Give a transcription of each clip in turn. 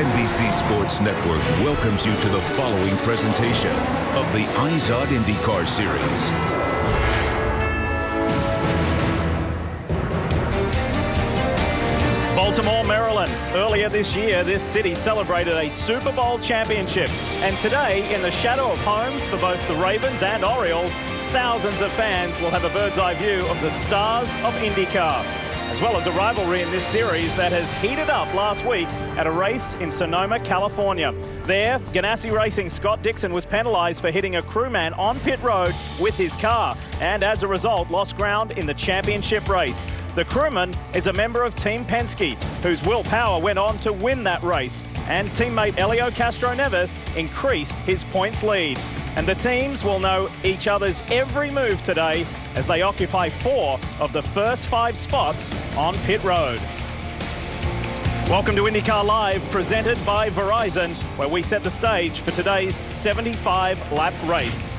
NBC Sports Network welcomes you to the following presentation of the IZOD INDYCAR Series. Baltimore, Maryland. Earlier this year, this city celebrated a Super Bowl championship. And today, in the shadow of homes for both the Ravens and Orioles, thousands of fans will have a bird's eye view of the stars of INDYCAR, as well as a rivalry in this series that has heated up last week at a race in Sonoma, California. There, Ganassi Racing Scott Dixon was penalised for hitting a crewman on pit road with his car, and as a result, lost ground in the championship race. The crewman is a member of Team Penske, whose Will Power went on to win that race, and teammate Elio Castro-Neves increased his points lead. And the teams will know each other's every move today as they occupy 4 of the first 5 spots on pit road. Welcome to INDYCAR Live, presented by Verizon, where we set the stage for today's 75-lap race.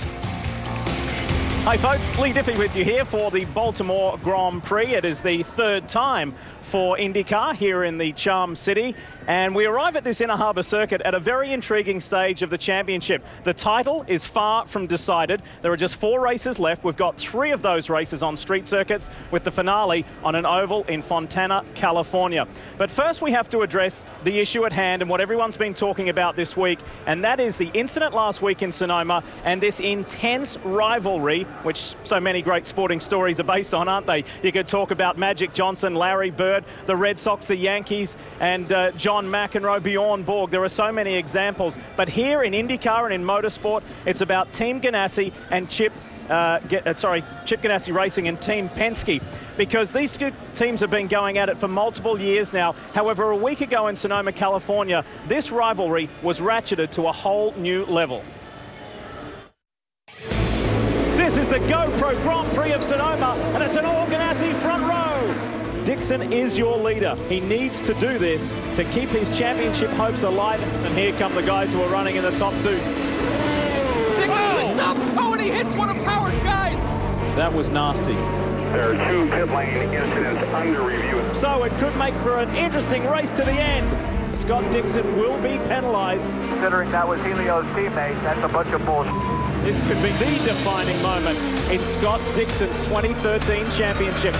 Hi folks, Lee Diffie with you here for the Baltimore Grand Prix. It is the 3rd time for INDYCAR here in the Charm City, and we arrive at this Inner Harbour circuit at a very intriguing stage of the championship. The title is far from decided. There are just 4 races left. We've got 3 of those races on street circuits, with the finale on an oval in Fontana, California. But first we have to address the issue at hand and what everyone's been talking about this week, and that is the incident last week in Sonoma and this intense rivalry, which so many great sporting stories are based on, aren't they? You could talk about Magic Johnson, Larry Bird, the Red Sox, the Yankees, and John McEnroe, Bjorn Borg. There are so many examples. But here in INDYCAR and in motorsport, it's about Team Ganassi and Chip Ganassi Racing and Team Penske, because these 2 teams have been going at it for multiple years now. However, a week ago in Sonoma, California, this rivalry was ratcheted to a whole new level. This is the GoPro Grand Prix of Sonoma, and it's an all Ganassi front row. Dixon is your leader. He needs to do this to keep his championship hopes alive. And here come the guys who are running in the top 2. Dixon, stop! Oh, and he hits one of Power's guys! That was nasty. There are 2 pit lane incidents under review. So it could make for an interesting race to the end. Scott Dixon will be penalised. Considering that was Helio's teammate, that's a bunch of bullshit. This could be the defining moment in Scott Dixon's 2013 championship.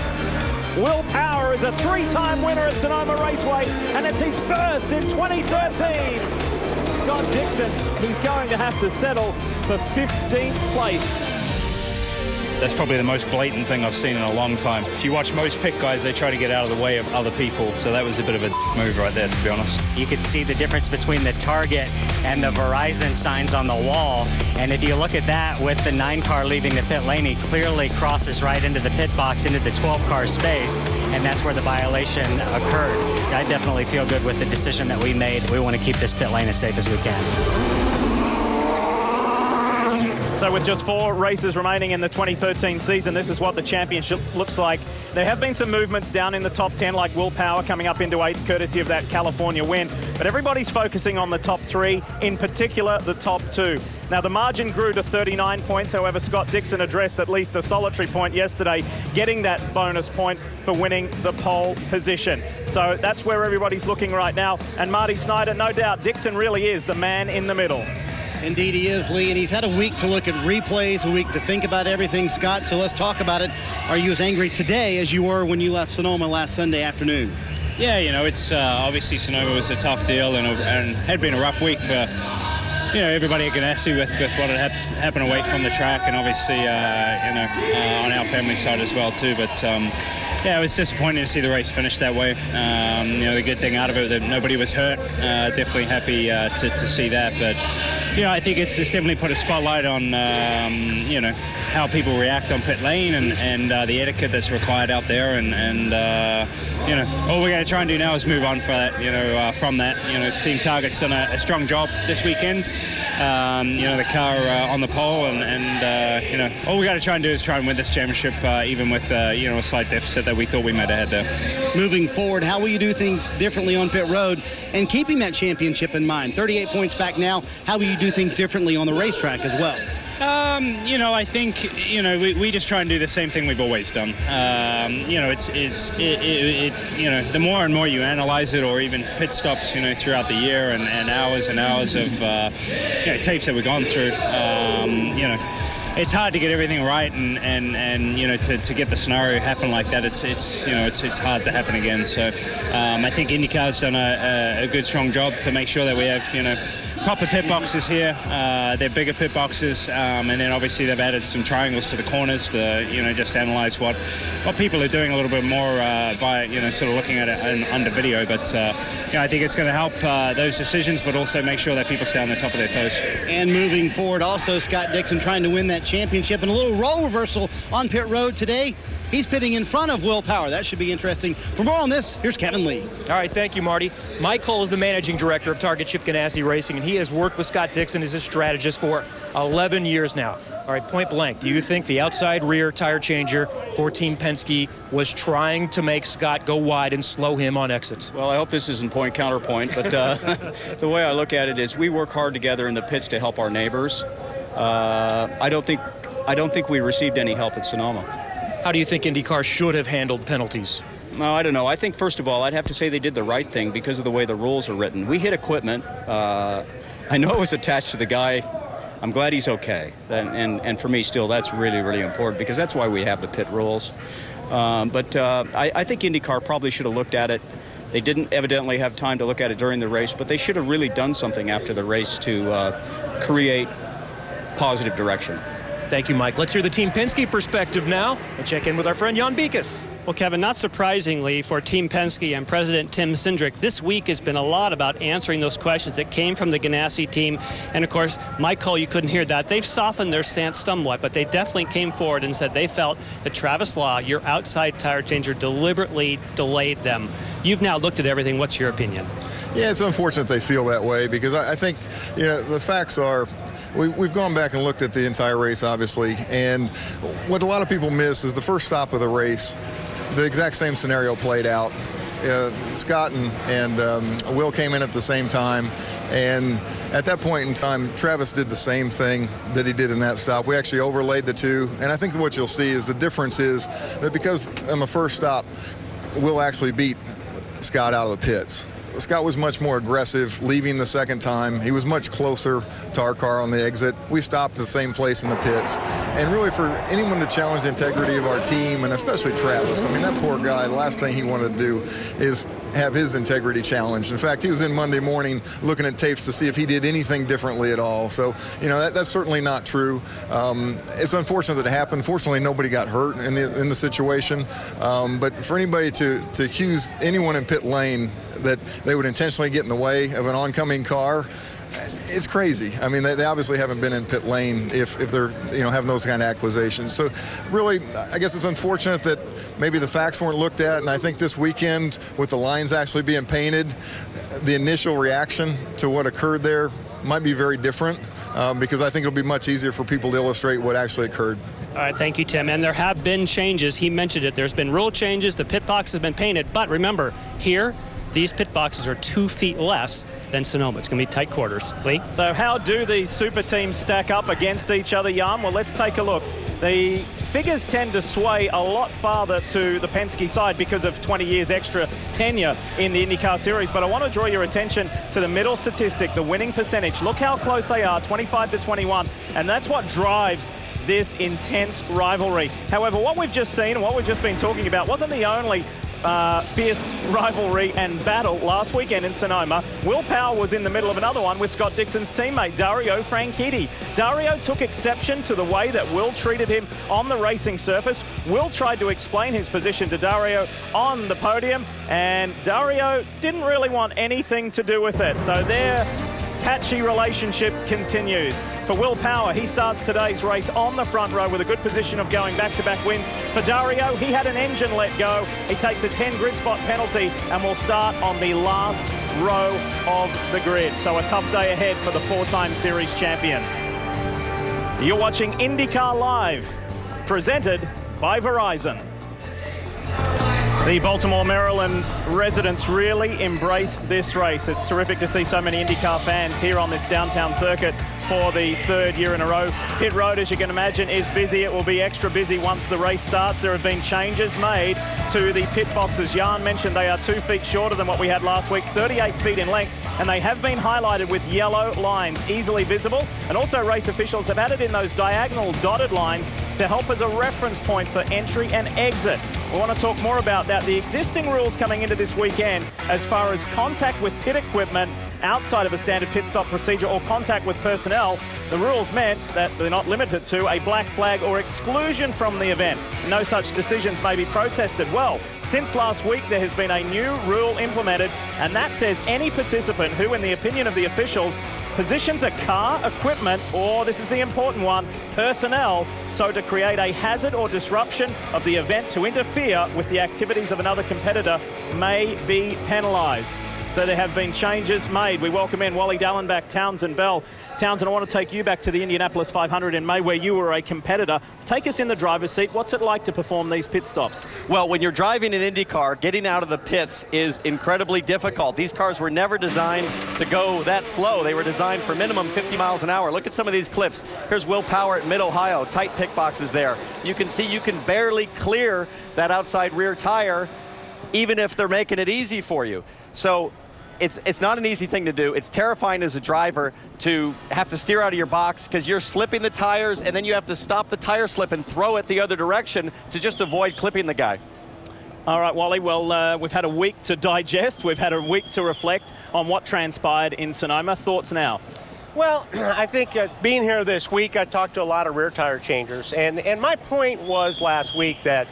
Will Power is a 3-time winner at Sonoma Raceway, and it's his first in 2013. Scott Dixon, he's going to have to settle for 15th place. That's probably the most blatant thing I've seen in a long time. If you watch most pit guys, they try to get out of the way of other people, so that was a bit of a move right there, to be honest. You could see the difference between the Target and the Verizon signs on the wall, and if you look at that with the 9 car leaving the pit lane, he clearly crosses right into the pit box, into the 12 car space, and that's where the violation occurred. I definitely feel good with the decision that we made. We want to keep this pit lane as safe as we can. So with just 4 races remaining in the 2013 season, this is what the championship looks like. There have been some movements down in the top 10, like Will Power coming up into 8th, courtesy of that California win. But everybody's focusing on the top 3, in particular the top 2. Now, the margin grew to 39 points. However, Scott Dixon addressed at least a solitary point yesterday, getting that bonus point for winning the pole position. So that's where everybody's looking right now. And Marty Snyder, no doubt, Dixon really is the man in the middle. Indeed he is, Lee, and he's had a week to look at replays, a week to think about everything, Scott, so let's talk about it. Are you as angry today as you were when you left Sonoma last Sunday afternoon? Yeah, you know, it's obviously Sonoma was a tough deal and had been a rough week for, you know, everybody at Ganassi with what had happened away from the track, and obviously, on our family side as well too, but yeah, it was disappointing to see the race finish that way. You know, the good thing out of it that nobody was hurt. Definitely happy to see that. But, you know, I think it's just definitely put a spotlight on, you know, how people react on pit lane and the etiquette that's required out there. And you know, all we're going to try and do now is move on from that. You know, Team Target's done a strong job this weekend. You know, the car on the pole, and you know, all we got to try and do is try and win this championship, even with you know, a slight deficit that we thought we might have had there. Moving forward, how will you do things differently on pit road and keeping that championship in mind? 38 points back now. How will you do things differently on the racetrack as well? You know, I think, you know, we just try and do the same thing we've always done. You know, you know, the more and more you analyze it, or even pit stops, you know, throughout the year, and hours of, you know, tapes that we've gone through, you know, it's hard to get everything right, and you know, to get the scenario happen like that, it's you know, it's hard to happen again. So I think IndyCar's done a good, strong job to make sure that we have, you know, proper pit boxes here. They're bigger pit boxes, and then obviously they've added some triangles to the corners to, you know, just analyze what people are doing a little bit more via, you know, sort of looking at it under video. But you know, I think it's going to help those decisions, but also make sure that people stay on the top of their toes. And moving forward, also Scott Dixon trying to win that championship, and a little role reversal on pit road today. He's pitting in front of Will Power. That should be interesting. For more on this, here's Kevin Lee. All right, thank you, Marty. Mike Cole is the managing director of Target Chip Ganassi Racing, and he has worked with Scott Dixon as a strategist for 11 years now. All right, point blank, do you think the outside rear tire changer for Team Penske was trying to make Scott go wide and slow him on exits? Well, I hope this isn't point counterpoint, but the way I look at it is we work hard together in the pits to help our neighbors. I don't think we received any help at Sonoma. How do you think IndyCar should have handled penalties? No, I don't know. I think, first of all, I'd have to say they did the right thing because of the way the rules are written. We hit equipment. I know it was attached to the guy. I'm glad he's okay. And for me, still, that's really, really important because that's why we have the pit rules. But I think IndyCar probably should have looked at it. They didn't evidently have time to look at it during the race, but they should have really done something after the race to create positive direction. Thank you, Mike. Let's hear the Team Penske perspective now and check in with our friend Jan Bikas. Well, Kevin, not surprisingly for Team Penske and President Tim Cindric, this week has been a lot about answering those questions that came from the Ganassi team. And, of course, Mike Cole, you couldn't hear that. They've softened their stance somewhat, but they definitely came forward and said they felt that Travis Law, your outside tire changer, deliberately delayed them. You've now looked at everything. What's your opinion? Yeah, it's unfortunate they feel that way because I think, you know, the facts are we've gone back and looked at the entire race, obviously, and what a lot of people miss is the first stop of the race. The exact same scenario played out. Scott and Will came in at the same time, and at that point in time, Travis did the same thing that he did in that stop. We actually overlaid the two, and I think what you'll see is the difference is that because on the first stop, Will actually beat Scott out of the pits. Scott was much more aggressive leaving the second time. He was much closer to our car on the exit. We stopped at the same place in the pits. And really for anyone to challenge the integrity of our team, and especially Travis, I mean, that poor guy, the last thing he wanted to do is have his integrity challenged. In fact, he was in Monday morning looking at tapes to see if he did anything differently at all. So, you know, that's certainly not true. It's unfortunate that it happened. Fortunately, nobody got hurt in the situation. But for anybody to accuse anyone in pit lane that they would intentionally get in the way of an oncoming car, it's crazy. I mean, they obviously haven't been in pit lane if they're, you know, having those kind of accusations. So really, I guess it's unfortunate that maybe the facts weren't looked at, and I think this weekend with the lines actually being painted, the initial reaction to what occurred there might be very different because I think it'll be much easier for people to illustrate what actually occurred. All right, thank you, Tim. And there have been changes. He mentioned it. There's been rule changes. The pit box has been painted. But remember, here, these pit boxes are 2 feet less than Sonoma. It's going to be tight quarters. Lee? So how do these super teams stack up against each other, Jan? Well, let's take a look. The figures tend to sway a lot farther to the Penske side because of 20 years extra tenure in the IndyCar Series. But I want to draw your attention to the middle statistic, the winning percentage. Look how close they are, 25-21. And that's what drives this intense rivalry. However, what we've just seen and what we've just been talking about wasn't the only fierce rivalry and battle last weekend in Sonoma. Will Power was in the middle of another one with Scott Dixon's teammate, Dario Franchitti. Dario took exception to the way that Will treated him on the racing surface. Will tried to explain his position to Dario on the podium, and Dario didn't really want anything to do with it. So their patchy relationship continues. For Will Power, he starts today's race on the front row with a good position of going back-to-back wins. For Dario, he had an engine let go. He takes a 10 grid spot penalty and will start on the last row of the grid. So a tough day ahead for the four-time series champion. You're watching IndyCar Live, presented by Verizon. The Baltimore, Maryland residents really embrace this race. It's terrific to see so many IndyCar fans here on this downtown circuit for the third year in a row. Pit road, as you can imagine, is busy. It will be extra busy once the race starts. There have been changes made to the pit boxes. Jan mentioned they are 2 feet shorter than what we had last week, 38 feet in length, and they have been highlighted with yellow lines, easily visible. And also race officials have added in those diagonal dotted lines to help as a reference point for entry and exit. We want to talk more about that. The existing rules coming into this weekend as far as contact with pit equipment outside of a standard pit stop procedure or contact with personnel, the rules meant that they're not limited to a black flag or exclusion from the event. No such decisions may be protested. Well, since last week, there has been a new rule implemented, and that says any participant who, in the opinion of the officials, positions a car, equipment, or, this is the important one, personnel, so to create a hazard or disruption of the event to interfere with the activities of another competitor may be penalised. So there have been changes made. We welcome in Wally Dallenbach, Townsend Bell. Townsend, I want to take you back to the Indianapolis 500 in May where you were a competitor. Take us in the driver's seat. What's it like to perform these pit stops? Well, when you're driving an IndyCar, getting out of the pits is incredibly difficult. These cars were never designed to go that slow. They were designed for minimum 50 miles an hour. Look at some of these clips. Here's Will Power at Mid-Ohio, tight pit boxes there. You can see you can barely clear that outside rear tire even if they're making it easy for you. So it's not an easy thing to do. It's terrifying as a driver to have to steer out of your box because you're slipping the tires and then you have to stop the tire slip and throw it the other direction to just avoid clipping the guy. All right, Wally, well, we've had a week to digest. We've had a week to reflect on what transpired in Sonoma. Thoughts now? Well, I think being here this week, I talked to a lot of rear tire changers, and my point was last week that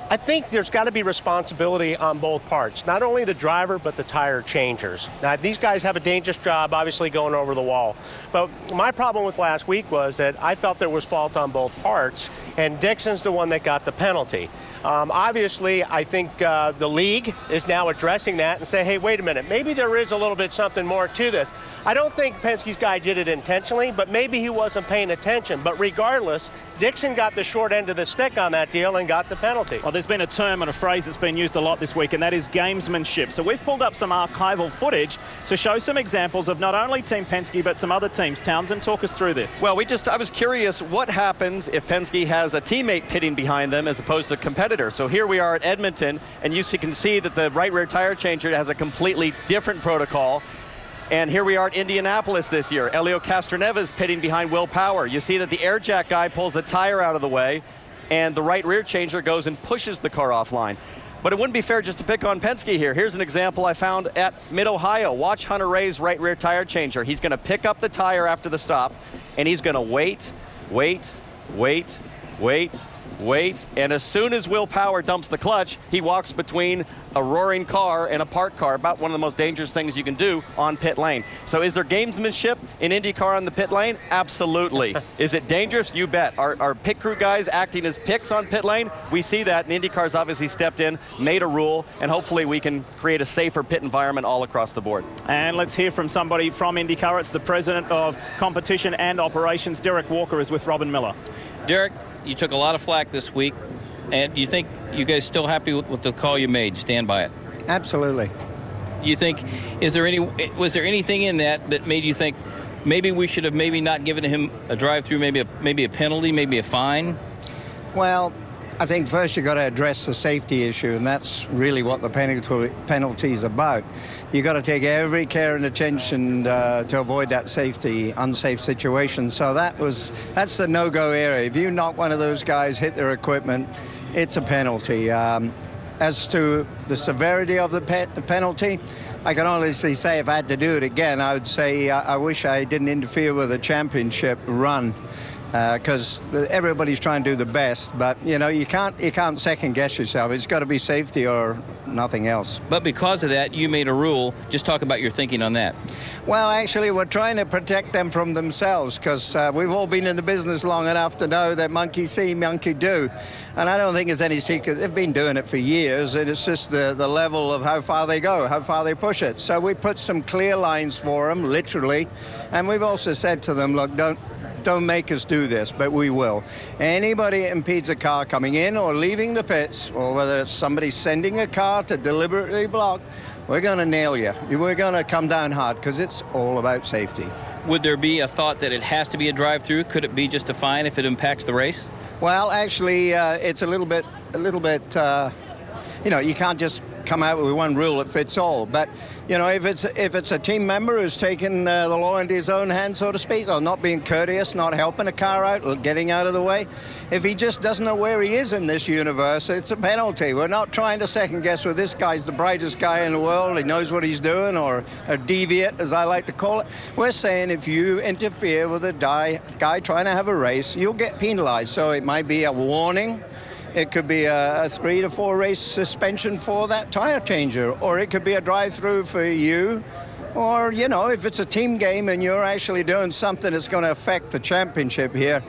I think there's got to be responsibility on both parts, not only the driver, but the tire changers. Now, these guys have a dangerous job, obviously, going over the wall. But my problem with last week was that I felt there was fault on both parts, and Dixon's the one that got the penalty. Obviously, I think the league is now addressing that and say, hey, wait a minute, maybe there is a little bit something more to this. I don't think Penske's guy did it intentionally, but maybe he wasn't paying attention. But regardless, Dixon got the short end of the stick on that deal and got the penalty. Well, there's been a term and a phrase that's been used a lot this week, and that is gamesmanship. So we've pulled up some archival footage to show some examples of not only Team Penske, but some other teams. Townsend, talk us through this. Well, I was curious what happens if Penske has a teammate pitting behind them as opposed to a competitor. So here we are at Edmonton, and you can see that the right rear tire changer has a completely different protocol. And here we are at Indianapolis this year. Elio Castroneves pitting behind Will Power. You see that the air jack guy pulls the tire out of the way, and the right rear changer goes and pushes the car offline. But it wouldn't be fair just to pick on Penske here. Here's an example I found at Mid-Ohio. Watch Hunter Ray's right rear tire changer. He's going to pick up the tire after the stop, and he's going to wait, and as soon as Will Power dumps the clutch, he walks between a roaring car and a parked car, about one of the most dangerous things you can do on pit lane. So is there gamesmanship in IndyCar on the pit lane? Absolutely. Is it dangerous? You bet. Are pit crew guys acting as picks on pit lane? We see that, and IndyCar's obviously stepped in, made a rule, and hopefully we can create a safer pit environment all across the board. And let's hear from somebody from IndyCar. It's the president of competition and operations. Derek Walker is with Robin Miller. Derek, you took a lot of flack this week, and do you think you guys still happy with the call you made? Stand by it. Absolutely. You think, was there anything in that made you think maybe we should have maybe not given him a drive-through, maybe a penalty, maybe a fine? Well, I think first you've got to address the safety issue, and that's really what the penalty is about. You've got to take every care and attention to avoid that unsafe situation. So that's the no-go area. If you knock one of those guys, hit their equipment, it's a penalty. As to the severity of the penalty, I can honestly say if I had to do it again, I would say I wish I didn't interfere with a championship run. Because everybody's trying to do the best, but you can't second guess yourself. It's got to be safety or nothing else. But because of that, you made a rule. Just talk about your thinking on that. Well, actually, we're trying to protect them from themselves, because we've all been in the business long enough to know that monkey see, monkey do. And I don't think it's any secret. They've been doing it for years, and it's just the level of how far they go, how far they push it. So we put some clear lines for them, literally, and we've also said to them, look, don't make us do this, but we will. Anybody that impedes a car coming in or leaving the pits, or whether it's somebody sending a car to deliberately block, we're going to nail you. We're going to come down hard, because it's all about safety. would there be a thought that it has to be a drive-through? Could it be just a fine if it impacts the race? Well, actually, it's a little bit, you know, you can't just come out with one rule that fits all. But, you know, if it's a team member who's taken the law into his own hands, so to speak, or not being courteous, not helping a car out, or getting out of the way, if he just doesn't know where he is in this universe, it's a penalty. We're not trying to second guess whether this guy's the brightest guy in the world, he knows what he's doing, or a deviant, as I like to call it. We're saying if you interfere with a guy trying to have a race, you'll get penalized. So it might be a warning. It could be a 3 to 4 race suspension for that tire changer, or it could be a drive-through for you. Or, you know, if it's a team game and you're actually doing something that's going to affect the championship here,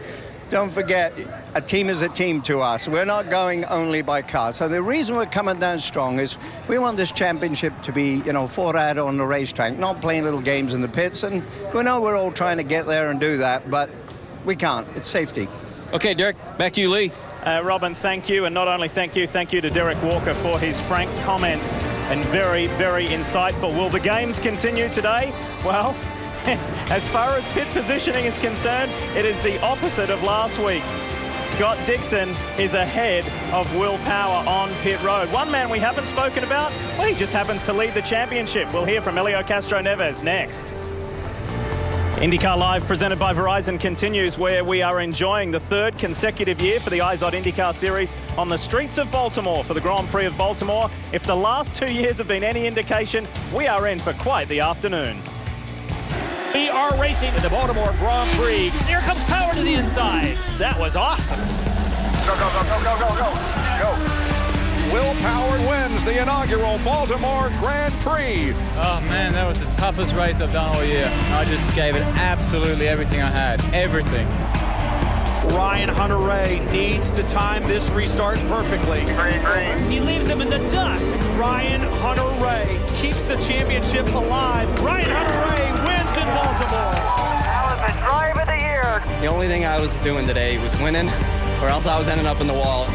don't forget, a team is a team to us. We're not going only by car. So the reason we're coming down strong is we want this championship to be, you know, fought out on the racetrack, not playing little games in the pits. And we know we're all trying to get there and do that, but we can't. It's safety. Okay, Derek, back to you, Lee. Robin, thank you. And not only thank you to Derek Walker for his frank comments and very, very insightful. Will the games continue today? Well, as far as pit positioning is concerned, it is the opposite of last week. Scott Dixon is ahead of Will Power on pit road. One man we haven't spoken about, well, he just happens to lead the championship. We'll hear from Helio Castroneves next. IndyCar Live, presented by Verizon, continues, where we are enjoying the 3rd consecutive year for the IZOD IndyCar Series on the streets of Baltimore for the Grand Prix of Baltimore. If the last 2 years have been any indication, we are in for quite the afternoon. We are racing in the Baltimore Grand Prix. Here comes Power to the inside. That was awesome. Go, go, go, go, go, go, go. Go. Will Power wins the inaugural Baltimore Grand Prix. Oh man, that was the toughest race I've done all year. I just gave it absolutely everything I had, everything. Ryan Hunter-Reay needs to time this restart perfectly. Green, green. He leaves him in the dust. Ryan Hunter-Reay keeps the championship alive. Ryan Hunter-Reay wins in Baltimore. That was the drive of the year. The only thing I was doing today was winning, or else I was ending up in the wall.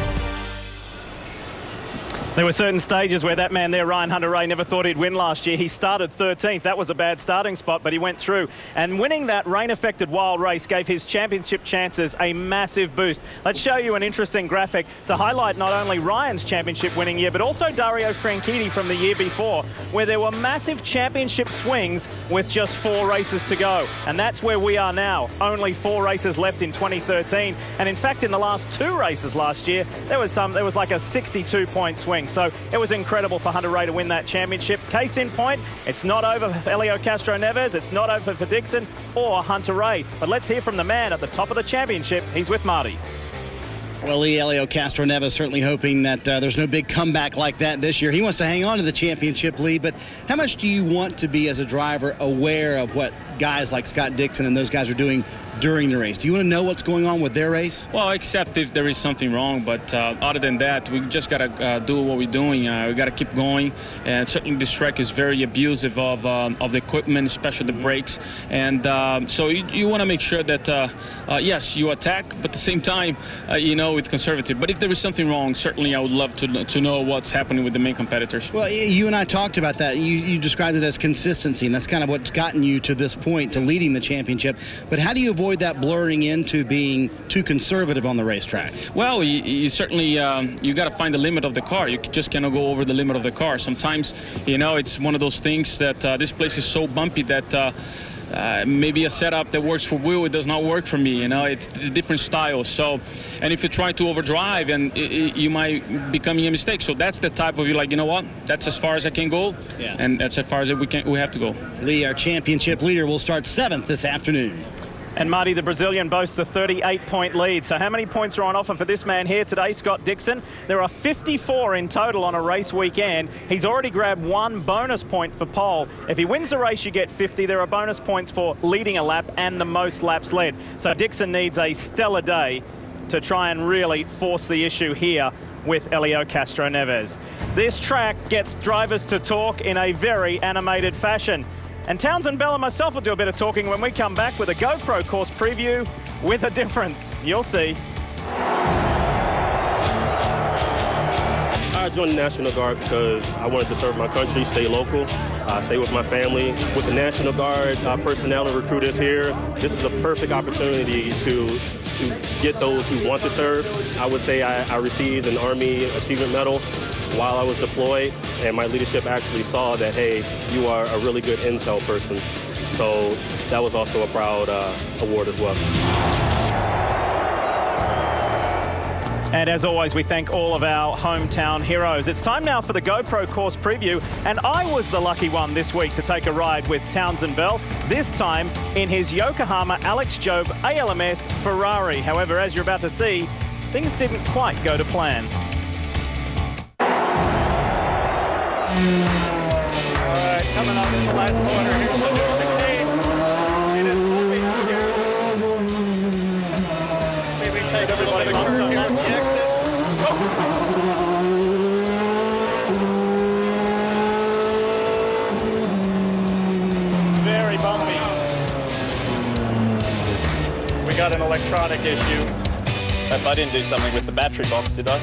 There were certain stages where that man there, Ryan Hunter-Reay, never thought he'd win last year. He started 13th. That was a bad starting spot, but he went through. And winning that rain-affected wild race gave his championship chances a massive boost. Let's show you an interesting graphic to highlight not only Ryan's championship winning year, but also Dario Franchitti from the year before, where there were massive championship swings with just 4 races to go. And that's where we are now. Only 4 races left in 2013. And in fact, in the last 2 races last year, there was like a 62-point swing. So it was incredible for Hunter-Reay to win that championship. Case in point, it's not over for Helio Castroneves, it's not over for Dixon or Hunter-Reay. But let's hear from the man at the top of the championship. He's with Marty. Well, Lee, Helio Castroneves certainly hoping that there's no big comeback like that this year. He wants to hang on to the championship, Lee, but how much do you want to be, as a driver, aware of what guys like Scott Dixon and those guys are doing during the race? Do you want to know what's going on with their race? Well, except if there is something wrong, but other than that, we just got to do what we're doing. We got to keep going, and certainly this track is very abusive of the equipment, especially the brakes, and so you want to make sure that, yes, you attack, but at the same time, you know, with conservative. But if there is something wrong, certainly I would love to know what's happening with the main competitors. Well, you and I talked about that. You described it as consistency, and that's kind of what's gotten you to this point, to leading the championship. But how do you avoid that blurring into being too conservative on the racetrack? Well, you certainly you got to find the limit of the car. You just cannot go over the limit of the car. Sometimes, you know, it's one of those things that this place is so bumpy that maybe a setup that works for Will, it does not work for me. You know, it's a different style. So, and if you try to overdrive, and you might become a mistake. So that's the type of, you like, you know what? That's as far as I can go, yeah. And that's as far as we have to go. Lee, our championship leader, will start 7th this afternoon. And Marty, the Brazilian, boasts a 38-point lead. So how many points are on offer for this man here today, Scott Dixon? There are 54 in total on a race weekend. He's already grabbed 1 bonus point for pole. If he wins the race, you get 50. There are bonus points for leading a lap and the most laps led. So Dixon needs a stellar day to try and really force the issue here with Helio Castroneves. This track gets drivers to talk in a very animated fashion. And Townsend Bell and myself will do a bit of talking when we come back with a GoPro course preview with a difference. You'll see. All I joined the National Guard because I wanted to serve my country, stay local, stay with my family. With the National Guard personnel and recruiters here, this is a perfect opportunity to get those who want to serve. I would say I received an Army Achievement Medal while I was deployed, and my leadership actually saw that, hey, you are a really good intel person. So that was also a proud award as well. And as always, we thank all of our hometown heroes. It's time now for the GoPro course preview, and I was the lucky one this week to take a ride with Townsend Bell, this time in his Yokohama Alex Job ALMS Ferrari. However, as you're about to see, things didn't quite go to plan. All right, coming up in the last corner, here's the new chicane. It is moving here. See if we can take a little bit of curve here at the exit. Very bumpy. We got an electronic issue. Hope I didn't do something with the battery box, did I?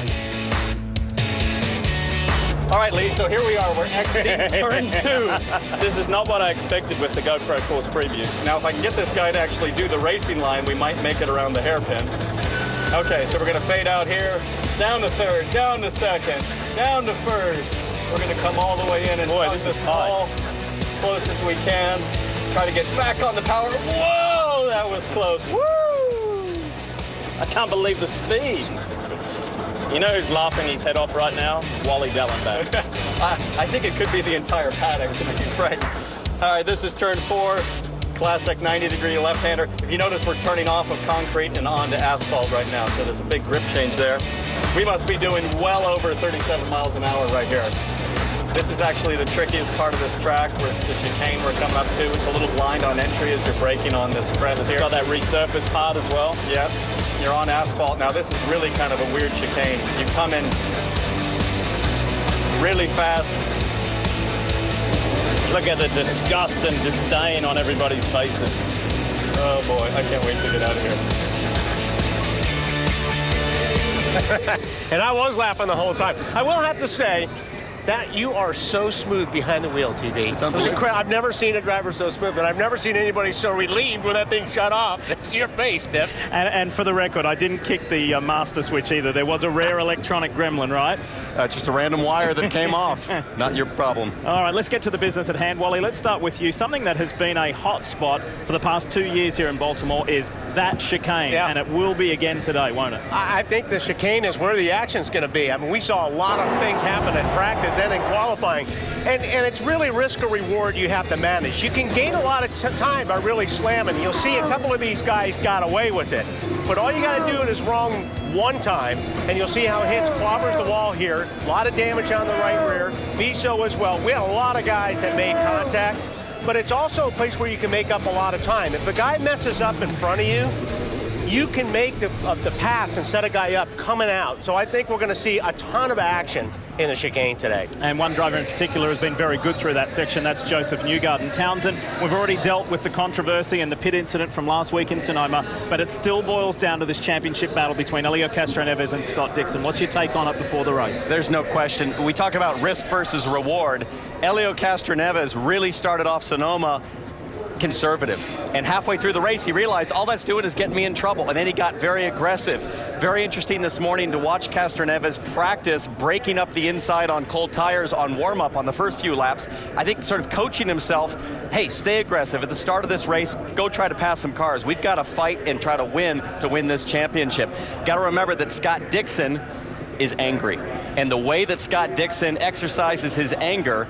All right, Lee, so here we are. We're exiting turn 2. This is not what I expected with the GoPro course preview. Now, if I can get this guy to actually do the racing line, we might make it around the hairpin. Okay, so we're going to fade out here, down to third, down to second, down to first. We're going to come all the way in and tug this all as close as we can. Try to get back on the power. Whoa, that was close. Woo! I can't believe the speed. You know who's laughing his head off right now? Wally Dellenbach. I think it could be the entire paddock, to be frank. All right, this is turn 4. Classic 90-degree left-hander. If you notice, we're turning off of concrete and onto asphalt right now, so there's a big grip change there. We must be doing well over 37 miles an hour right here. This is actually the trickiest part of this track, where the chicane we're coming up to. It's a little blind on entry as you're braking on this crest here. It's got that resurface part as well. Yep. You're on asphalt. Now, this is really kind of a weird chicane. You come in really fast. Look at the disgust and disdain on everybody's faces. Oh, boy. I can't wait to get out of here. And I was laughing the whole time. I will have to say that you are so smooth behind the wheel, TV. It was incredible. I've never seen a driver so smooth, and I've never seen anybody so relieved when that thing shut off. It's your face, Diff. And for the record, I didn't kick the master switch either. There was a rare electronic gremlin, right? Just a random wire that came off. Not your problem. All right, let's get to the business at hand. Wally, let's start with you. Something that has been a hot spot for the past 2 years here in Baltimore is that chicane, and it will be again today, won't it? I think the chicane is where the action's going to be. I mean, we saw a lot of things happen in practice and in qualifying, and it's really risk or reward you have to manage. You can gain a lot of time by really slamming. You'll see a couple of these guys got away with it, but all you got to do is wrong one time, and you'll see how Hintz clobbers the wall here. A lot of damage on the right rear. Viso as well. We had a lot of guys that made contact, but it's also a place where you can make up a lot of time. If a guy messes up in front of you, you can make the pass and set a guy up coming out. So I think we're going to see a ton of action in the chicane today. And one driver in particular has been very good through that section. That's Joseph Newgarden. Townsend, we've already dealt with the controversy and the pit incident from last week in Sonoma, but it still boils down to this championship battle between Helio Castroneves and Scott Dixon. What's your take on it before the race? There's no question. We talk about risk versus reward. Helio Castroneves really started off Sonoma conservative, and halfway through the race he realized all that's doing is getting me in trouble, and then he got very aggressive. Very interesting this morning to watch Castroneves practice breaking up the inside on cold tires on warm-up on the first few laps. I think sort of coaching himself, hey, stay aggressive at the start of this race, go try to pass some cars. We've got to fight and try to win this championship. Got to remember that Scott Dixon is angry, and the way that Scott Dixon exercises his anger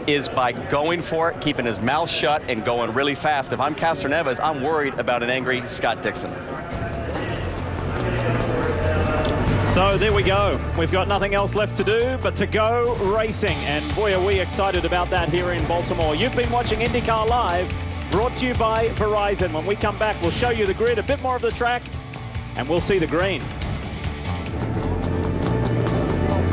is by going for it, keeping his mouth shut, and going really fast. If I'm Castroneves, I'm worried about an angry Scott Dixon. So there we go. We've got nothing else left to do but to go racing. And boy, are we excited about that here in Baltimore. You've been watching INDYCAR Live, brought to you by Verizon. When we come back, we'll show you the grid, a bit more of the track, and we'll see the green.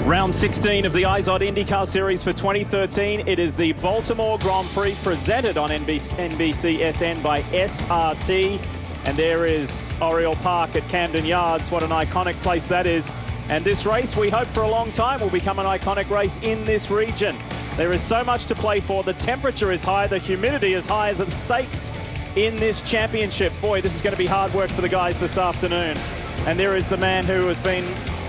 Round 16 of the IZOD INDYCAR Series for 2013. It is the Baltimore Grand Prix presented on NBCSN by SRT. And there is Oriole Park at Camden Yards. What an iconic place that is. And this race, we hope for a long time, will become an iconic race in this region. There is so much to play for. The temperature is high, the humidity is high as the stakes in this championship. Boy, this is going to be hard work for the guys this afternoon. And there is the man who has been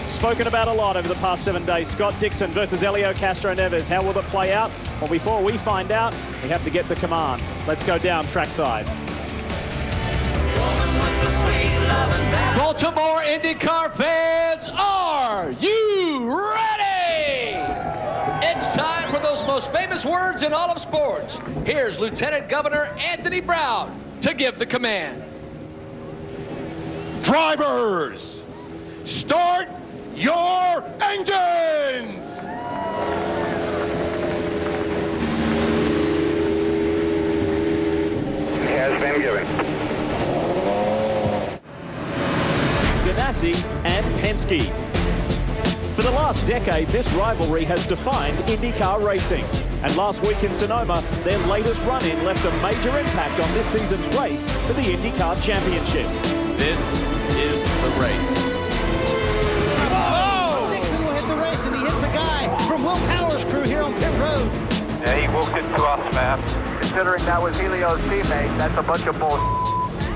spoken about a lot over the past 7 days, Scott Dixon versus Helio Castroneves. How will it play out? Well, before we find out, we have to get the command. Let's go down trackside. Baltimore IndyCar fans, are you ready? It's time for those most famous words in all of sports. Here's Lieutenant Governor Anthony Brown to give the command. Drivers, start your engines! Has been given. Ganassi and Penske. For the last decade, this rivalry has defined IndyCar racing. And last week in Sonoma, their latest run-in left a major impact on this season's race for the IndyCar Championship. This is the race. Oh! Dixon will hit the race, and he hits a guy from Will Power's crew here on pit road. Yeah, he walked into us, man. Considering that was Helio's teammate, that's a bunch of bull.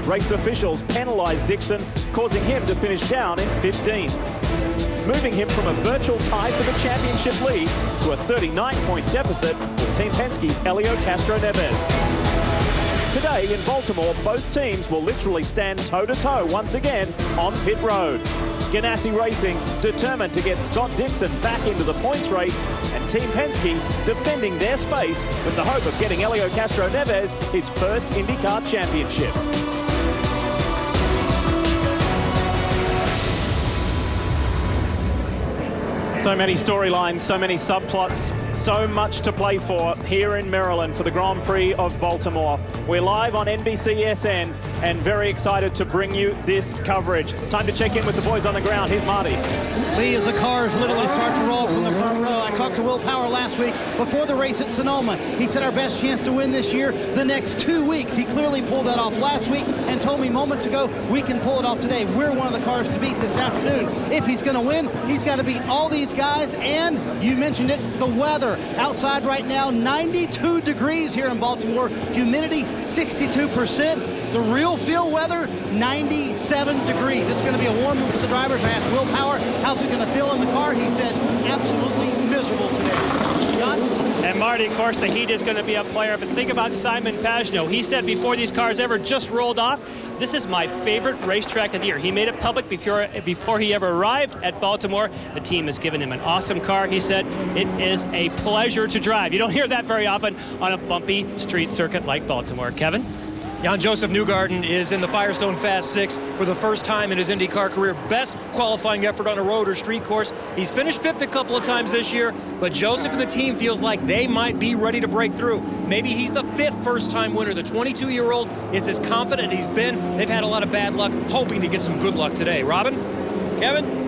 Race officials penalised Dixon, causing him to finish down in 15th, moving him from a virtual tie for the championship lead to a 39-point deficit with Team Penske's Helio Castroneves. Today in Baltimore, both teams will literally stand toe-to-toe once again on pit road. Ganassi Racing determined to get Scott Dixon back into the points race, and Team Penske defending their space with the hope of getting Helio Castroneves his first IndyCar championship. So many storylines, so many subplots, so much to play for here in Maryland for the Grand Prix of Baltimore. We're live on NBCSN and very excited to bring you this coverage. Time to check in with the boys on the ground. Here's Marty. Lee, as the cars literally start to roll from the front row. I talked to Will Power last week before the race at Sonoma. He said our best chance to win this year, the next 2 weeks. He clearly pulled that off last week and told me moments ago we can pull it off today. We're one of the cars to beat this afternoon. If he's going to win, he's got to beat all these guys, and you mentioned it, the weather. Outside right now, 92 degrees here in Baltimore, humidity 62%. The real field weather, 97 degrees. It's going to be a warm one for the drivers. I asked Will Power, how's it going to feel in the car? He said, absolutely miserable today. John? And Marty, of course, the heat is going to be a player, but think about Simon Pagenaud. He said before these cars ever just rolled off, this is my favorite racetrack of the year. He made it public before he ever arrived at Baltimore. The team has given him an awesome car. He said it is a pleasure to drive. You don't hear that very often on a bumpy street circuit like Baltimore. Kevin? Jan-Joseph Newgarden is in the Firestone Fast 6 for the first time in his IndyCar career. Best qualifying effort on a road or street course. He's finished fifth a couple of times this year, but Joseph and the team feels like they might be ready to break through. Maybe he's the fifth first-time winner. The 22-year-old is as confident as he's been. They've had a lot of bad luck, hoping to get some good luck today. Robin? Kevin?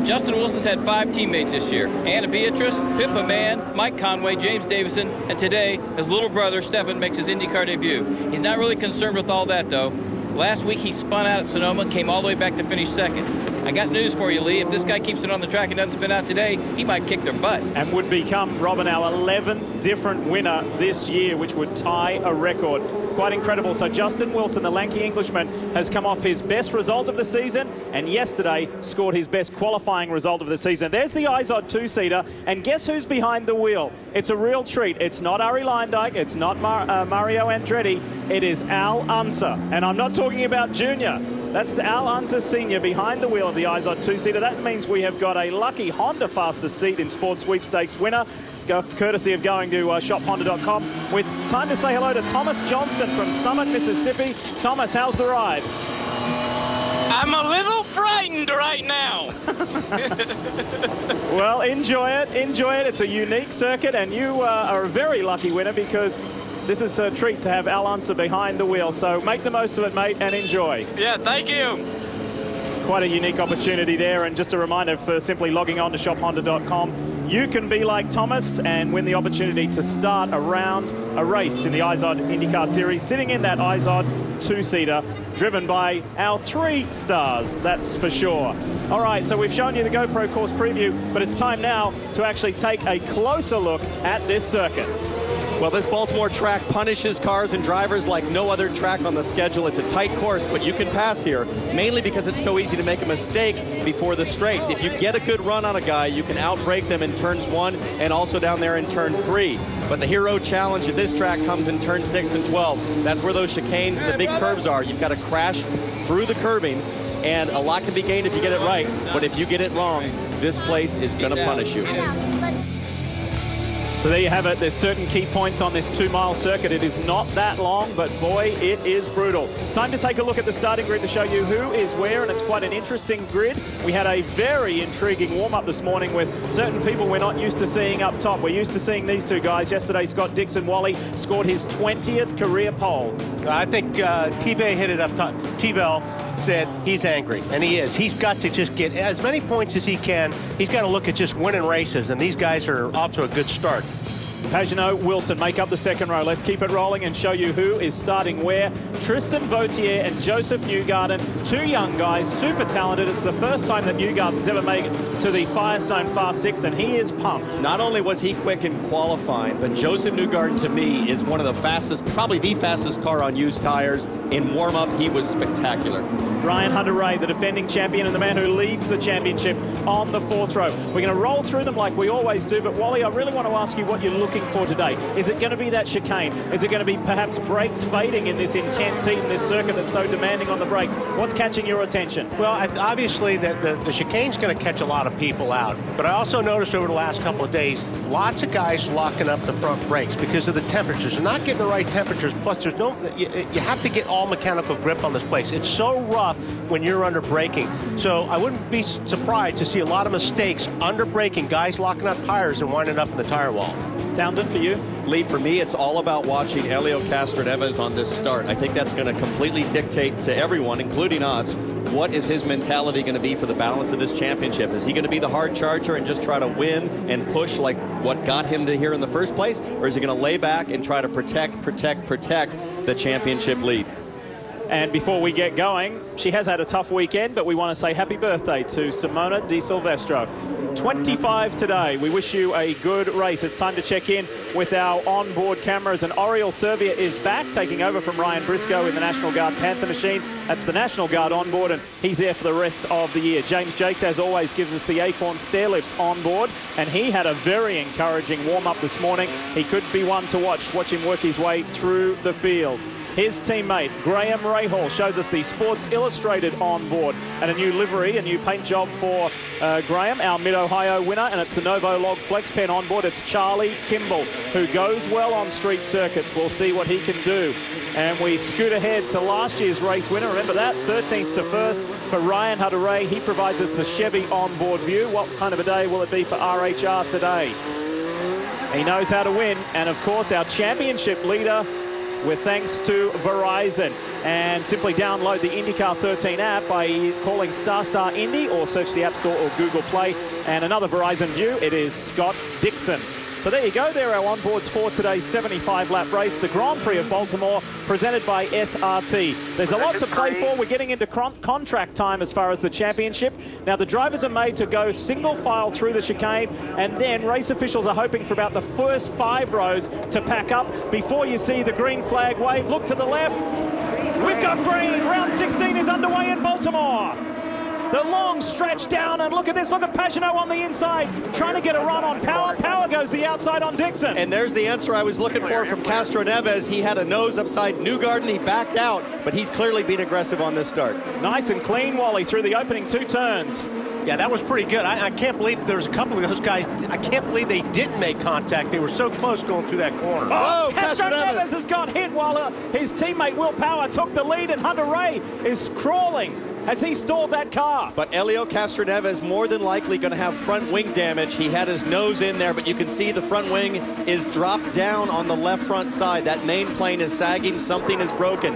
Justin Wilson's had 5 teammates this year. Anna Beatrice, Pippa Mann, Mike Conway, James Davison, and today his little brother Stefan makes his IndyCar debut. He's not really concerned with all that though. Last week he spun out at Sonoma, came all the way back to finish second. I got news for you, Lee. If this guy keeps it on the track and doesn't spin out today, he might kick their butt. And would become, Robin, our 11th different winner this year, which would tie a record. Quite incredible. So Justin Wilson, the lanky Englishman, has come off his best result of the season, and yesterday scored his best qualifying result of the season. There's the IZOD two-seater, and guess who's behind the wheel? It's a real treat. It's not Arie Luyendyk, it's not Mario Andretti, it is Al Unser. And I'm not talking about Junior. That's Al Unser Sr. behind the wheel of the IZOD two-seater. That means we have got a lucky Honda fastest seat in Sports Sweepstakes winner, courtesy of going to shophonda.com. It's time to say hello to Thomas Johnston from Summit, Mississippi. Thomas, how's the ride? I'm a little frightened right now. Well, enjoy it. Enjoy it. It's a unique circuit, and you are a very lucky winner because this is a treat to have Al Unser behind the wheel. So make the most of it, mate, and enjoy. Yeah, thank you. Quite a unique opportunity there, and just a reminder for simply logging on to shophonda.com, you can be like Thomas and win the opportunity to start a race in the IZOD IndyCar Series, sitting in that IZOD two-seater driven by our 3 stars, that's for sure. All right, so we've shown you the GoPro course preview, but it's time now to actually take a closer look at this circuit. Well, this Baltimore track punishes cars and drivers like no other track on the schedule. It's a tight course, but you can pass here, mainly because it's so easy to make a mistake before the straights. If you get a good run on a guy, you can outbrake them in turns 1 and also down there in turn 3. But the hero challenge at this track comes in turn 6 and 12. That's where those chicanes and the big curves are. You've got to crash through the curbing, and a lot can be gained if you get it right. But if you get it wrong, this place is going to punish you. So there you have it. There's certain key points on this 2-mile circuit. It is not that long, but boy, it is brutal. Time to take a look at the starting grid to show you who is where, and it's quite an interesting grid. We had a very intriguing warm-up this morning with certain people we're not used to seeing up top. We're used to seeing these 2 guys. Yesterday, Scott Dixon Wally scored his 20th career pole. I think T-Bay hit it up top. T-Bell said he's angry, and he is. He's got to just get as many points as he can. He's got to look at just winning races, and these guys are off to a good start. Pagenaud, Wilson make up the second row. Let's keep it rolling and show you who is starting where. Tristan Vautier and Joseph Newgarden, 2 young guys, super talented. It's the first time that Newgarden's ever made it to the Firestone Fast 6, and he is pumped. Not only was he quick in qualifying, but Joseph Newgarden, to me, is one of the fastest, probably the fastest car on used tires. In warm-up, he was spectacular. Ryan Hunter-Reay, the defending champion and the man who leads the championship on the 4th row. We're going to roll through them like we always do, but Wally, I really want to ask you what you're looking for today. Is it going to be that chicane? Is it going to be perhaps brakes fading in this intense heat in this circuit that's so demanding on the brakes? What's catching your attention? Well, obviously the chicane's going to catch a lot of people out, but I also noticed over the last couple of days, lots of guys locking up the front brakes because of the temperatures. They're not getting the right temperatures, plus there's no, you have to get all mechanical grip on this place. It's so rough when you're under braking. So I wouldn't be surprised to see a lot of mistakes under braking, guys locking up tires and winding up in the tire wall. Townsend, for you? Lee, for me, it's all about watching Helio Castroneves on this start. I think that's going to completely dictate to everyone, including us, what is his mentality going to be for the balance of this championship? Is he going to be the hard charger and just try to win and push like what got him to here in the first place? Or is he going to lay back and try to protect the championship lead? And before we get going, she has had a tough weekend, but we want to say happy birthday to Simona Di Silvestro. 25 today. We wish you a good race. It's time to check in with our onboard cameras, and Oriol Servia is back, taking over from Ryan Briscoe in the National Guard Panther machine. That's the National Guard onboard, and he's there for the rest of the year. James Jakes, as always, gives us the Acorn stairlifts on board, and he had a very encouraging warm-up this morning. He could be one to watch him work his way through the field. His teammate, Graham Rahal, shows us the Sports Illustrated on board and a new livery, a new paint job for Graham, our Mid-Ohio winner, and it's the Novo Log Flex Pen on board. It's Charlie Kimball, who goes well on street circuits. We'll see what he can do. And we scoot ahead to last year's race winner. Remember that, 13th to 1st for Ryan Hunter-Reay. He provides us the Chevy onboard view. What kind of a day will it be for RHR today? He knows how to win, and of course our championship leader, with thanks to Verizon. And simply download the INDYCAR 13 app by calling ** Indy or search the App Store or Google Play. And another Verizon view, it is Scott Dixon. So there you go. There are our onboards for today's 75-lap race, the Grand Prix of Baltimore, presented by SRT. There's a lot to play for. We're getting into contract time as far as the championship. Now, the drivers are made to go single file through the chicane, and then race officials are hoping for about the first 5 rows to pack up before you see the green flag wave. Look to the left. We've got green. Round 16 is underway in Baltimore. The long stretch down, and look at this. Look at Pagenaud on the inside, trying to get a run on Power. Power goes the outside on Dixon. And there's the answer I was looking for from Castroneves. He had a nose upside Newgarden. He backed out, but he's clearly been aggressive on this start. Nice and clean, Wally, through the opening 2 turns. Yeah, that was pretty good. I can't believe there's a couple of those guys. I can't believe they didn't make contact. They were so close going through that corner. Oh, Castroneves has got hit while his teammate Will Power took the lead, and Hunter-Reay is crawling as he stalled that car. But Helio Castroneves more than likely going to have front wing damage. He had his nose in there, but you can see the front wing is dropped down on the left front side. That main plane is sagging. Something is broken.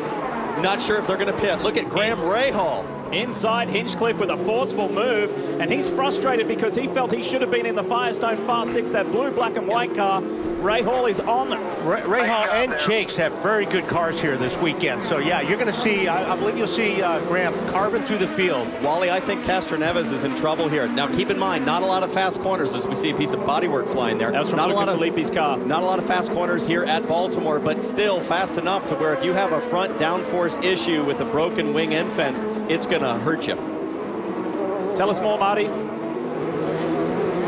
Not sure if they're going to pit. Look at Graham Rahal. Inside Hinchcliffe with a forceful move, and he's frustrated because he felt he should have been in the Firestone Fast 6, that blue, black and white car. Rahal is on. Rahal and Jakes have very good cars here this weekend. So, yeah, you're going to see, I believe you'll see Graham carving through the field. Wally, I think Castroneves is in trouble here. Now, keep in mind, not a lot of fast corners as we see a piece of bodywork flying there. That's from not a lot of Filippi's car. Not a lot of fast corners here at Baltimore, but still fast enough to where if you have a front downforce issue with a broken wing end fence, it's going to hurt you. Tell us more, Marty.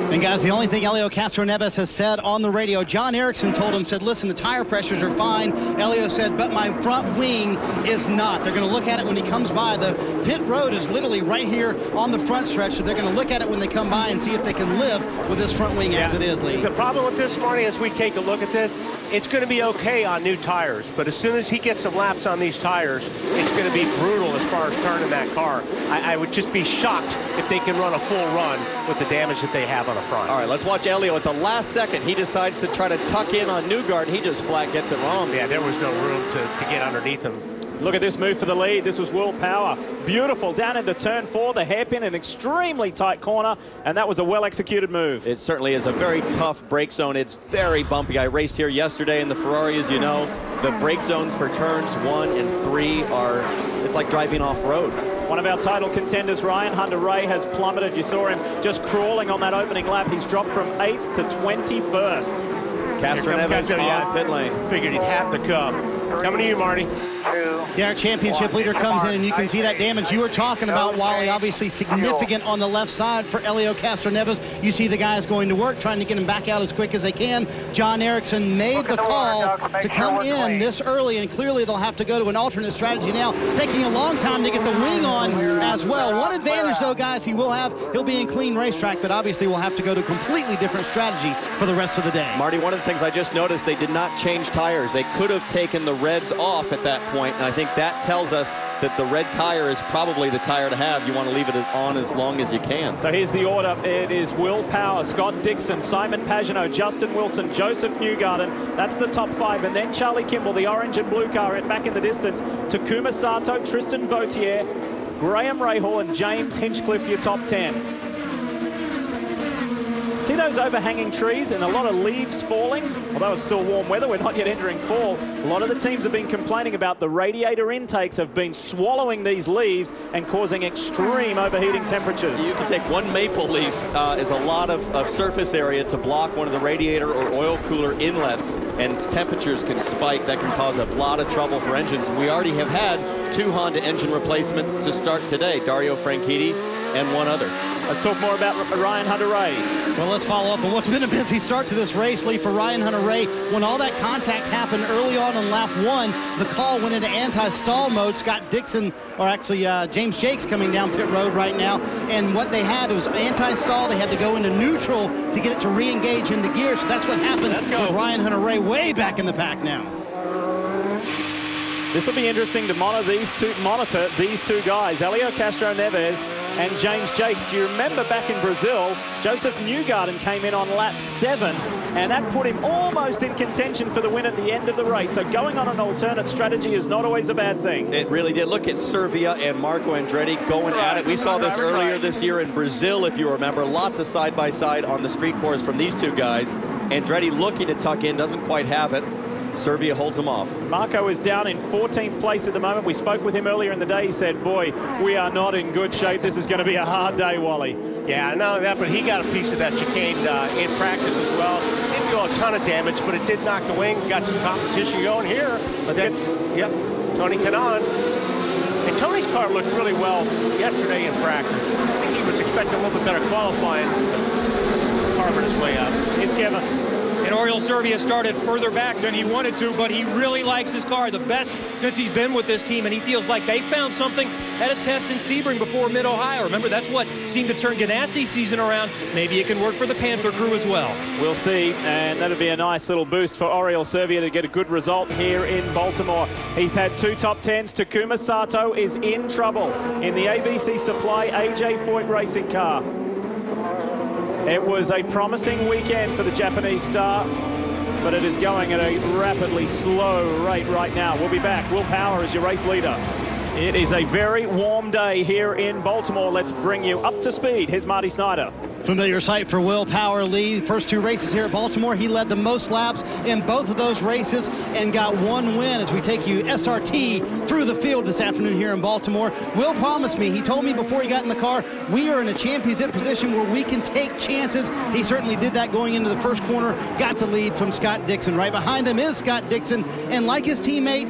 And guys, the only thing Helio Castroneves has said on the radio, John Erickson told him, said, listen, the tire pressures are fine. Helio said, but my front wing is not. They're going to look at it when he comes by. The pit road is literally right here on the front stretch, so they're going to look at it when they come by and see if they can live with this front wing as it is, Lee. The problem with this, Marty, as we take a look at this, it's going to be okay on new tires, but as soon as he gets some laps on these tires, it's going to be brutal as far as turning that car. I would just be shocked if they can run a full run with the damage that they have on the front. All right, let's watch Helio. At the last second, he decides to try to tuck in on Newgarden. He just flat gets it wrong. Yeah, there was no room to get underneath him. Look at this move for the lead. This was Will Power. Beautiful down into turn 4, the hairpin, an extremely tight corner, and that was a well-executed move. It certainly is a very tough brake zone. It's very bumpy. I raced here yesterday in the Ferrari, as you know. The brake zones for turns 1 and 3 are, it's like driving off-road. One of our title contenders, Ryan Hunter-Reay, has plummeted. You saw him just crawling on that opening lap. He's dropped from 8th to 21st. Castroneves on pit lane. Figured he'd have to come. Coming to you, Marty. Yeah, our championship leader comes in, and you can see that damage you were talking about, Wally. Obviously significant on the left side for Helio Castroneves. You see the guys going to work, trying to get him back out as quick as they can. John Erickson made the call to come in this early, and clearly they'll have to go to an alternate strategy now, taking a long time to get the wing on as well. One advantage, though, guys, he'll be in clean racetrack, but obviously we'll have to go to a completely different strategy for the rest of the day. Marty, one of the things I just noticed, they did not change tires. They could have taken the reds off at that point, and I think that tells us that the red tire is probably the tire to have. You want to leave it on as long as you can. So here's the order. It is Will Power, Scott Dixon, Simon Pagenaud, Justin Wilson, Joseph Newgarden. That's the top 5. And then Charlie Kimball, the orange and blue car, back in the distance. Takuma Sato, Tristan Vautier, Graham Rahal, and James Hinchcliffe, your top 10. See those overhanging trees and a lot of leaves falling? Although it's still warm weather, we're not yet entering fall. A lot of the teams have been complaining about the radiator intakes have been swallowing these leaves and causing extreme overheating temperatures. You can take one maple leaf is a lot of surface area to block one of the radiator or oil cooler inlets, and temperatures can spike. That can cause a lot of trouble for engines. We already have had 2 Honda engine replacements to start today, Dario Franchitti and one other. Let's talk more about Ryan Hunter-Reay. Well, let's follow up on what's been a busy start to this race, Lee, for Ryan Hunter-Reay. When all that contact happened early on in lap 1, the call went into anti-stall mode. Scott Dixon, or actually James Jakes coming down pit road right now. And what they had was anti-stall. They had to go into neutral to get it to re-engage into gear. So that's what happened with Ryan Hunter-Reay way back in the pack now. This will be interesting to monitor these two guys, Helio Castroneves and James Jakes. Do you remember back in Brazil, Joseph Newgarden came in on lap 7, and that put him almost in contention for the win at the end of the race. So going on an alternate strategy is not always a bad thing. It really did. Look at Servia and Marco Andretti going at it. We saw this earlier this year in Brazil, if you remember. Lots of side-by-side on the street course from these two guys. Andretti looking to tuck in, doesn't quite have it. Servia holds him off. Marco is down in 14th place at the moment. We spoke with him earlier in the day. He said, boy, we are not in good shape. This is going to be a hard day, Wally. Yeah, not only that, but he got a piece of that chicane in practice as well. Didn't do a ton of damage, but it did knock the wing. Got some competition going here. Yep, Tony Kanaan. And Tony's car looked really well yesterday in practice. I think he was expecting a little bit better qualifying. Carving his way up. It's Kevin. And Oriol Servia started further back than he wanted to, but he really likes his car, the best since he's been with this team, and he feels like they found something at a test in Sebring before Mid-Ohio. Remember, that's what seemed to turn Ganassi's season around. Maybe it can work for the Panther crew as well. We'll see, and that'll be a nice little boost for Oriol Servia to get a good result here in Baltimore. He's had 2 top 10s. Takuma Sato is in trouble in the ABC Supply AJ Foyt racing car. It was a promising weekend for the Japanese star, but it is going at a rapidly slow rate right now. We'll be back. Will Power is your race leader. It is a very warm day here in Baltimore. Let's bring you up to speed. Here's Marty Snyder. Familiar sight for Will Power Lee. First 2 races here at Baltimore, he led the most laps in both of those races and got 1 win as we take you SRT through the field this afternoon here in Baltimore. Will promised me, he told me before he got in the car, we are in a championship position where we can take chances. He certainly did that going into the first corner, got the lead from Scott Dixon. Right behind him is Scott Dixon, and like his teammate,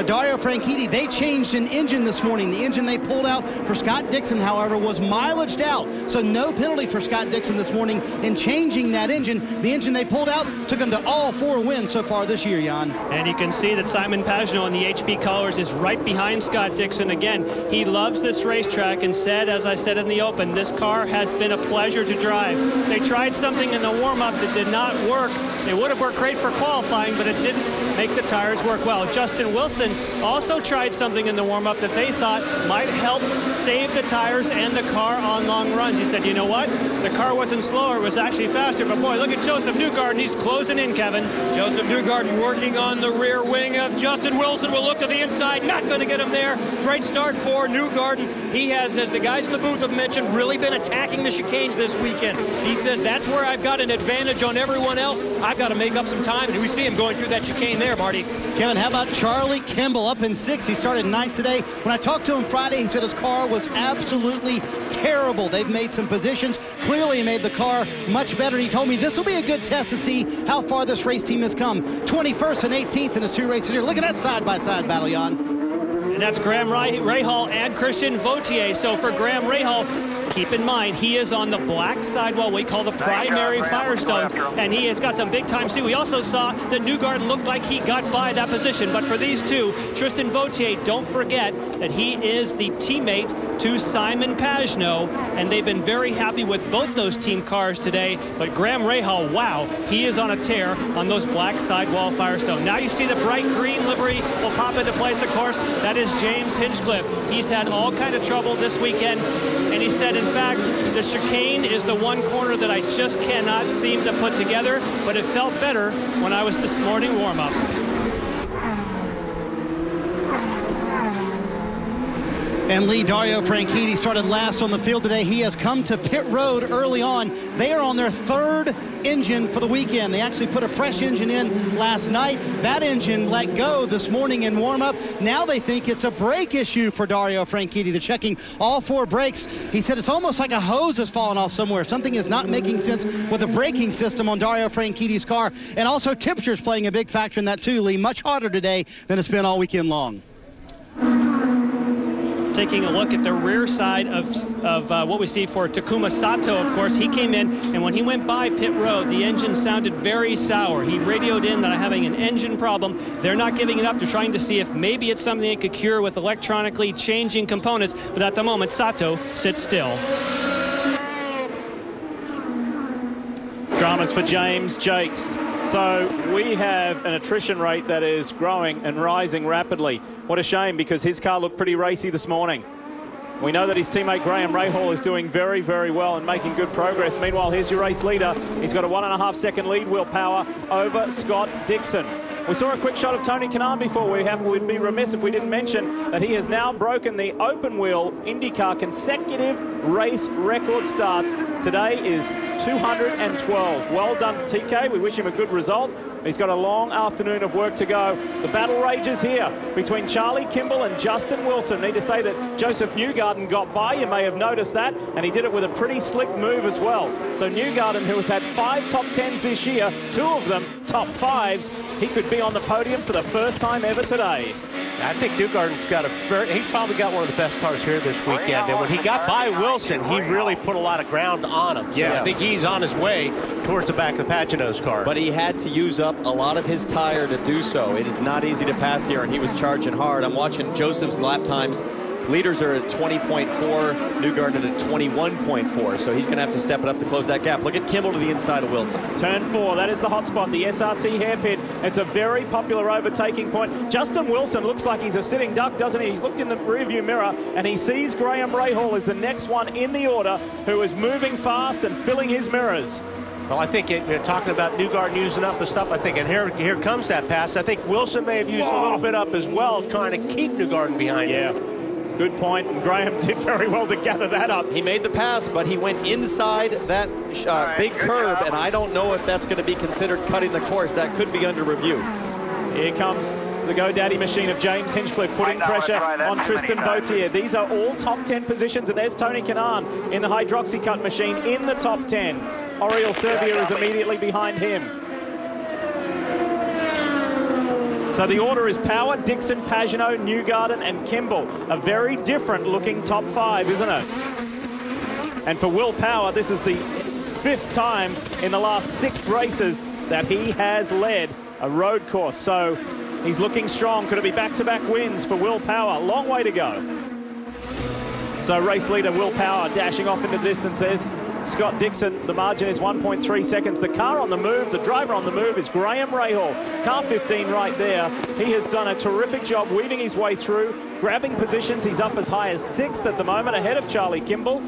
Dario Franchitti, they changed an engine this morning. The engine they pulled out for Scott Dixon, however, was mileaged out. So no penalty for Scott Dixon this morning in changing that engine. The engine they pulled out took him to all 4 wins so far this year, Jan. And you can see that Simon Pagenaud in the HB colors is right behind Scott Dixon. Again, he loves this racetrack and said, as I said in the open, this car has been a pleasure to drive. They tried something in the warm-up that did not work. It would have worked great for qualifying, but it didn't make the tires work well. Justin Wilson also tried something in the warm-up that they thought might help save the tires and the car on long runs. He said, you know what? The car wasn't slower, it was actually faster. But boy, look at Joseph Newgarden. He's closing in, Kevin. Joseph Newgarden working on the rear wing of Justin Wilson. Will look to the inside, not going to get him there. Great start for Newgarden. He has, as the guys in the booth have mentioned, really been attacking the chicanes this weekend. He says, that's where I've got an advantage on everyone else. I've got to make up some time. And we see him going through that chicane there, Marty. Kevin, how about Charlie Kimball up in 6th? He started 9th today. When I talked to him Friday, he said his car was absolutely terrible. They've made some positions, clearly made the car much better. He told me this will be a good test to see how far this race team has come. 21st and 18th in his 2 races here. Look at that side-by-side battle, Jan. And that's Graham Rahal and Christian Vautier. So for Graham Rahal, keep in mind, he is on the black sidewall we call the primary Firestone, and he has got some big time speed. We also saw that Newgarden looked like he got by that position, but for these two, Tristan Vautier, don't forget that he is the teammate to Simon Pagenaud, and they've been very happy with both those team cars today. But Graham Rahal, wow, he is on a tear on those black sidewall Firestone. Now you see the bright green livery will pop into place, of course. That is James Hinchcliffe. He's had all kind of trouble this weekend, and he said, in fact, the chicane is the one corner that I just cannot seem to put together, but it felt better when I was this morning warm-up. And Lee, Dario Franchitti started last on the field today. He has come to pit road early on. They are on their 3rd engine for the weekend. They actually put a fresh engine in last night. That engine let go this morning in warm-up. Now they think it's a brake issue for Dario Franchitti. They're checking all 4 brakes. He said it's almost like a hose has fallen off somewhere. Something is not making sense with the braking system on Dario Franchitti's car. And also temperature's playing a big factor in that too, Lee. Much hotter today than it's been all weekend long. Taking a look at the rear side of what we see for Takuma Sato, of course. He came in, and when he went by pit road, the engine sounded very sour. He radioed in that I'm having an engine problem. They're not giving it up. They're trying to see if maybe it's something they could cure with electronically changing components. But at the moment, Sato sits still. Dramas for James Jakes. So we have an attrition rate that is growing and rising rapidly. What a shame, because his car looked pretty racy this morning. We know that his teammate Graham Rahal is doing very, very well and making good progress. Meanwhile, here's your race leader. He's got a 1.5 second lead, Will Power, over Scott Dixon. We saw a quick shot of Tony Kanaan before. We'd be remiss if we didn't mention that he has now broken the open wheel INDYCAR consecutive race record starts. Today is 212. Well done to TK. We wish him a good result. He's got a long afternoon of work to go. The battle rages here between Charlie Kimball and Justin Wilson. Need to say that Joseph Newgarden got by. You may have noticed that, and he did it with a pretty slick move as well. So Newgarden, who has had 5 top 10s this year, 2 of them top 5s, he could be on the podium for the first time ever today. I think Newgarden's got he's probably got one of the best cars here this weekend. And when he got by Wilson, he really put a lot of ground on him. So yeah, I think he's on his way towards the back of Pagenaud's car. But he had to use up a lot of his tire to do so. It is not easy to pass here, and he was charging hard. I'm watching Joseph's lap times. Leaders are at 20.4, Newgarden at 21.4, so he's going to have to step it up to close that gap. Look at Kimball to the inside of Wilson. Turn 4, that is the hot spot, the SRT hairpin. It's a very popular overtaking point. Justin Wilson looks like he's a sitting duck, doesn't he? He's looked in the rearview mirror, and he sees Graham Rahal as the next one in the order, who is moving fast and filling his mirrors. Well, I think you're talking about Newgarden using up his stuff. I think, and here comes that pass. I think Wilson may have used a little bit up as well, trying to keep Newgarden behind him. Good point, and Graham did very well to gather that up. He made the pass, but he went inside that big curb, and I don't know if that's going to be considered cutting the course. That could be under review. Here comes the GoDaddy machine of James Hinchcliffe putting pressure on Tristan Vautier. These are all top 10 positions, and there's Tony Kanaan in the hydroxy-cut machine in the top 10. Oriol Servia is immediately behind him. So the order is Power, Dixon, Pagenaud, Newgarden, and Kimball. A very different looking top 5, isn't it? And for Will Power, this is the 5th time in the last 6 races that he has led a road course. So he's looking strong. Could it be back-to-back wins for Will Power? Long way to go. So race leader Will Power dashing off into the distance. There's Scott Dixon. The margin is 1.3 seconds. The car on the move, the driver on the move is Graham Rahal. Car 15 right there. He has done a terrific job weaving his way through, grabbing positions. He's up as high as 6th at the moment, ahead of Charlie Kimball.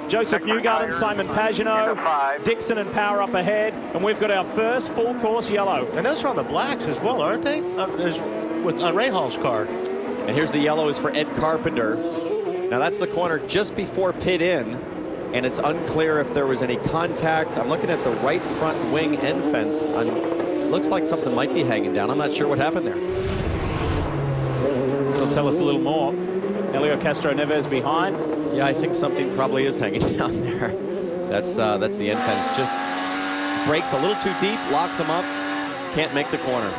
Joseph Newgarden, Simon Pagenaud, Dixon and Power up ahead, and we've got our first full course yellow. And those are on the blacks as well, aren't they? With Rahal's car. And here's the yellow is for Ed Carpenter. Now that's the corner just before pit in, and it's unclear if there was any contact. I'm looking at the right front wing end fence. It looks like something might be hanging down. I'm not sure what happened there. So tell us a little more. Helio Castro Neves behind. Yeah, I think something probably is hanging down there. That's the end fence. Just breaks a little too deep, locks him up, can't make the corner.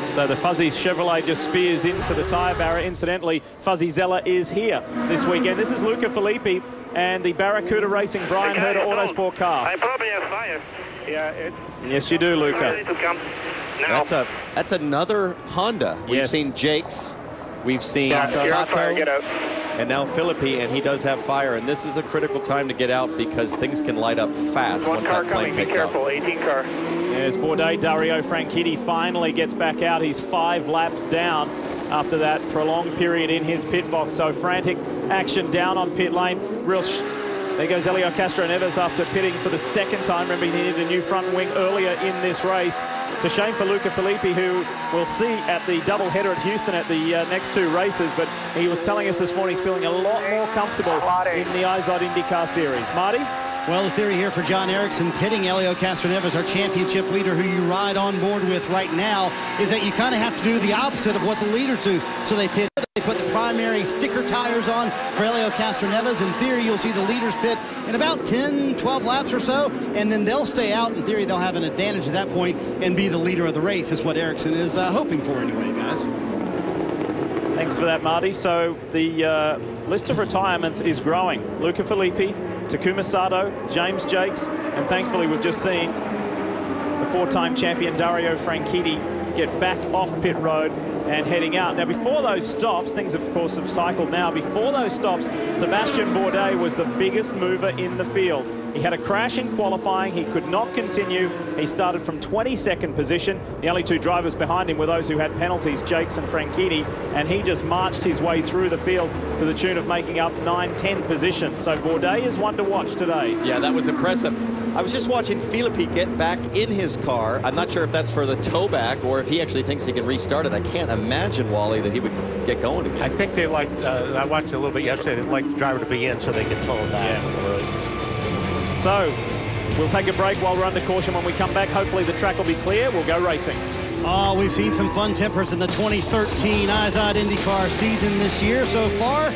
So the Fuzzy Chevrolet just spears into the tyre barrier. Incidentally, Fuzzy Zeller is here this weekend. This is Luca Filippi and the Barracuda Racing Brian Herder Autosport car. I probably have fire. Yeah, yes, you do, Luca. That's another Honda. We've seen Jakes. We've seen Sato, and now Filippi, and he does have fire. And this is a critical time to get out because things can light up fast once that flame takes off. 18 car. There's Bourdais. Dario Franchitti finally gets back out. He's 5 laps down after that prolonged period in his pit box. So frantic action down on pit lane. There goes Helio Castro Neves after pitting for the 2nd time. Remember, he needed a new front wing earlier in this race. It's a shame for Luca Filippi, who we'll see at the doubleheader at Houston at the next 2 races, but he was telling us this morning he's feeling a lot more comfortable in the IZOD IndyCar Series. Marty? Well, the theory here for John Erickson pitting Helio Castro Neves, our championship leader who you ride on board with right now, is that you kind of have to do the opposite of what the leaders do. So they pit. They put the primary sticker tires on for Helio Castro Neves. In theory, you'll see the leaders pit in about 10, 12 laps or so, and then they'll stay out. In theory, they'll have an advantage at that point and be the leader of the race, is what Erickson is hoping for anyway, guys. Thanks for that, Marty. So the list of retirements is growing. Luca Filippi, Takuma Sato, James Jakes, and thankfully we've just seen the 4-time champion Dario Franchitti get back off pit road and heading out. Now, before those stops, things of course have cycled now. Before those stops, Sebastian Bourdais was the biggest mover in the field. He had a crash in qualifying. He could not continue. He started from 22nd position. The only 2 drivers behind him were those who had penalties, Jakes and Franchitti, and he just marched his way through the field to the tune of making up 9, 10 positions. So Bourdais is one to watch today. Yeah, that was impressive. I was just watching Filippi get back in his car. I'm not sure if that's for the tow back or if he actually thinks he can restart it. I can't imagine, Wally, that he would get going again. I think they like, I watched it a little bit yesterday, they'd like the driver to be in so they can tow him back on the road. So we'll take a break while we're under caution. When we come back, hopefully the track will be clear. We'll go racing. Oh, we've seen some fun tempers in the 2013 IZOD IndyCar season this year so far,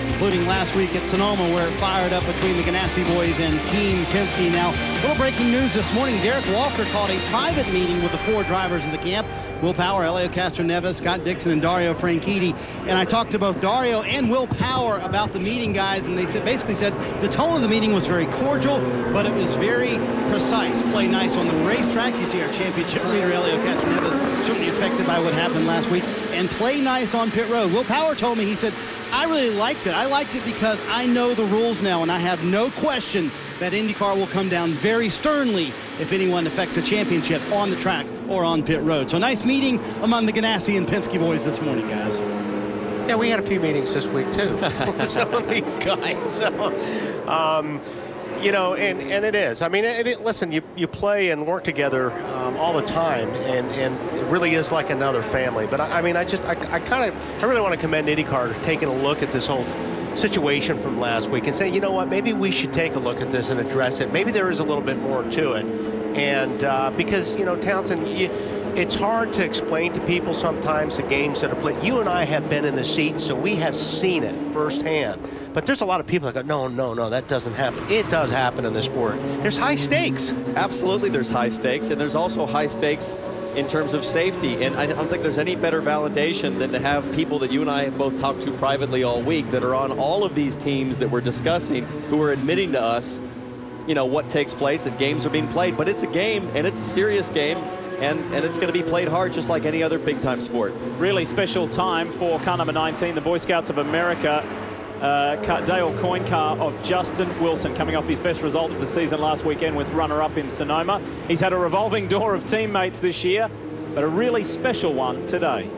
including last week at Sonoma, where it fired up between the Ganassi boys and Team Penske. Now, a little breaking news this morning. Derek Walker called a private meeting with the 4 drivers of the camp: Will Power, Helio Castro Neves, Scott Dixon, and Dario Franchitti. And I talked to both Dario and Will Power about the meeting, guys, and they basically said the tone of the meeting was very cordial, but it was very precise. Play nice on the racetrack. You see our championship leader, Helio Castro Neves, certainly affected by what happened last week, and play nice on pit road. Will Power told me, he said, I really liked it. I liked it because I know the rules now, and I have no question that IndyCar will come down very sternly if anyone affects the championship on the track or on pit road. So nice meeting among the Ganassi and Penske boys this morning, guys. Yeah, we had a few meetings this week, too, with some of these guys. So, You know, and it is. I mean, listen, you play and work together all the time, and it really is like another family. But I mean, I really want to commend INDYCAR for taking a look at this whole situation from last week and say, you know what, maybe we should take a look at this and address it. Maybe there is a little bit more to it. And because, you know, Townsend, it's hard to explain to people sometimes the games that are played. You and I have been in the seats, so we have seen it firsthand. But there's a lot of people that go, no, that doesn't happen. It does happen in this sport. There's high stakes. Absolutely, there's high stakes, and there's also high stakes in terms of safety. And I don't think there's any better validation than to have people that you and I have both talked to privately all week that are on all of these teams that we're discussing, who are admitting to us, you know, what takes place, that games are being played. But it's a game, and it's a serious game. And it's going to be played hard just like any other big-time sport. Really special time for car number 19, the Boy Scouts of America. Dale coin car of Justin Wilson, coming off his best result of the season last weekend with runner-up in Sonoma. He's had a revolving door of teammates this year, but a really special one today.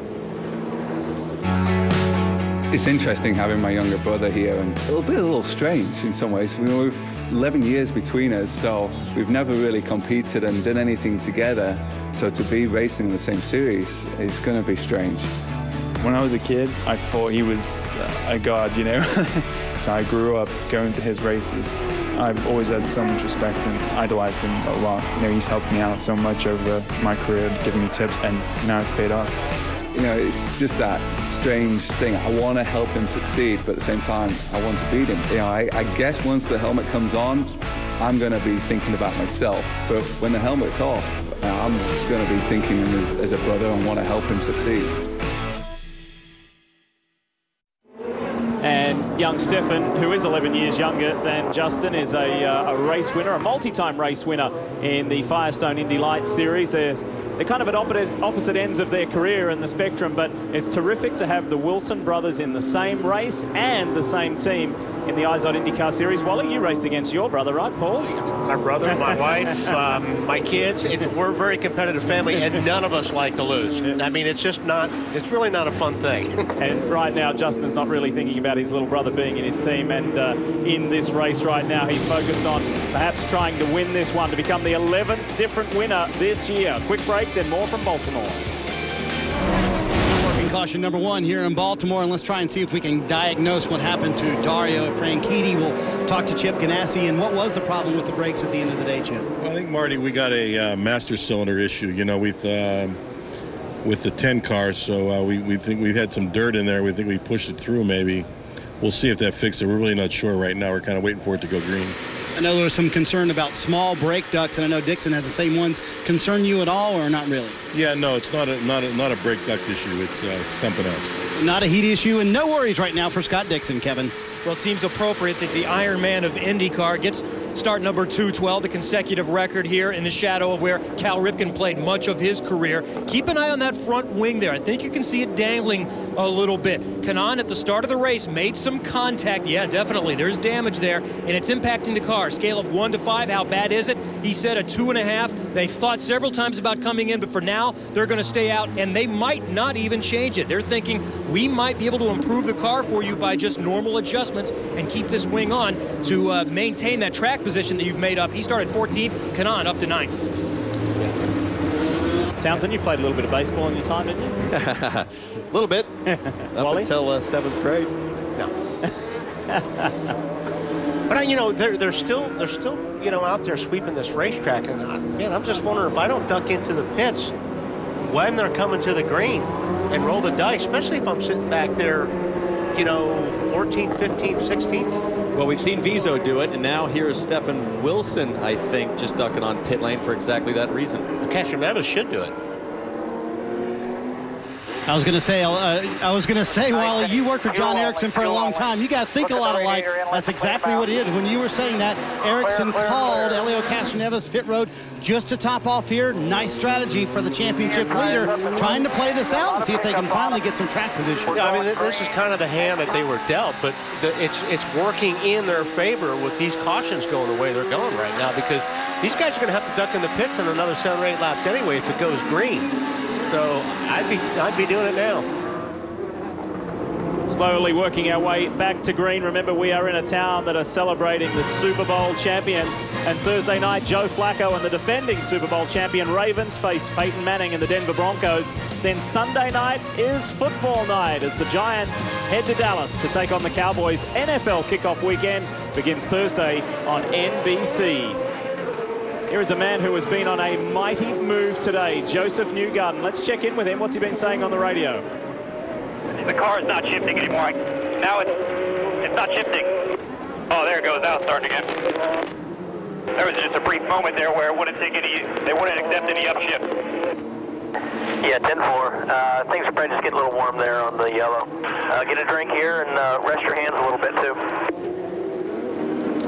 It's interesting having my younger brother here, and a little strange in some ways. We've 11 years between us, so we've never really competed and done anything together. So to be racing in the same series is going to be strange. When I was a kid, I thought he was a god, you know. So I grew up going to his races. I've always had so much respect and idolized him a lot. You know, he's helped me out so much over my career, giving me tips, and now it's paid off. You know, it's just that strange thing. I want to help him succeed, but at the same time, I want to beat him. You know, I guess once the helmet comes on, I'm going to be thinking about myself. But when the helmet's off, I'm going to be thinking him as a brother and want to help him succeed. And young Stefan, who is 11 years younger than Justin, is a race winner, a multi-time race winner in the Firestone Indy Lights series. They're kind of at opposite ends of their career in the spectrum, but it's terrific to have the Wilson brothers in the same race and the same team in the IZOD INDYCAR Series. Wally, you raced against your brother, right, Paul? My brother, my wife, my kids. We're a very competitive family, and none of us like to lose. I mean, it's really not a fun thing. And right now, Justin's not really thinking about his little brother being in his team, and in this race right now, he's focused on perhaps trying to win this one to become the 11th different winner this year. Quick break, then more from Baltimore. Caution number 1 here in Baltimore, and let's try and see if we can diagnose what happened to Dario Franchitti. We'll talk to Chip Ganassi. And what was the problem with the brakes at the end of the day, Chip? Well, I think, Marty, we got a master cylinder issue, you know, with the 10 cars. So we think we had some dirt in there. We think we pushed it through maybe. We'll see if that fixed it. We're really not sure right now. We're kind of waiting for it to go green. I know there was some concern about small brake ducts, and I know Dixon has the same ones. Concern you at all, or not really? Yeah, no, it's not a brake duct issue. It's something else. Not a heat issue, and no worries right now for Scott Dixon, Kevin. Well, it seems appropriate that the Iron Man of IndyCar gets start number 212, the consecutive record here in the shadow of where Cal Ripken played much of his career. Keep an eye on that front wing there. I think you can see it dangling a little bit. Kanan at the start of the race made some contact. Yeah, definitely. There's damage there, and it's impacting the car. Scale of 1 to 5, how bad is it? He said a 2.5. They thought several times about coming in, but for now, they're going to stay out, and they might not even change it. They're thinking, we might be able to improve the car for you by just normal adjustments and keep this wing on to maintain that track position that you've made up. He started 14th, Kanan up to 9th. Townsend, you played a little bit of baseball in your time, didn't you? A little bit. Up until 7th grade. No. But you know, they're still you know, out there sweeping this racetrack, and man, I'm just wondering if I don't duck into the pits when they're coming to the green and roll the dice, especially if I'm sitting back there, you know, 14th, 15th, 16th. Well, we've seen Vizo do it, and now here's Stefan Wilson, I think, just ducking on pit lane for exactly that reason. Castro-Neves should do it. I was going to say, Wally, you worked for John Erickson for a long time. You guys think a lot alike. That's exactly what it is. When you were saying that, Erickson called Helio Castro-Neves pit road just to top off here. Nice strategy for the championship leader, trying to play this out and see if they can finally get some track position. Yeah, I mean, this is kind of the hand that they were dealt, but it's working in their favor with these cautions going the way they're going right now, because these guys are going to have to duck in the pits in another 7 or 8 laps anyway if it goes green. So I'd be doing it now. Slowly working our way back to green. Remember, we are in a town that are celebrating the Super Bowl champions. And Thursday night, Joe Flacco and the defending Super Bowl champion Ravens face Peyton Manning and the Denver Broncos. Then Sunday night is football night as the Giants head to Dallas to take on the Cowboys. NFL kickoff weekend begins Thursday on NBC. Here is a man who has been on a mighty move today, Joseph Newgarden. Let's check in with him. What's he been saying on the radio? The car is not shifting anymore. Now it's not shifting. Oh, there it goes. Now it's starting again. There was just a brief moment there where it wouldn't take any, they wouldn't accept any upshift. Yeah, 10-4. Things are probably just getting a little warm there on the yellow. Get a drink here and rest your hands a little bit too.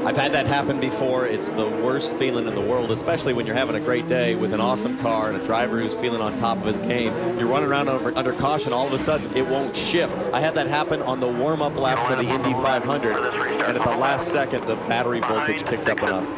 I've had that happen before. It's the worst feeling in the world, especially when you're having a great day with an awesome car and a driver who's feeling on top of his game. You're running around under caution, all of a sudden it won't shift. I had that happen on the warm-up lap for the Indy 500, and at the last second, the battery voltage kicked up enough.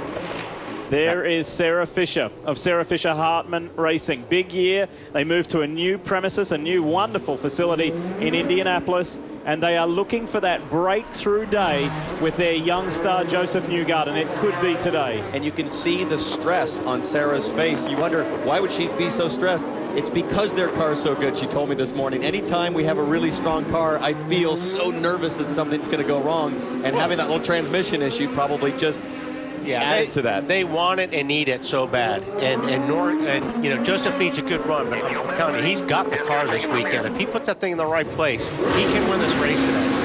There is Sarah Fisher of Sarah Fisher Hartman Racing. Big year. They moved to a new premises, a new wonderful facility in Indianapolis, and they are looking for that breakthrough day with their young star, Joseph Newgarden. It could be today. And you can see the stress on Sarah's face. You wonder, why would she be so stressed? It's because their car is so good, she told me this morning. Anytime we have a really strong car, I feel so nervous that something's going to go wrong. And having that little transmission issue probably just added to that. They want it and need it so bad. And you know, Joseph needs a good run, but I'm telling you, he's got the car this weekend. If he puts that thing in the right place, he can win this race today.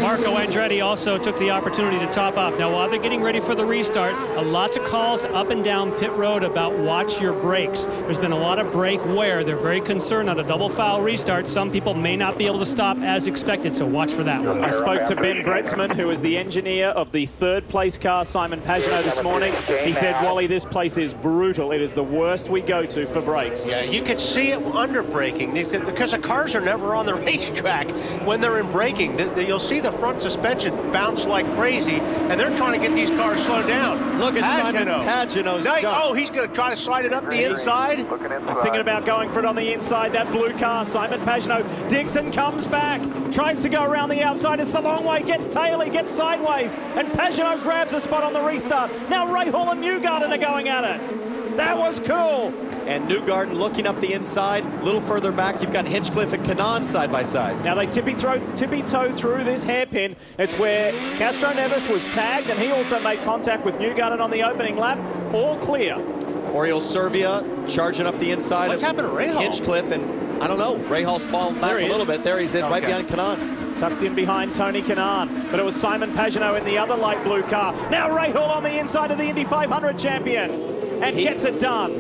Marco Andretti also took the opportunity to top off. Now, while they're getting ready for the restart, lots of calls up and down pit road about watch your brakes. There's been a lot of brake wear. They're very concerned on a double foul restart. Some people may not be able to stop as expected, so watch for that one. I spoke to Ben Bretzman, who is the engineer of the third place car, Simon Pagenaud, this morning. He said, Wally, this place is brutal. It is the worst we go to for brakes. Yeah, you could see it under braking because the cars are never on the racetrack. When they're in braking, you'll see the front suspension bounce like crazy, and they're trying to get these cars slowed down. Look at Simon Pagenaud's jump. Oh, he's going to try to slide it up the inside. He's thinking about going for it on the inside. That blue car, Simon Pagenaud. Dixon comes back, tries to go around the outside. It's the long way, gets tail, he gets sideways, and Pagenaud grabs a spot on the restart. Now Ray Hall and Newgarden are going at it. That was cool. And Newgarden looking up the inside. A little further back, you've got Hinchcliffe and Kanaan side by side. Now they tippy-toe through this hairpin. It's where Castro Neves was tagged, and he also made contact with Newgarden on the opening lap. All clear. Oriol Servia charging up the inside. What's happened to Ray Hall? Hinchcliffe, and I don't know. Ray Hall's fallen back a little bit. There he's in, right behind Kanaan. Tucked in behind Tony Kanaan. But it was Simon Pagenaud in the other light blue car. Now Ray Hall on the inside of the Indy 500 champion. And gets it done.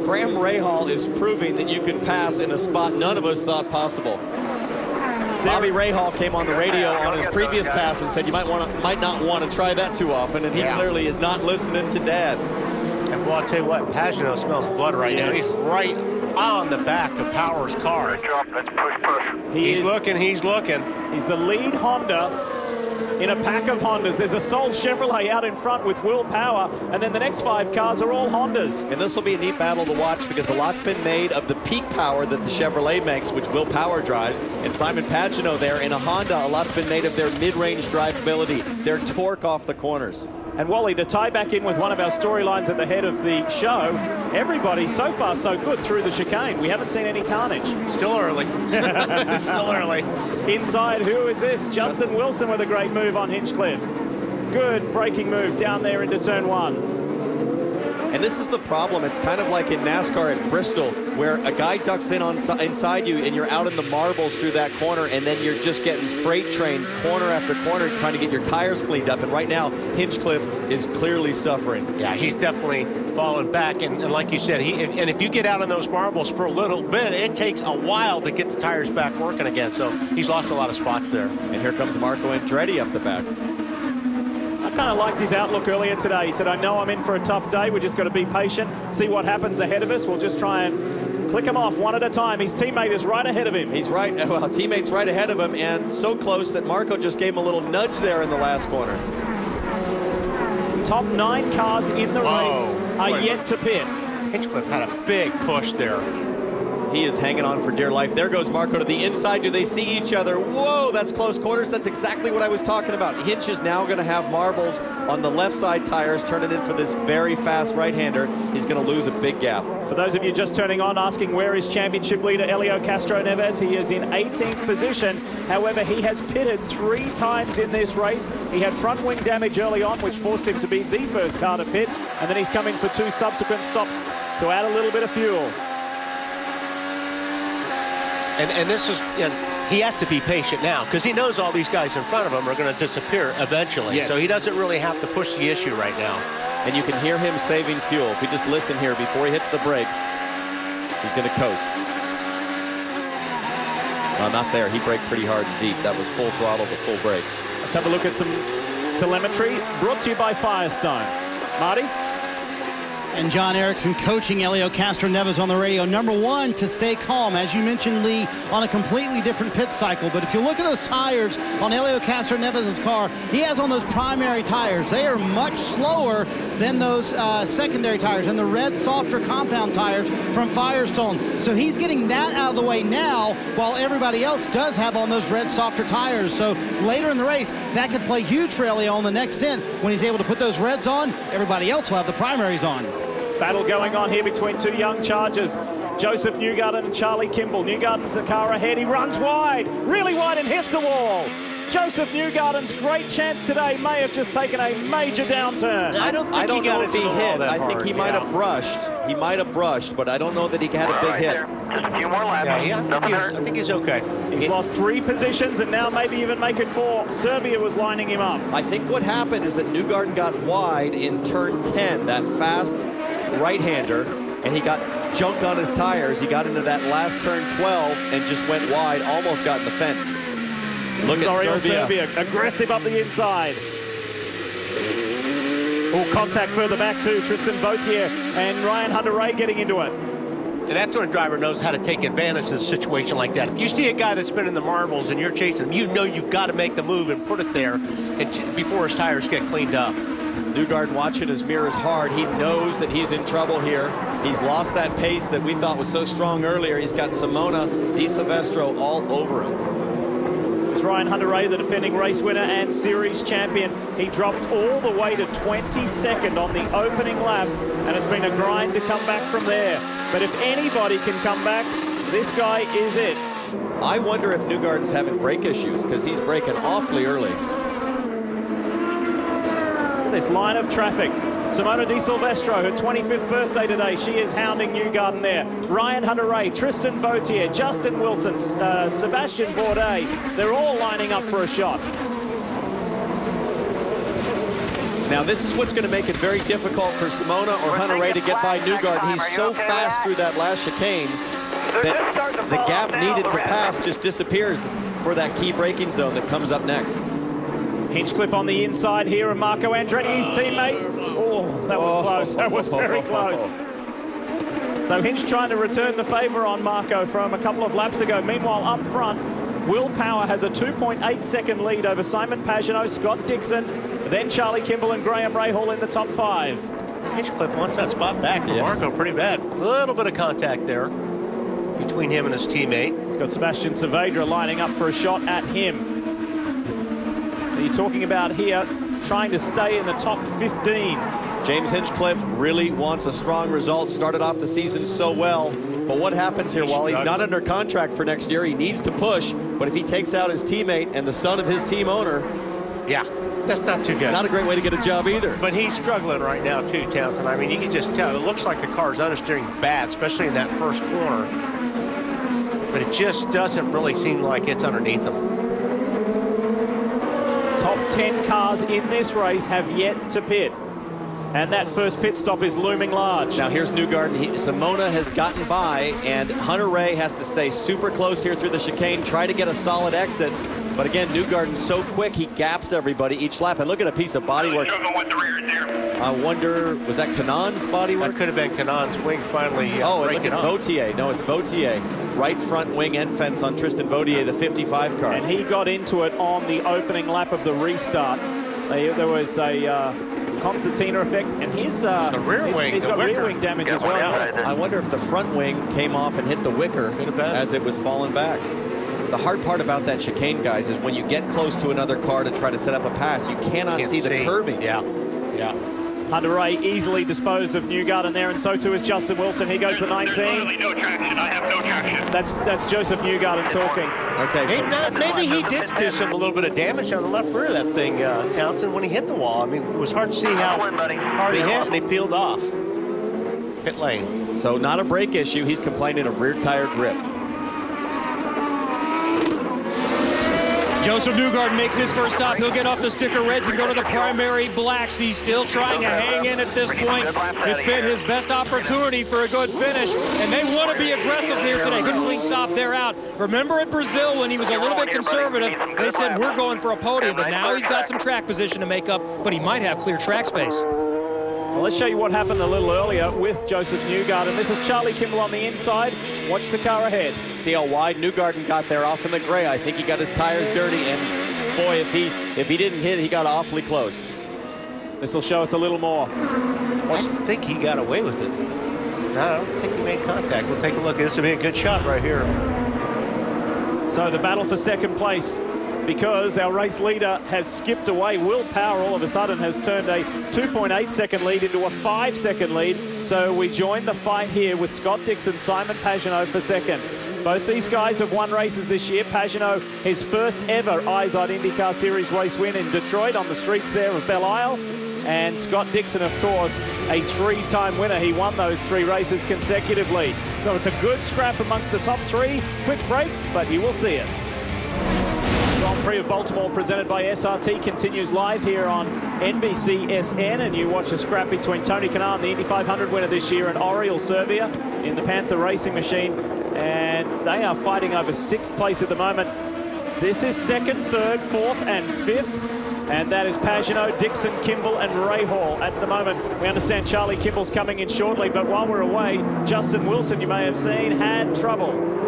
Graham Rahal is proving that you can pass in a spot none of us thought possible. Bobby Rahal came on the radio on his previous pass and said you might not want to try that too often, and he clearly is not listening to Dad. And well, I'll tell you what, Pagenaud smells blood right now. He's right on the back of Power's car. Let's push. He's looking. He's the lead Honda in a pack of Hondas. There's a Sol Chevrolet out in front with Will Power, and then the next 5 cars are all Hondas. And this will be a neat battle to watch because a lot's been made of the peak power that the Chevrolet makes, which Will Power drives, and Simon Pagenaud there in a Honda. A lot's been made of their mid-range drivability, their torque off the corners. And Wally, to tie back in with one of our storylines at the head of the show, everybody so far so good through the chicane. We haven't seen any carnage. Still early. Still early. Inside, who is this? Justin Wilson with a great move on Hinchcliffe. Good braking move down there into turn 1. And this is the problem. It's kind of like in NASCAR at Bristol, where a guy ducks in inside you and you're out in the marbles through that corner, and then you're just getting freight trained corner after corner trying to get your tires cleaned up. And right now, Hinchcliffe is clearly suffering. Yeah, he's definitely falling back. And like you said, if you get out in those marbles for a little bit, it takes a while to get the tires back working again. So he's lost a lot of spots there. And here comes Marco Andretti up the back. I kind of liked his outlook earlier today. He said, I know I'm in for a tough day. We just got to be patient, see what happens ahead of us. We'll just try and click him off one at a time. His teammate is right ahead of him. He's right. Well, teammate's right ahead of him, and so close that Marco just gave him a little nudge there in the last corner. Top 9 cars in the race are yet to pit. Hinchcliffe had a big push there. He is hanging on for dear life. There goes Marco to the inside. Do they see each other? Whoa, that's close quarters. That's exactly what I was talking about. Hinch is now going to have marbles on the left side tires, turning in for this very fast right-hander. He's going to lose a big gap. For those of you just turning on, asking where is championship leader Helio Castro-Neves, he is in 18th position. However, he has pitted 3 times in this race. He had front wing damage early on, which forced him to be the first car to pit, and then he's coming for 2 subsequent stops to add a little bit of fuel. And this is, he has to be patient now because he knows all these guys in front of him are going to disappear eventually. Yes. So he doesn't really have to push the issue right now. And you can hear him saving fuel. If we just listen here before he hits the brakes, he's going to coast. Well, not there. He braked pretty hard and deep. That was full throttle to full brake. Let's have a look at some telemetry brought to you by Firestone. Marty? And John Erickson coaching Helio Castro-Neves on the radio. Number 1, to stay calm. As you mentioned, Lee, on a completely different pit cycle. But if you look at those tires on Helio Castro-Neves' car, he has on those primary tires. They are much slower than those secondary tires and the red, softer compound tires from Firestone. So he's getting that out of the way now, while everybody else does have on those red, softer tires. So later in the race, that could play huge for Helio on the next stint. When he's able to put those reds on, everybody else will have the primaries on. Battle going on here between 2 young chargers, Joseph Newgarden and Charlie Kimball. Newgarden's the car ahead. He runs wide, really wide, and hits the wall. Joseph Newgarden's great chance today may have just taken a major downturn. I don't know if he hit. I think he might have brushed. He might have brushed, but I don't know that he had a big hit. Just a few more laps. I think he's okay. He's lost 3 positions and now maybe even make it 4. Serbia was lining him up. I think what happened is that Newgarden got wide in turn 10, that fast right-hander, and he got junk on his tires. He got into that last turn 12 and just went wide, almost got in the fence. Look at Serbia, aggressive up the inside. Oh, contact further back too. Tristan Vautier and Ryan Hunter-Reay getting into it. And that's when a driver knows how to take advantage of a situation like that. If you see a guy that's been in the marbles and you're chasing him, you know you've got to make the move and put it there before his tires get cleaned up. Newgarden watching his mirrors hard. He knows that he's in trouble here. He's lost that pace that we thought was so strong earlier. He's got Simona Di Silvestro all over him. It's Ryan Hunter-Reay, the defending race winner and series champion. He dropped all the way to 22nd on the opening lap, and it's been a grind to come back from there. But if anybody can come back, this guy is it. I wonder if Newgarden's having brake issues because he's braking awfully early. This line of traffic. Simona Di Silvestro, her 25th birthday today. She is hounding Newgarden there. Ryan Hunter-Reay, Tristan Vautier, Justin Wilson, Sebastian Bourdais. They're all lining up for a shot. Now this is what's going to make it very difficult for Simona or Hunter-Reay to get by Newgarden. He's so fast through that last chicane that the gap needed to pass just disappears for that key braking zone that comes up next. Hinchcliffe on the inside here, and Marco Andretti, his teammate. Oh, that was close. That was very close. So Hinch trying to return the favor on Marco from a couple of laps ago. Meanwhile, up front, Will Power has a 2.8-second lead over Simon Pagenaud, Scott Dixon, then Charlie Kimball and Graham Rahal in the top 5. Hinchcliffe wants that spot back for Marco pretty bad. A little bit of contact there between him and his teammate. He's got Sebastian Saavedra lining up for a shot at him. You're talking about here trying to stay in the top 15. James Hinchcliffe really wants a strong result. Started off the season so well. But what happens here? While he's not under contract for next year, he needs to push. But if he takes out his teammate and the son of his team owner, yeah, that's not too good. Not a great way to get a job either. But he's struggling right now too, Townsend. I mean, you can just tell. It looks like the car's understeering bad, especially in that first corner. But it just doesn't really seem like it's underneath him. Top 10 cars in this race have yet to pit. And that first pit stop is looming large. Now here's Newgarden. Simona has gotten by, and Hunter-Reay has to stay super close here through the chicane, try to get a solid exit. But again, Newgarden's so quick, he gaps everybody each lap. And look at a piece of bodywork. I wonder, was that Cannon's bodywork? That could have been Cannon's wing finally. Oh, and look at Vautier. No, it's Vautier. Right front wing end fence on Tristan Vautier, the 55 car. And he got into it on the opening lap of the restart. There was a concertina effect, and his the rear wing, he's got rear wing damage as well. I wonder if the front wing came off and hit the wicker as it was falling back. The hard part about that chicane, guys, is when you get close to another car to try to set up a pass, you can't see the curbing. Yeah. Hunter Ray easily disposed of Newgarden there, and so too is Justin Wilson. He goes the 19. No traction. I have no traction. That's Joseph Newgarden talking. Okay. So maybe he did do some a little bit of damage on the left rear of that thing, Townsend, when he hit the wall. I mean, it was hard to see how hard he hit, and he peeled off. Pit lane. So not a brake issue. He's complaining of rear tire grip. Joseph Newgarden makes his first stop. He'll get off the sticker reds and go to the primary blacks. He's still trying to hang in at this point. It's been his best opportunity for a good finish, and they want to be aggressive here today. Good clean stop, they're out. Remember at Brazil when he was a little bit conservative, they said we're going for a podium, but now he's got some track position to make up, but he might have clear track space. Well, let's show you what happened a little earlier with Joseph Newgarden. This is Charlie Kimball on the inside. Watch the car ahead. See how wide Newgarden got there off in the gray. I think he got his tires dirty, and boy, if he didn't hit, he got awfully close. This will show us a little more. I think he got away with it. No, I don't think he made contact. We'll take a look. This will be a good shot right here. So the battle for second place, because our race leader has skipped away. Will Power all of a sudden has turned a 2.8 second lead into a 5 second lead. So we join the fight here with Scott Dixon, Simon Pagenaud for second. Both these guys have won races this year. Pagenaud, his first ever IZOD IndyCar Series race win in Detroit on the streets there of Belle Isle. And Scott Dixon, of course, a 3-time winner. He won those 3 races consecutively. So it's a good scrap amongst the top 3. Quick break, but you will see it. Grand Prix of Baltimore presented by SRT continues live here on NBCSN, and you watch a scrap between Tony Kanaan, the Indy 500 winner this year, and Oriol Serbia in the Panther Racing Machine, and they are fighting over 6th place at the moment. This is 2nd, 3rd, 4th, and 5th, and that is Pagenaud, Dixon, Kimball, and Rahal at the moment. We understand Charlie Kimball's coming in shortly, but while we're away, Justin Wilson, you may have seen, had trouble.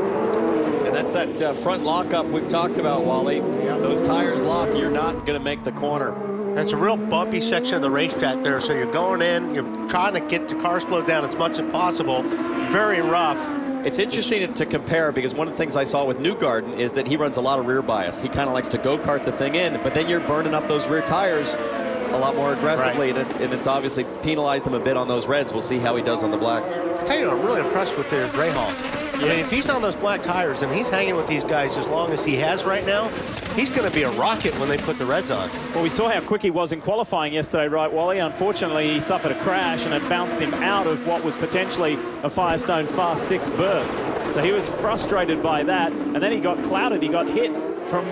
And that's that front lockup we've talked about, Wally. Yeah. Those tires lock, you're not going to make the corner. That's a real bumpy section of the racetrack there. So you're going in, you're trying to get the car slowed down as much as possible. Very rough. It's interesting to compare, because one of the things I saw with Newgarden is that he runs a lot of rear bias. He kind of likes to go-kart the thing in, but then you're burning up those rear tires a lot more aggressively, right. and it's obviously penalized him a bit on those reds. We'll see how he does on the blacks. I tell you, I'm really impressed with their Rahal. I mean, if he's on those black tires and he's hanging with these guys as long as he has right now, he's going to be a rocket when they put the reds on. Well, we saw how quick he was in qualifying yesterday, right, Wally? Unfortunately, he suffered a crash and it bounced him out of what was potentially a Firestone Fast 6 berth. So he was frustrated by that, and then he got clouded. He got hit from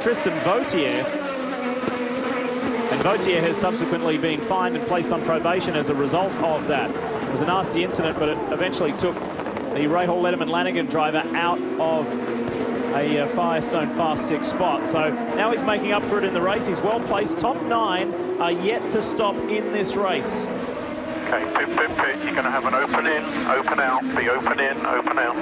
Tristan Vautier. And Vautier has subsequently been fined and placed on probation as a result of that. It was a nasty incident, but it eventually took the Rahal Letterman Lanigan driver out of a Firestone Fast 6 spot. So now he's making up for it in the race. He's well placed. Top 9 are yet to stop in this race. Okay, pit. You're going to have an open in, open out, the open in, open out.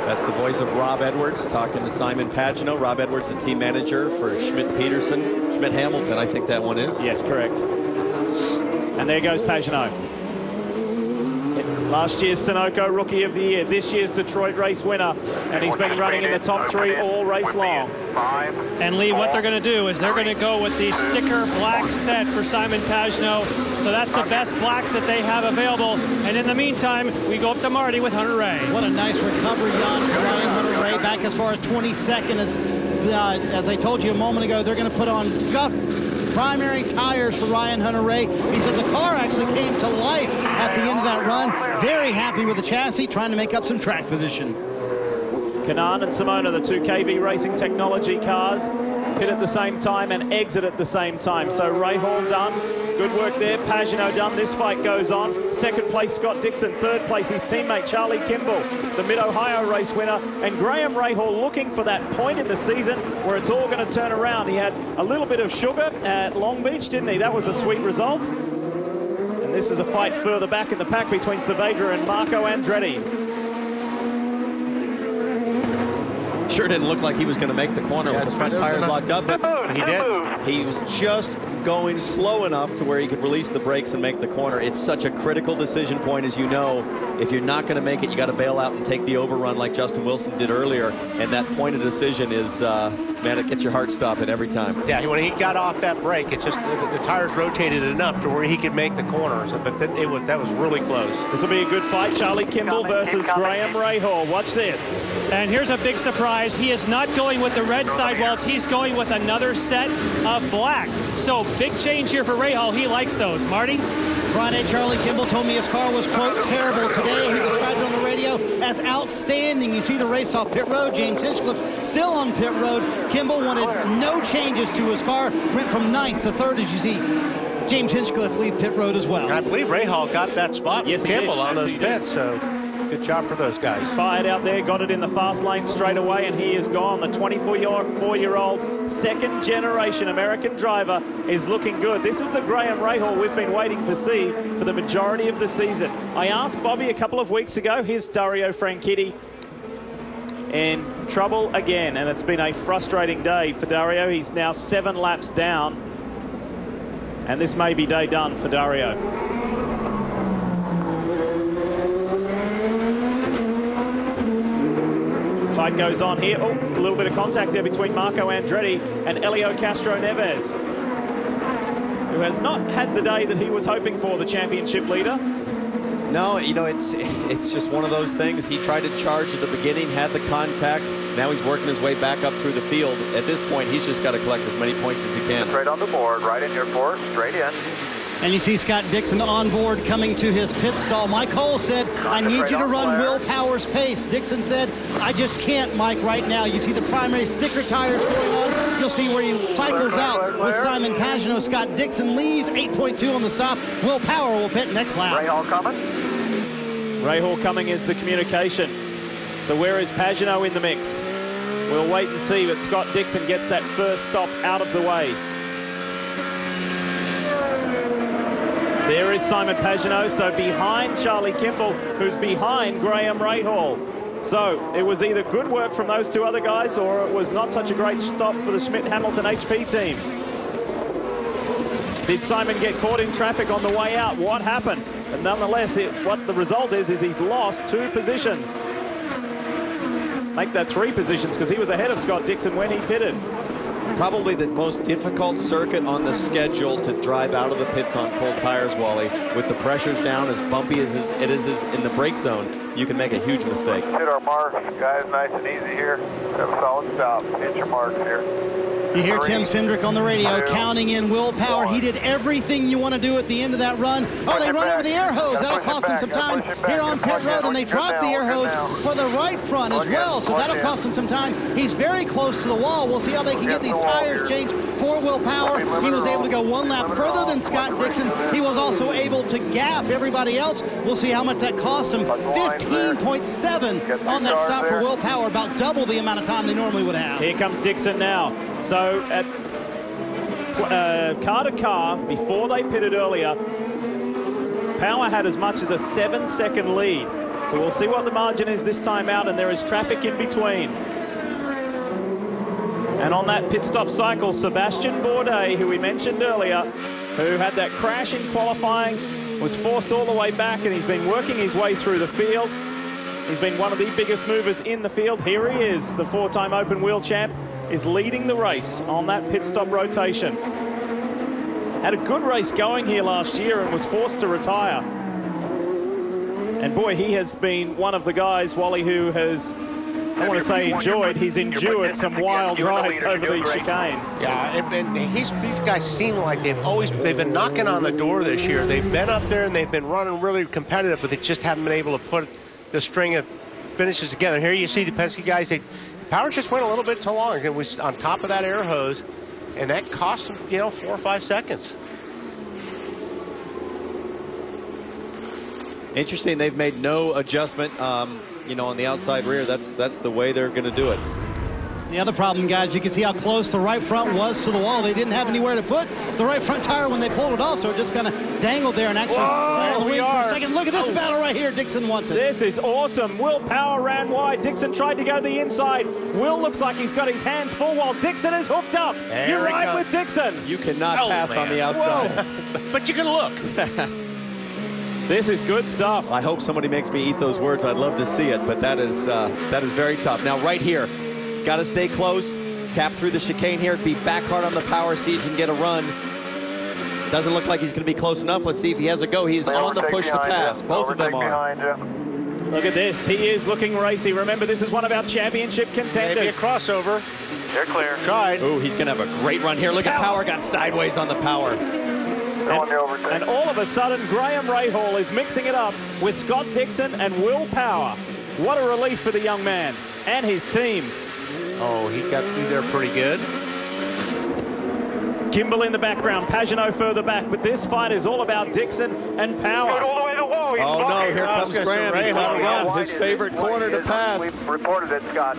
That's the voice of Rob Edwards talking to Simon Pagenaud. Rob Edwards, the team manager for Schmidt-Hamilton, I think that one is. Yes, correct. And there goes Pagenaud. Last year's Sunoco Rookie of the Year, this year's Detroit race winner, and he's been running in the top 3 all race long. And Lee, what they're going to do is they're going to go with the sticker black set for Simon Pagenaud. So that's the best blacks that they have available. And in the meantime, we go up to Marty with Hunter Ray. What a nice recovery done for Ryan Hunter Ray, back as far as 22nd. As I told you a moment ago, they're going to put on scuffed primary tires for Ryan Hunter Ray. He said the car actually came to life at the end of that run. Very happy with the chassis, trying to make up some track position. Kanaan and Simona, the 2 KV Racing Technology cars, pit at the same time and exit at the same time. So Rahal done. Good work there. Pagenaud done. This fight goes on. 2nd place, Scott Dixon. 3rd place, his teammate Charlie Kimball, the Mid-Ohio race winner. And Graham Rahal looking for that point in the season where it's all going to turn around. He had a little bit of sugar at Long Beach, didn't he? That was a sweet result. And this is a fight further back in the pack between Saavedra and Marco Andretti. Sure didn't look like he was going to make the corner with the front tires locked up, but he did. He was just going slow enough to where he could release the brakes and make the corner. It's such a critical decision point, as you know. If you're not going to make it, you got to bail out and take the overrun like Justin Wilson did earlier. And that point of decision is, man, it gets your heart stopping every time. Yeah, when he got off that brake, it just the tires rotated enough to where he could make the corners. But that was really close. This will be a good fight. Charlie Kimball versus Graham Rahal. Watch this. And here's a big surprise. He is not going with the red sidewalls. He's going with another set of black. So big change here for Rahal. He likes those. Marty? Friday, Charlie Kimball told me his car was, quote, terrible today. He described it on the radio as outstanding. You see the race off pit road. James Hinchcliffe still on pit road. Kimball wanted no changes to his car. Went from 9th to 3rd, as you see James Hinchcliffe leave pit road as well. And I believe Rahal got that spot with Kimball on those pits. So good job for those guys. Fired out there, got it in the fast lane straight away, and he is gone. The 24-year-old second-generation American driver is looking good. This is the Graham Rahal we've been waiting to see for the majority of the season. I asked Bobby a couple of weeks ago, here's Dario Franchitti in trouble again, and it's been a frustrating day for Dario. He's now 7 laps down, and this may be day done for Dario. Fight goes on here. Oh, a little bit of contact there between Marco Andretti and Helio Castro-Neves, who has not had the day that he was hoping for, the championship leader. No, you know, it's just one of those things. He tried to charge at the beginning, had the contact. Now he's working his way back up through the field. At this point, he's just got to collect as many points as he can. Straight on the board, right in your board, straight in. And you see Scott Dixon on board coming to his pit stall. Mike Cole said, I need you to run Will Power's pace. Dixon said, I just can't, Mike, right now. You see the primary sticker tires going on. You'll see where he cycles out with Simon Pagenaud. Scott Dixon leaves, 8.2 on the stop. Will Power will pit next lap. Rahal coming. Rahal coming is the communication. So where is Pagenaud in the mix? We'll wait and see, but Scott Dixon gets that first stop out of the way. There is Simon Pagenaud, so behind Charlie Kimball, who's behind Graham Rahal. So it was either good work from those two other guys, or it was not such a great stop for the Schmidt-Hamilton HP team. Did Simon get caught in traffic on the way out? What happened? But nonetheless, what the result is he's lost 2 positions. Make that 3 positions, because he was ahead of Scott Dixon when he pitted. Probably the most difficult circuit on the schedule to drive out of the pits on cold tires, Wally. With the pressures down, as bumpy as it is in the brake zone, you can make a huge mistake. Hit our marks, guys, nice and easy here. Have a solid stop. Hit your marks here. You hear Tim Cindric on the radio counting in Will Power. He did everything you want to do at the end of that run. Oh, they run over the air hose. That'll cost them some time here on pit road, and they drop the air hose for the right front as well, so that'll cost them some time. He's very close to the wall. We'll see how they can get these tires changed for Will Power. He was able to go 1 lap further than Scott Dixon. He was also able to gap everybody else. We'll see how much that cost him. 15.7 on that stop for Will Power, about double the amount of time they normally would have. Here comes Dixon now. So at car to car, before they pitted earlier, Power had as much as a 7-second lead. So we'll see what the margin is this time out, and there is traffic in between. And on that pit stop cycle, Sebastian Bourdais, who we mentioned earlier, who had that crash in qualifying, was forced all the way back, and he's been working his way through the field. He's been one of the biggest movers in the field. Here he is, the 4-time open wheel champ, is leading the race on that pit stop rotation. Had a good race going here last year and was forced to retire. And boy, he has been one of the guys, Wally, who has, I want to say enjoyed, he's endured some wild rides over the chicane. Yeah, and these guys seem like they've been knocking on the door this year. They've been up there and they've been running really competitive, but they just haven't been able to put the string of finishes together. Here you see the Penske guys, Power just went a little bit too long. It was on top of that air hose, and that cost him, 4 or 5 seconds. Interesting, they've made no adjustment, on the outside rear. That's the way they're going to do it. The other problem, guys, you can see how close the right front was to the wall. They didn't have anywhere to put the right front tire when they pulled it off, so it just kind of dangled there and actually sat on the wing for a second. Look at this battle right here. Dixon wants it. This is awesome. Will Power ran wide. Dixon tried to go the inside. Will looks like he's got his hands full while Dixon is hooked up. You ride with Dixon. You cannot pass on the outside. But you can look. This is good stuff. I hope somebody makes me eat those words. I'd love to see it, but that is very tough. Now, right here, got to stay close. Tap through the chicane here. Be back hard on the power. See if you can get a run. Doesn't look like he's going to be close enough. Let's see if he has a go. He's on the push to pass. Both of them are. Look at this. He is looking racy. Remember, this is one of our championship contenders. Maybe a crossover. They're clear. Tried. Ooh, he's going to have a great run here. Look at Power. Got sideways on the Power. And all of a sudden, Graham Rahal is mixing it up with Scott Dixon and Will Power. What a relief for the young man and his team. Oh, he got through there pretty good. Kimball in the background, Pagenaud further back, but this fight is all about Dixon and Power. All the way to the wall. Oh, no, here comes Graham. He's got to run. His favorite corner to pass. We've reported it, Scott.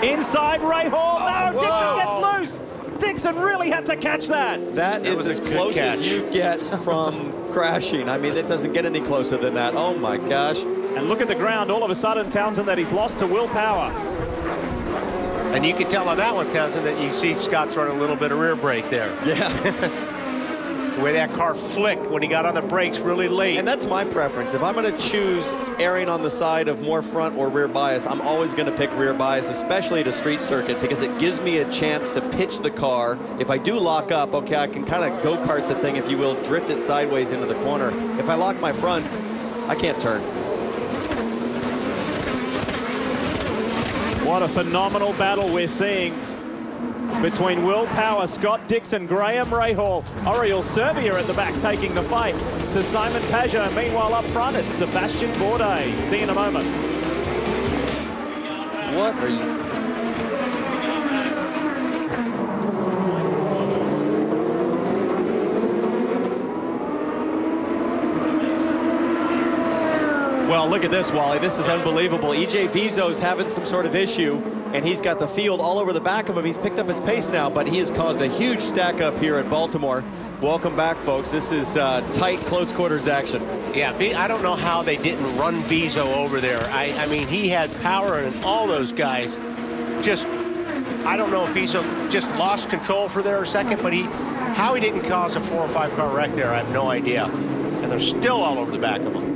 Inside Rahal. No, Dixon gets loose. Dixon really had to catch that. That is as close as you get from crashing. I mean, it doesn't get any closer than that. Oh, my gosh. And look at the ground. All of a sudden, Townsend, that he's lost to Will Power. And you can tell on that one, Townsend, that you see Scott throwing a little bit of rear brake there. Yeah. The way that car flicked when he got on the brakes really late. And that's my preference. If I'm going to choose erring on the side of more front or rear bias, I'm always going to pick rear bias, especially at a street circuit, because it gives me a chance to pitch the car. If I do lock up, okay, I can kind of go-kart the thing, if you will, drift it sideways into the corner. If I lock my fronts, I can't turn. What a phenomenal battle we're seeing between Will Power, Scott Dixon, Graham Rahal, Oriol Serbia at the back taking the fight to Simon Pagenaud. Meanwhile, up front, it's Sebastian Bourdais. See you in a moment. What are you... Well, look at this, Wally. This is unbelievable. EJ Vizo's having some sort of issue, and he's got the field all over the back of him. He's picked up his pace now, but he has caused a huge stack up here at Baltimore. Welcome back, folks. This is tight, close quarters action. Yeah, I don't know how they didn't run Vizo over there. I mean, he had power, and all those guys just, I don't know if Vizo just lost control for there a second, but how he didn't cause a 4 or 5 car wreck there, I have no idea. And they're still all over the back of him.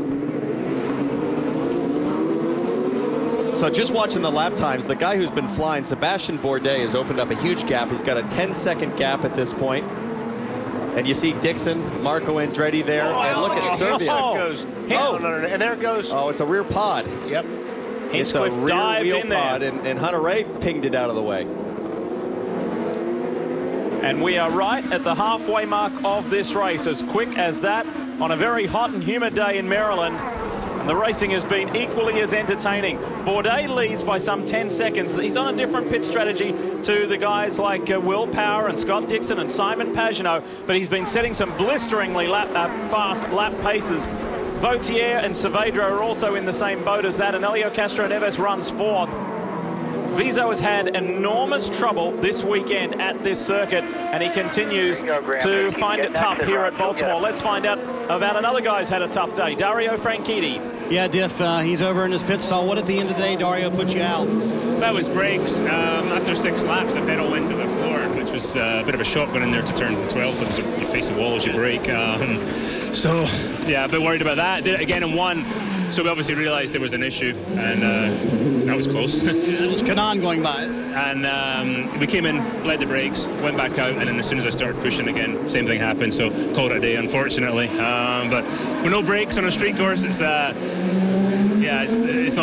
So just watching the lap times, the guy who's been flying, Sebastian Bourdais, has opened up a huge gap. He's got a 10-second gap at this point. And you see Dixon, Marco Andretti there, and look at Serbia. And there it goes. Oh, it's a rear pod. Yep. It's a rear wheel pod, and Hunter Ray pinged it out of the way. And we are right at the halfway mark of this race, as quick as that on a very hot and humid day in Maryland. And the racing has been equally as entertaining. Bourdais leads by some 10 seconds. He's on a different pit strategy to the guys like Will Power and Scott Dixon and Simon Pagenaud, but he's been setting some blisteringly fast lap paces. Vautier and Saavedra are also in the same boat as that, and Helio Castroneves runs fourth. Vizo has had enormous trouble this weekend at this circuit, and he continues to find it tough here at Baltimore. Let's find out about another guy who's had a tough day, Dario Franchitti. Yeah, Diff, he's over in his pit stall. What at the end of the day, Dario, put you out? That was brakes. After 6 laps, the pedal went to the floor, which was a bit of a shock going in there to turn 12, because you face the wall as you brake. So, yeah, a bit worried about that. Did it again in 1. So we obviously realized there was an issue, and that was close. It was Kanan going by us. And we came in, led the brakes, went back out, and then as soon as I started pushing again, same thing happened. So called it a day, unfortunately. But with no brakes on a street course, it's not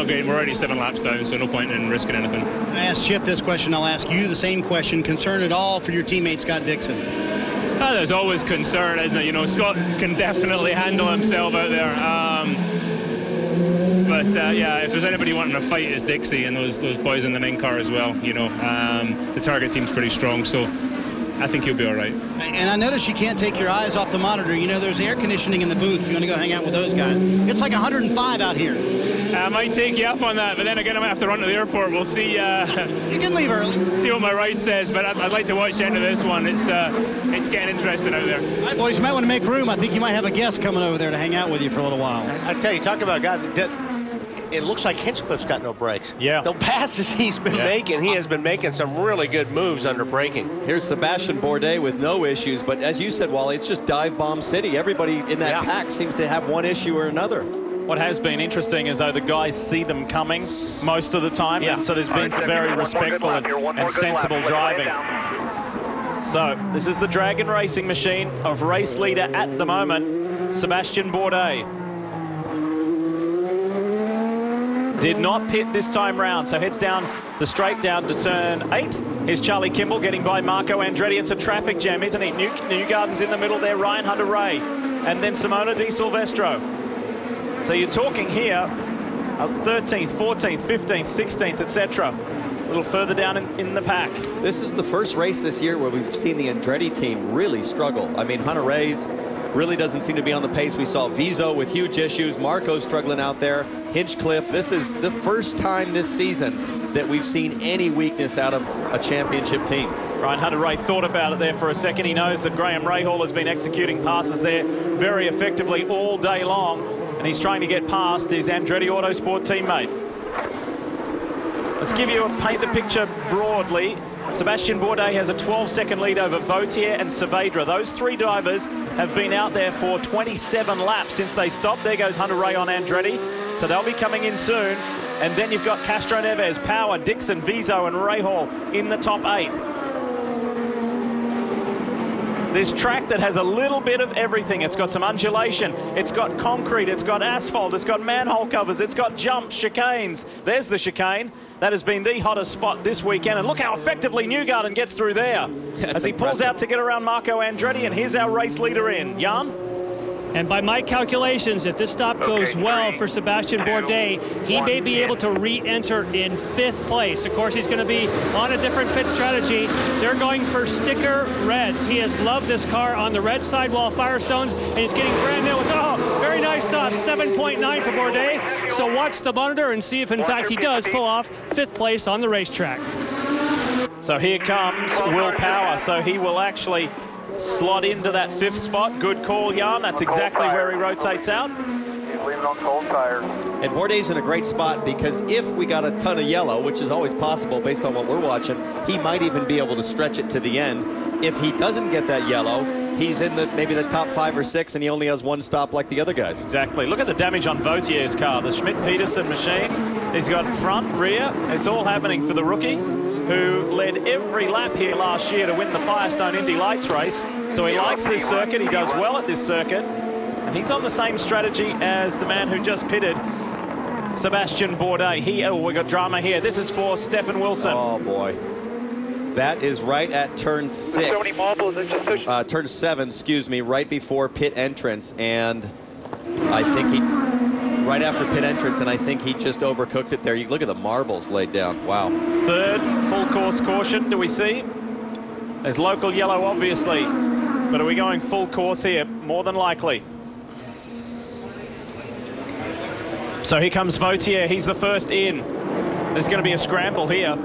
great. We're already 7 laps down, so no point in risking anything. I asked Chip this question. I'll ask you the same question. Concern at all for your teammate Scott Dixon? There's always concern, isn't it? You know, Scott can definitely handle himself out there. But yeah, if there's anybody wanting to fight, it's Dixie and those boys in the main car as well. You know, the target team's pretty strong, so I think he'll be all right. And I notice you can't take your eyes off the monitor. You know, there's air conditioning in the booth. You want to go hang out with those guys. It's like 105 out here. I might take you up on that, but then again, I might have to run to the airport. We'll see. You can leave early. See what my ride says, but I'd like to watch the end of this one. It's getting interesting out there. All right, boys, you might want to make room. I think you might have a guest coming over there to hang out with you for a little while. I tell you, talk about a guy that it looks like Hinchcliffe's got no brakes. Yeah. The passes he's been making, he has been making some really good moves under braking. Here's Sebastian Bourdais with no issues, but as you said, Wally, it's just dive bomb city. Everybody in that pack seems to have one issue or another. What has been interesting is though the guys see them coming most of the time, and so there's been some very respectful and sensible driving. So this is the Dragon Racing machine of race leader at the moment, Sebastian Bourdais. Did not pit this time round, so heads down the straight down to turn 8. Here's Charlie Kimball getting by Marco Andretti. It's a traffic jam, isn't it? Newgarden's in the middle there, Ryan Hunter-Reay, and then Simona Di Silvestro. So you're talking here 13th, 14th, 15th, 16th, etc. A little further down in the pack. This is the first race this year where we've seen the Andretti team really struggle. I mean, Hunter-Reay's really doesn't seem to be on the pace. We saw Vizo with huge issues. Marco's struggling out there. Hinchcliffe, this is the first time this season that we've seen any weakness out of a championship team. Ryan Hunter-Reay thought about it there for a second. He knows that Graham Rahal has been executing passes there very effectively all day long, and he's trying to get past his Andretti Autosport teammate. Let's paint the picture broadly. Sebastian Bourdais has a 12-second lead over Vautier and Saavedra. Those three drivers have been out there for 27 laps since they stopped. There goes Hunter-Reay on Andretti. So they'll be coming in soon. And then you've got Castro Neves, Power, Dixon, Vizo and Rahal in the top 8. This track that has a little bit of everything. It's got some undulation, it's got concrete, it's got asphalt, it's got manhole covers, it's got jumps, chicanes. There's the chicane. That has been the hottest spot this weekend. And look how effectively Newgarden gets through there as he pulls out to get around Marco Andretti. And here's our race leader in. Jan? And by my calculations, if this stop goes well for Sebastian Bourdais, he may be able to re-enter in 5th place. Of course, he's going to be on a different pit strategy. They're going for sticker reds. He has loved this car on the red sidewall Firestones, and he's getting brand new with, very nice stop, 7.9 for Bourdais. So watch the monitor and see if, in fact, he does pull off 5th place on the racetrack. So here comes Will Power. So he will actually slot into that 5th spot. Good call, Jan. That's exactly where he rotates out. He's leaving on cold tires. And Bourdais in a great spot because if we got a ton of yellow, which is always possible based on what we're watching, he might even be able to stretch it to the end. If he doesn't get that yellow, he's in maybe the top 5 or 6, and he only has one stop like the other guys. Exactly. Look at the damage on Vautier's car. The Schmidt-Peterson machine. He's got front, rear. It's all happening for the rookie, who led every lap here last year to win the Firestone Indy Lights race. So he likes this circuit. He does well at this circuit. And he's on the same strategy as the man who just pitted, Sebastian Bourdais. We got drama here. This is for Stefan Wilson. Oh, boy. That is right at turn 6. Turn 7, excuse me, right before pit entrance. And I think right after pit entrance, and I think he just overcooked it there. You look at the marbles laid down. Wow. 3rd full course caution, do we see? There's local yellow, obviously. But are we going full course here? More than likely. So here comes Vautier. He's the first in. There's going to be a scramble here.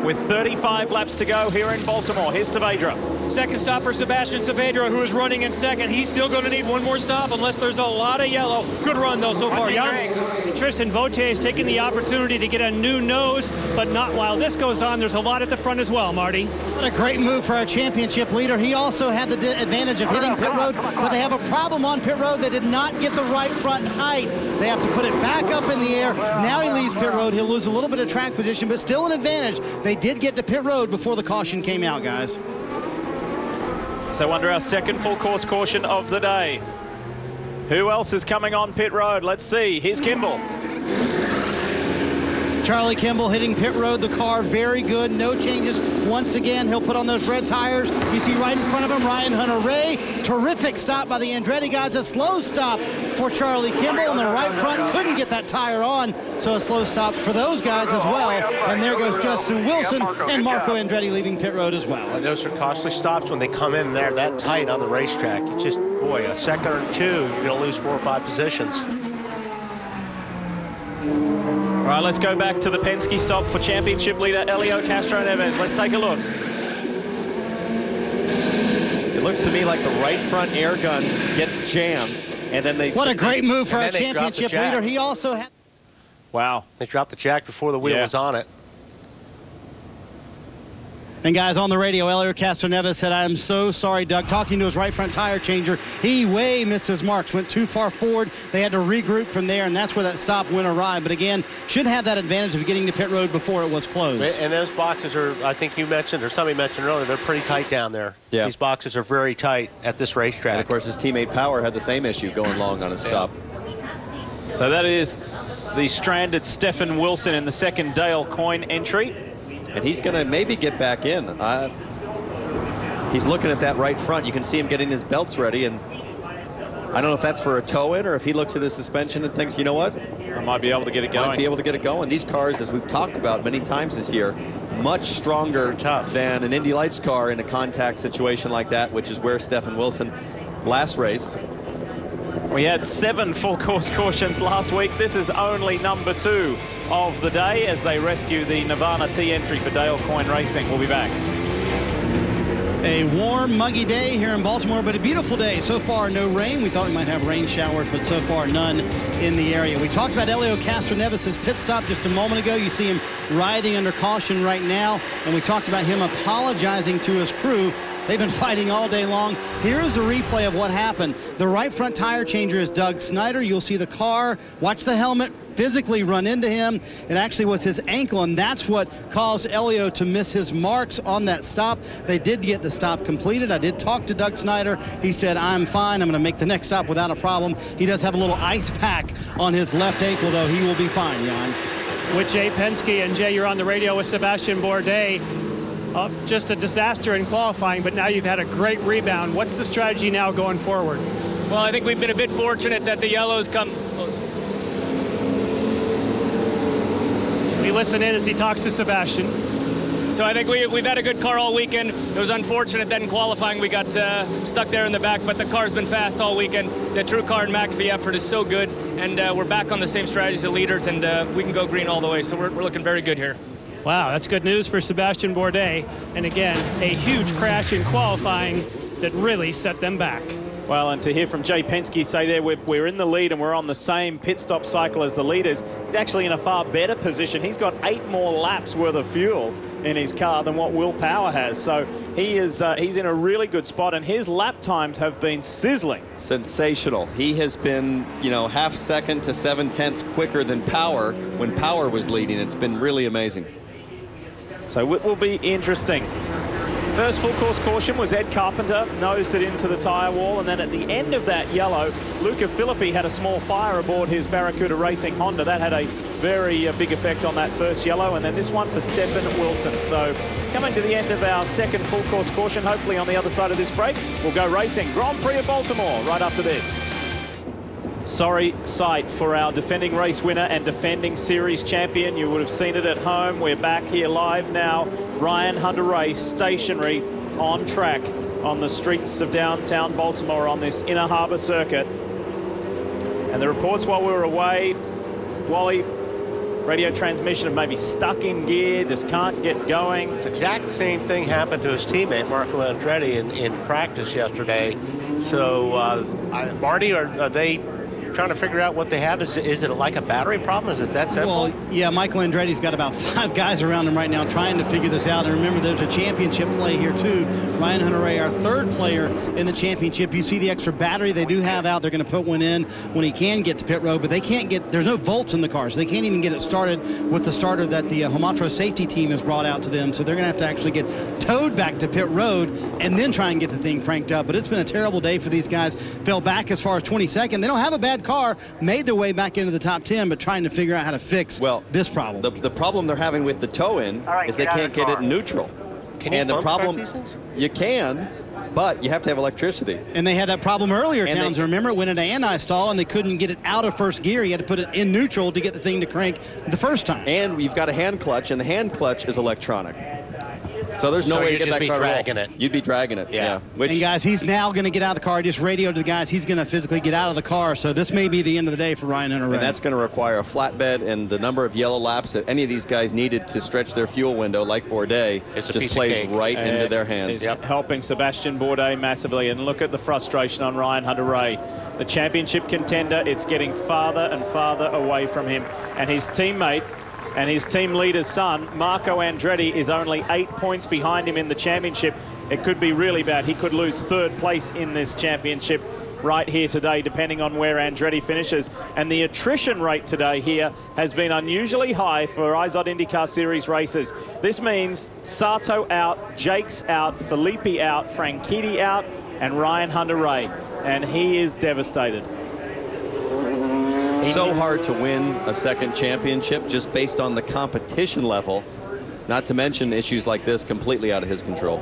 With 35 laps to go here in Baltimore. Here's Saavedra. Second stop for Sebastian Saavedra, who is running in second. He's still going to need one more stop unless there's a lot of yellow. Good run, though, so far. Tristan Vautier is taking the opportunity to get a new nose, but not while this goes on. There's a lot at the front as well, Marty. What a great move for our championship leader. He also had the advantage of hitting pit road, but they have a problem on pit road. They did not get the right front tight. They have to put it back up in the air. Now he leaves pit road. He'll lose a little bit of track position, but still an advantage. They did get to pit road before the caution came out, guys. So under our second full course caution of the day. Who else is coming on pit road? Let's see. Here's Kimball. Charlie Kimball hitting pit road. The car very good. No changes. Once again, he'll put on those red tires. You see right in front of him, Ryan Hunter-Reay. Terrific stop by the Andretti guys. A slow stop for Charlie Kimball. And the right front couldn't get that tire on. So a slow stop for those guys as well. And there goes Justin Wilson and Marco Andretti leaving pit road as well. And those are costly stops when they come in there that tight on the racetrack. It's just, boy, a second or two, you're going to lose 4 or 5 positions. All right, let's go back to the Penske stop for championship leader Helio Castroneves. Let's take a look. It looks to me like the right front air gun gets jammed, and then they... What a great move for our championship leader. He also had... Wow. They dropped the jack before the wheel was on it. And guys, on the radio, Helio Castroneves said, "I'm so sorry, Doug." Talking to his right front tire changer, he way missed his marks, went too far forward. They had to regroup from there, and that's where that stop went awry. But again, should have that advantage of getting to pit road before it was closed. And those boxes are, I think you mentioned, or somebody mentioned earlier, they're pretty tight down there. Yeah. These boxes are very tight at this racetrack. And of course, his teammate Power had the same issue going long on his stop. So that is the stranded Stefan Wilson in the second Dale Coyne entry. And he's going to maybe get back in. He's looking at that right front. You can see him getting his belts ready. And I don't know if that's for a toe-in or if he looks at his suspension and thinks, you know what? I might be able to get it going. Might be able to get it going. These cars, as we've talked about many times this year, much stronger than an Indy Lights car in a contact situation like that, which is where Stefan Wilson last raced. We had 7 full course cautions last week. This is only number 2 of the day as they rescue the Nirvana T entry for Dale Coyne Racing. We'll be back. A warm, muggy day here in Baltimore, but a beautiful day. So far, no rain. We thought we might have rain showers, but so far, none in the area. We talked about Helio Castroneves' pit stop just a moment ago. You see him riding under caution right now, and we talked about him apologizing to his crew. They've been fighting all day long. Here is a replay of what happened. The right front tire changer is Doug Snyder. You'll see the car, watch the helmet, physically run into him. It actually was his ankle, and that's what caused Helio to miss his marks on that stop. They did get the stop completed. I did talk to Doug Snyder. He said, "I'm fine. I'm going to make the next stop without a problem." He does have a little ice pack on his left ankle, though. He will be fine, Jan. With Jay Penske, and Jay, you're on the radio with Sebastian Bourdais. Just a disaster in qualifying, but now you've had a great rebound. What's the strategy now going forward? Well, I think we've been a bit fortunate that the yellows come. We listen in as he talks to Sebastian. So I think we've had a good car all weekend. It was unfortunate that in qualifying we got stuck there in the back, but the car's been fast all weekend. The True Car and McAfee effort is so good, and we're back on the same strategy as the leaders, and we can go green all the way. So we're looking very good here. Wow, that's good news for Sebastian Bourdais. And again, a huge crash in qualifying that really set them back. Well, and to hear from Jay Penske say there we're in the lead and we're on the same pit stop cycle as the leaders, he's actually in a far better position. He's got 8 more laps worth of fuel in his car than what Will Power has. So he's in a really good spot, and his lap times have been sizzling. Sensational. He has been, you know, half second to 7/10 quicker than Power when Power was leading. It's been really amazing. So it will be interesting. First full course caution was Ed Carpenter, nosed it into the tyre wall, and then at the end of that yellow, Luca Filippi had a small fire aboard his Barracuda Racing Honda. That had a very big effect on that first yellow, and then this one for Stefan Wilson. So coming to the end of our second full course caution, hopefully on the other side of this break, we'll go racing. Grand Prix of Baltimore right after this. Sorry sight for our defending race winner and defending series champion. You would have seen it at home. We're back here live now. Ryan Hunter-Reay stationary on track on the streets of downtown Baltimore on this Inner Harbor circuit. And the reports while we were away, Wally, radio transmission of maybe stuck in gear, just can't get going. Exact same thing happened to his teammate, Marco Andretti, in practice yesterday. So, Marty, are they trying to figure out what they have? Is it like a battery problem? Is it that simple? Well, yeah, Michael Andretti's got about 5 guys around him right now trying to figure this out. And remember, there's a championship play here, too. Ryan Hunter-Reay, our 3rd player in the championship. You see the extra battery they do have out. They're going to put one in when he can get to pit road, but they can't get, there's no volts in the car, so they can't even get it started with the starter that the Homatro safety team has brought out to them. So they're going to have to actually get towed back to pit road and then try and get the thing cranked up. But it's been a terrible day for these guys. Fell back as far as 22nd. They don't have a bad car, made their way back into the top 10, but trying to figure out how to fix this problem. The problem they're having with the toe-in is they can't get it in neutral. Can you the problem, these things? you can, but you have to have electricity. And they had that problem earlier, Towns. Remember, it went into anti-stall, and they couldn't get it out of first gear. You had to put it in neutral to get the thing to crank the first time. And you've got a hand clutch, and the hand clutch is electronic. So there's no way to get that car dragging it. You'd be dragging it, yeah. And guys, he's now going to get out of the car. Just radio to the guys. He's going to physically get out of the car. So this may be the end of the day for Ryan Hunter-Reay. And that's going to require a flatbed, and the number of yellow laps that any of these guys needed to stretch their fuel window, like Bourdais, just plays right into their hands. It's helping Sebastian Bourdais massively. And look at the frustration on Ryan Hunter-Reay. The championship contender, it's getting farther and farther away from him. And his teammate and his team leader's son, Marco Andretti, is only 8 points behind him in the championship. It could be really bad. He could lose third place in this championship right here today, depending on where Andretti finishes. And the attrition rate today here has been unusually high for IZOD IndyCar Series races. This means Sato out, Jake's out, Filippi out, Franchitti out, and Ryan Hunter-Reay. And he is devastated. So hard to win a second championship just based on the competition level, not to mention issues like this completely out of his control.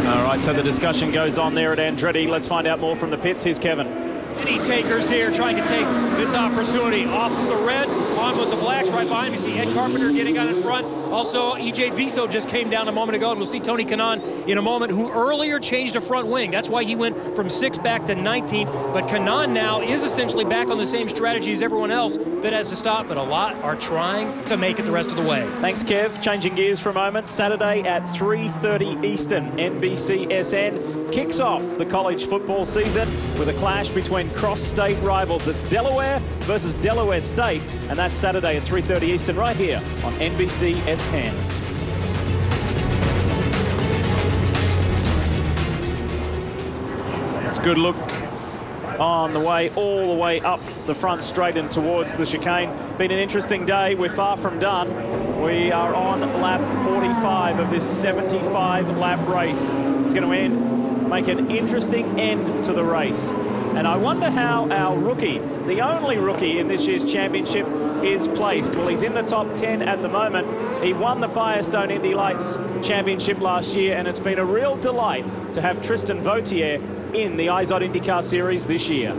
All right, so the discussion goes on there at Andretti. Let's find out more from the pits. Here's Kevin. Many takers here trying to take this opportunity off with the reds, on with the blacks. Right behind me, see Ed Carpenter getting out in front. Also, EJ Viso just came down a moment ago, and we'll see Tony Kanaan in a moment, who earlier changed a front wing. That's why he went from 6th back to 19th. But Kanaan now is essentially back on the same strategy as everyone else that has to stop, but a lot are trying to make it the rest of the way. Thanks, Kev. Changing gears for a moment. Saturday at 3:30 Eastern, NBCSN kicks off the college football season with a clash between cross-state rivals. It's Delaware versus Delaware State, and that's Saturday at 3:30 Eastern right here on NBCSN. It's a good look on the way, all the way up the front straight and towards the chicane. Been an interesting day. We're far from done. We are on lap 45 of this 75-lap race. It's going to make an interesting end to the race. And I wonder how our rookie, the only rookie in this year's championship, is placed. Well, he's in the top 10 at the moment. He won the Firestone Indy Lights Championship last year, and it's been a real delight to have Tristan Vautier in the IZOD IndyCar Series this year.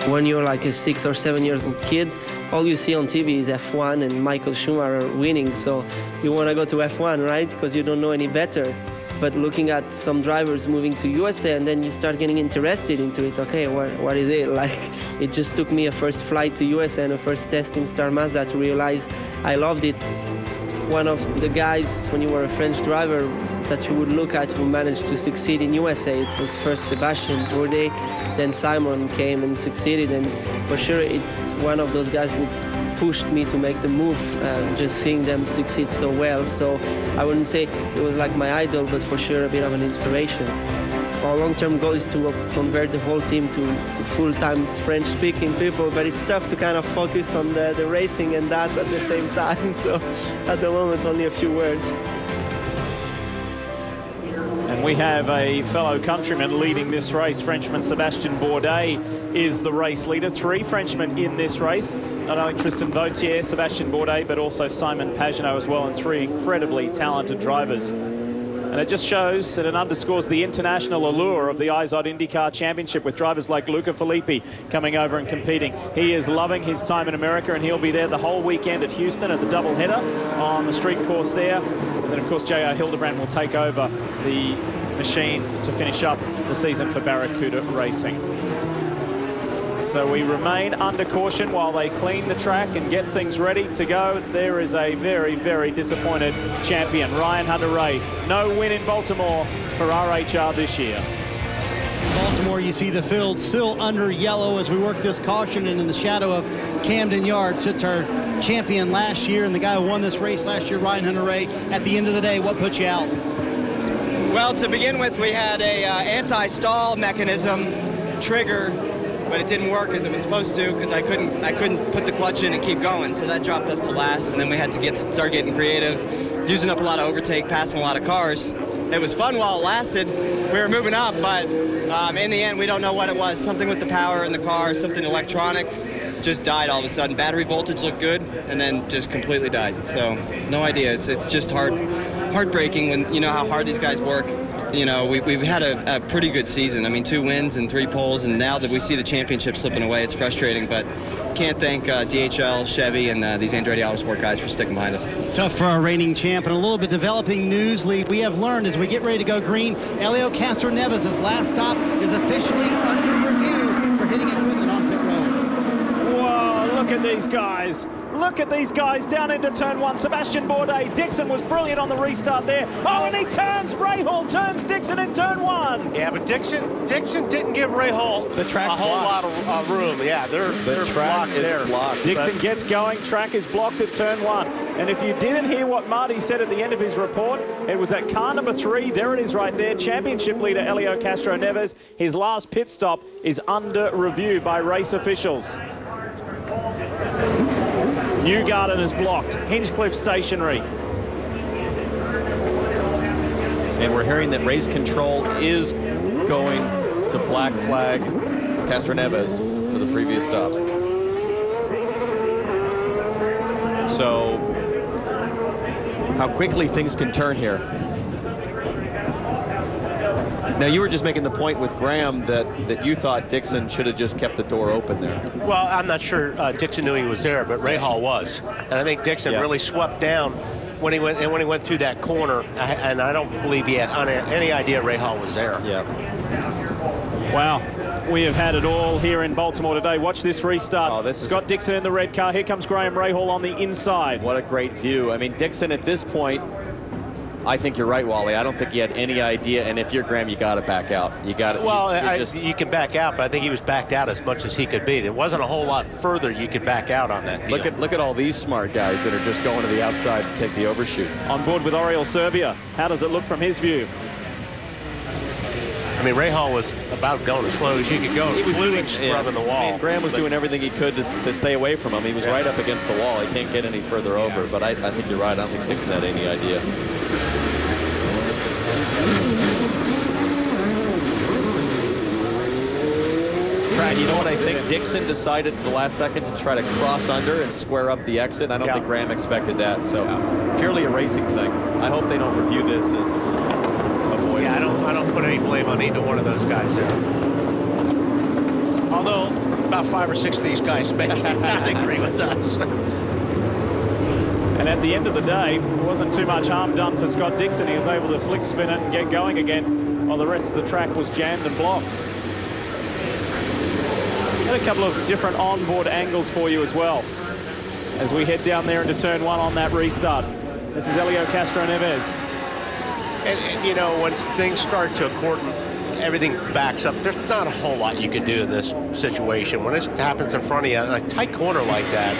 When you're like a 6 or 7 years old kid, all you see on TV is F1 and Michael Schumacher winning. So you want to go to F1, right? Because you don't know any better. But looking at some drivers moving to USA, and then you start getting interested into it. Okay, what is it? Like, it just took me a first flight to USA and a first test in Star Mazda to realize I loved it. One of the guys, when you were a French driver, that you would look at who managed to succeed in USA, it was first Sebastian Bourdais, then Simon came and succeeded, and for sure it's one of those guys who pushed me to make the move, just seeing them succeed so well. So I wouldn't say it was like my idol, but for sure a bit of an inspiration. Our long-term goal is to convert the whole team to full-time French-speaking people, but it's tough to kind of focus on the racing and that at the same time. So at the moment, only a few words. And we have a fellow countryman leading this race. Frenchman Sebastian Bourdais is the race leader. 3 Frenchmen in this race. Not only Tristan Vautier, Sebastian Bourdais, but also Simon Pagenaud as well, and 3 incredibly talented drivers. And it just shows and it underscores the international allure of the IZOD IndyCar Championship, with drivers like Luca Filippi coming over and competing. He is loving his time in America, and he'll be there the whole weekend at Houston at the doubleheader on the street course there. And then, of course, J.R. Hildebrand will take over the machine to finish up the season for Barracuda Racing. So we remain under caution while they clean the track and get things ready to go. There is a very, very disappointed champion, Ryan Hunter-Reay. No win in Baltimore for RHR this year. Baltimore, you see the field still under yellow as we work this caution, and in the shadow of Camden Yard sits our champion last year and the guy who won this race last year, Ryan Hunter-Reay. At the end of the day, what put you out? Well, to begin with, we had a anti-stall mechanism trigger, but it didn't work as it was supposed to because I couldn't put the clutch in and keep going. So that dropped us to last, and then we had to start getting creative, using up a lot of overtake, passing a lot of cars. It was fun while it lasted. We were moving up, but in the end, we don't know what it was. Something with the power in the car, something electronic, just died all of a sudden. Battery voltage looked good, and then just completely died. So no idea. It's just heartbreaking when you know how hard these guys work to you know, we've had a pretty good season. I mean, 2 wins and 3 poles, and now that we see the championship slipping away, it's frustrating, but can't thank DHL, Chevy, and these Andretti Autosport guys for sticking behind us. Tough for our reigning champ. And a little bit developing news, Lee. We have learned as we get ready to go green, Helio Castroneves' last stop is officially under review for hitting equipment on pit road. Whoa, look at these guys. Look at these guys down into turn 1. Sebastian Bourdais. Dixon was brilliant on the restart there. Oh, and he turns. Rahal turns Dixon in turn 1. Yeah, but Dixon didn't give Rahal a whole lot of room. Yeah, they're track blocked there. Blocked. Dixon gets going. Track is blocked at turn 1. And if you didn't hear what Marty said at the end of his report, it was at car number 3. There it is right there. Championship leader Helio Castroneves. His last pit stop is under review by race officials. Newgarden is blocked. Hinchcliffe stationary. And we're hearing that race control is going to black flag Castroneves for the previous stop. So how quickly things can turn here. Now, you were just making the point with Graham that you thought Dixon should have just kept the door open there. Well, I'm not sure Dixon knew he was there, but Rahal was. And I think Dixon really swept down when he went through that corner. And I don't believe he had any idea Rahal was there. Yeah. Wow. We have had it all here in Baltimore today. Watch this restart. Oh, Scott Dixon in the red car. Here comes Graham Rahal on the inside. What a great view. I mean, Dixon at this point, I think you're right, Wally. I don't think he had any idea. And if you're Graham, you got to back out. You got to. Well, you can back out, but I think he was backed out as much as he could be. There wasn't a whole lot further you could back out on that deal. Look at all these smart guys that are just going to the outside to take the overshoot. On board with Oriol Servia. How does it look from his view? I mean, Rahal was about going as slow as you could go. He was scrubbing the wall. I mean, Graham was doing everything he could to stay away from him. He was right up against the wall. He can't get any further over. But I think you're right. I don't think Dixon had any idea. And you know what I think? Dixon decided at the last second to try to cross under and square up the exit. I don't think Graham expected that. So purely a racing thing. I hope they don't review this as avoiding. Yeah, I don't put any blame on either one of those guys there. Although about 5 or 6 of these guys may not agree with us. And at the end of the day, there wasn't too much harm done for Scott Dixon. He was able to flick spin it and get going again while the rest of the track was jammed and blocked. A couple of different onboard angles for you as well as we head down there into turn 1 on that restart. This is Helio Castroneves. And you know, when things start to accord, everything backs up. There's not a whole lot you can do in this situation. When this happens in front of you in a tight corner like that.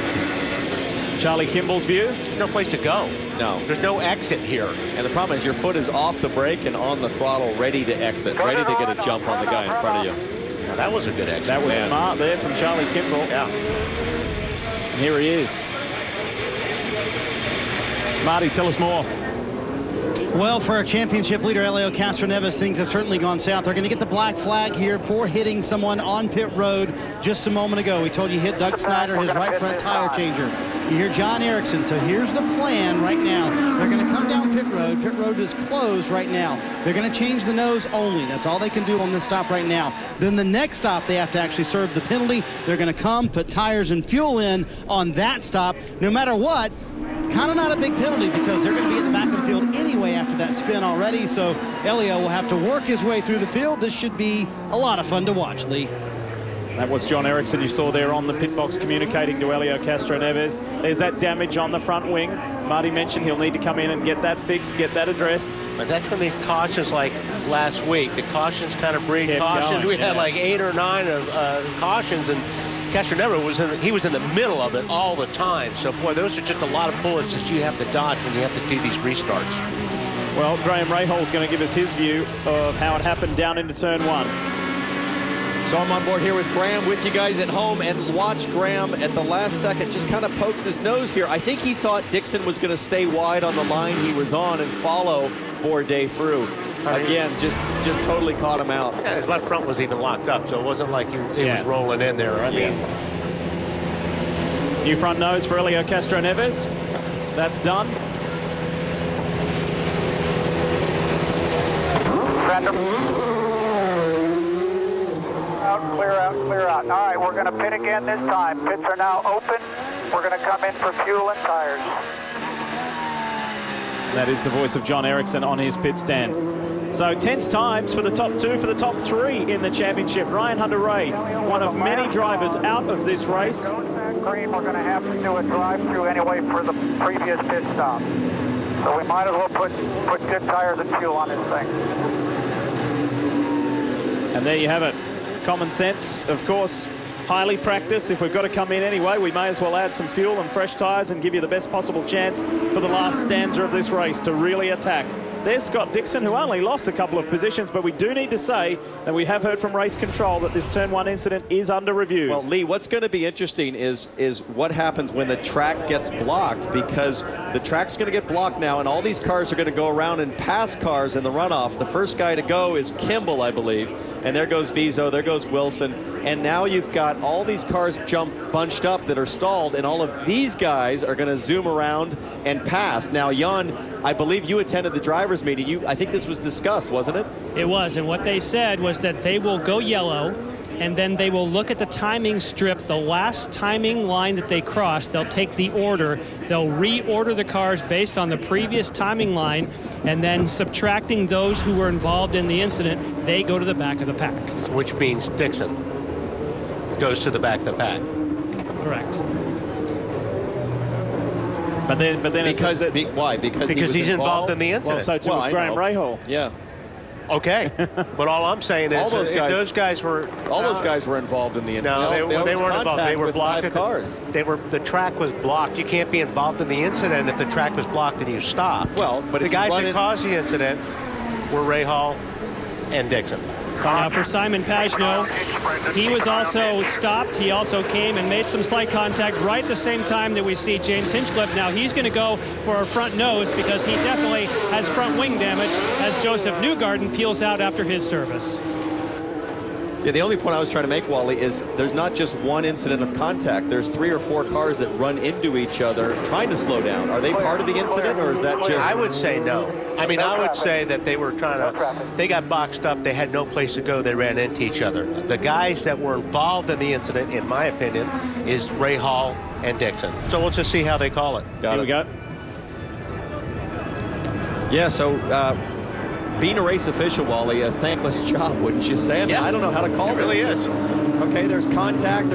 Charlie Kimball's view? There's no place to go. No. There's no exit here. And the problem is your foot is off the brake and on the throttle, ready to exit, ready to get a jump on the guy in front of you. Now, that was a good exit. That was smart there from Charlie Kimball. Yeah. And here he is. Marty, tell us more. Well, for our championship leader, Helio Castroneves, things have certainly gone south. They're going to get the black flag here for hitting someone on pit road just a moment ago. We told you hit Doug Snyder, his right front tire changer. You hear John Erickson. So here's the plan right now. They're going to come down pit road. Pit road is closed right now. They're going to change the nose only. That's all they can do on this stop right now. Then the next stop, they have to actually serve the penalty. They're going to come, put tires and fuel in on that stop. No matter what, kind of not a big penalty because they're going to be at the back of the field anyway after that spin already. So Helio will have to work his way through the field. This should be a lot of fun to watch, Lee. That was John Erickson you saw there on the pit box communicating to Helio Castroneves. There's that damage on the front wing. Marty mentioned he'll need to come in and get that fixed, get that addressed. But that's when these cautions, like last week, the cautions kind of breed cautions. We had like 8 or 9 of cautions, and Castroneves was in the middle of it all the time. So, boy, those are just a lot of bullets that you have to dodge when you have to do these restarts. Well, Graham Rahal's going to give us his view of how it happened down into turn 1. So I'm on board here with Graham, with you guys at home, and watch Graham at the last second just kind of pokes his nose here. I think he thought Dixon was going to stay wide on the line he was on and follow Bourdais through. Again, just totally caught him out. Yeah, his left front was even locked up, so it wasn't like he was rolling in there. I mean, new front nose for Helio Castroneves. That's done. random. Clear out, clear out. All right, we're going to pit again this time. Pits are now open. We're going to come in for fuel and tires. That is the voice of John Ericsson on his pit stand. So tense times for the top two, for the top three in the championship. Ryan Hunter-Reay, one of many drivers out of this race. Green, we're going to have to do a drive-through anyway for the previous pit stop. So we might as well put good tires and fuel on this thing. And there you have it. Common sense, of course, highly practiced. If we've got to come in anyway, we may as well add some fuel and fresh tires and give you the best possible chance for the last stanza of this race to really attack. There's Scott Dixon, who only lost a couple of positions, but we do need to say that we have heard from race control that this turn one incident is under review. Well, Lee, what's going to be interesting is what happens when the track gets blocked, because the track's going to get blocked now, and all these cars are going to go around and pass cars in the runoff. The first guy to go is Kimball, I believe, and there goes Vizo, there goes Wilson, and now you've got all these cars bunched up that are stalled, and all of these guys are going to zoom around and pass. Now, Jan, I believe you attended the drivers' meeting. I think this was discussed, wasn't it? It was, and what they said was that they will go yellow, and then they will look at the timing strip, the last timing line that they cross. They'll take the order. They'll reorder the cars based on the previous timing line, and then subtracting those who were involved in the incident, they go to the back of the pack. Which means Dixon goes to the back of the pack. Correct. But then because why? Because he's involved in the incident. Well, so too was Graham Rahal. Yeah. Okay, but all I'm saying is all those guys were involved in the incident. No, they weren't involved. They were blocked. 5 cars. The track was blocked. You can't be involved in the incident if the track was blocked and you stopped. Well, but the guys that caused the incident were Rahal and Dixon. So now for Simon Pagenaud, he was also stopped. He also came and made some slight contact right at the same time that we see James Hinchcliffe. Now he's going to go for a front nose because he definitely has front wing damage as Joseph Newgarden peels out after his service. Yeah, the only point I was trying to make, Wally, is there's not just one incident of contact. There's 3 or 4 cars that run into each other trying to slow down. Are they part of the incident, or is that just... I would say no. I mean, I would say that they were trying to... They got boxed up. They had no place to go. They ran into each other. The guys that were involved in the incident, in my opinion, is Rahal and Dixon. So we'll just see how they call it. Here we go. Yeah, so... being a race official, Wally, a thankless job, wouldn't you say? I mean, I don't know how to call this. It really is. Okay, there's contact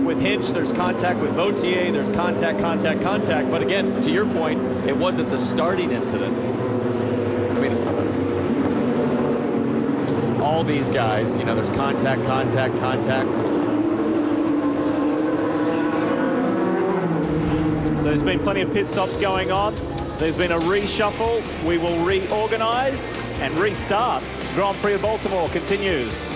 with Hinch, there's contact with Vautier, there's contact. But again, to your point, it wasn't the starting incident. I mean, all these guys, you know, there's contact. So there's been plenty of pit stops going on. There's been a reshuffle. We will reorganize and restart. Grand Prix of Baltimore continues.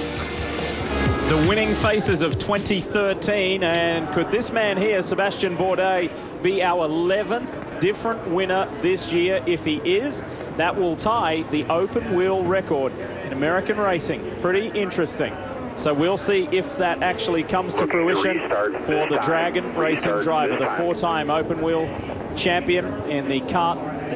The winning faces of 2013, and could this man here, Sebastian Bourdais, be our 11th different winner this year? If he is, that will tie the open wheel record in American racing. Pretty interesting. So we'll see if that actually comes to fruition for the Dragon Racing driver, the 4-time open wheel champion in the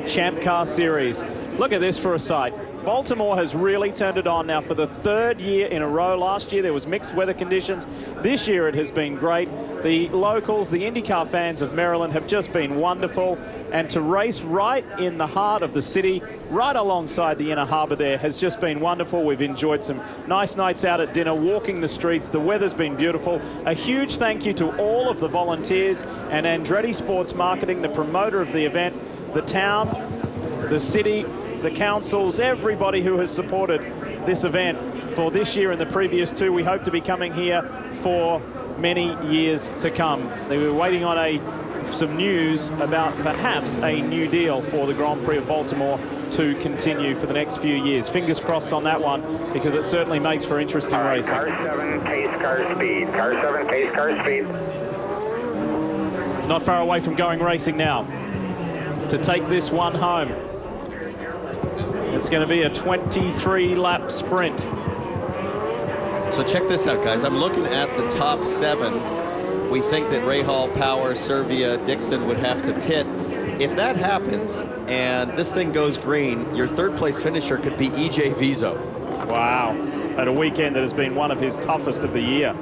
Champ Car Series. Look at this for a sight. Baltimore has really turned it on now for the 3rd year in a row. Last year there was mixed weather conditions. This year it has been great. The locals, the IndyCar fans of Maryland have just been wonderful. And to race right in the heart of the city, right alongside the inner harbor there, has just been wonderful. We've enjoyed some nice nights out at dinner, walking the streets. The weather's been beautiful. A huge thank you to all of the volunteers and Andretti Sports Marketing, the promoter of the event, the town, the city, the councils, everybody who has supported this event for this year and the previous 2. We hope to be coming here for many years to come. They were waiting on some news about perhaps a new deal for the Grand Prix of Baltimore to continue for the next few years. Fingers crossed on that one, because it certainly makes for interesting racing. Car 7, pace car speed. Car 7, pace car speed. Not far away from going racing now to take this one home. It's going to be a 23-lap sprint. So check this out, guys. I'm looking at the top 7. We think that Rahal, Power, Servia, Dixon would have to pit. If that happens and this thing goes green, your 3rd place finisher could be E.J. Vizo. Wow. At a weekend that has been one of his toughest of the year.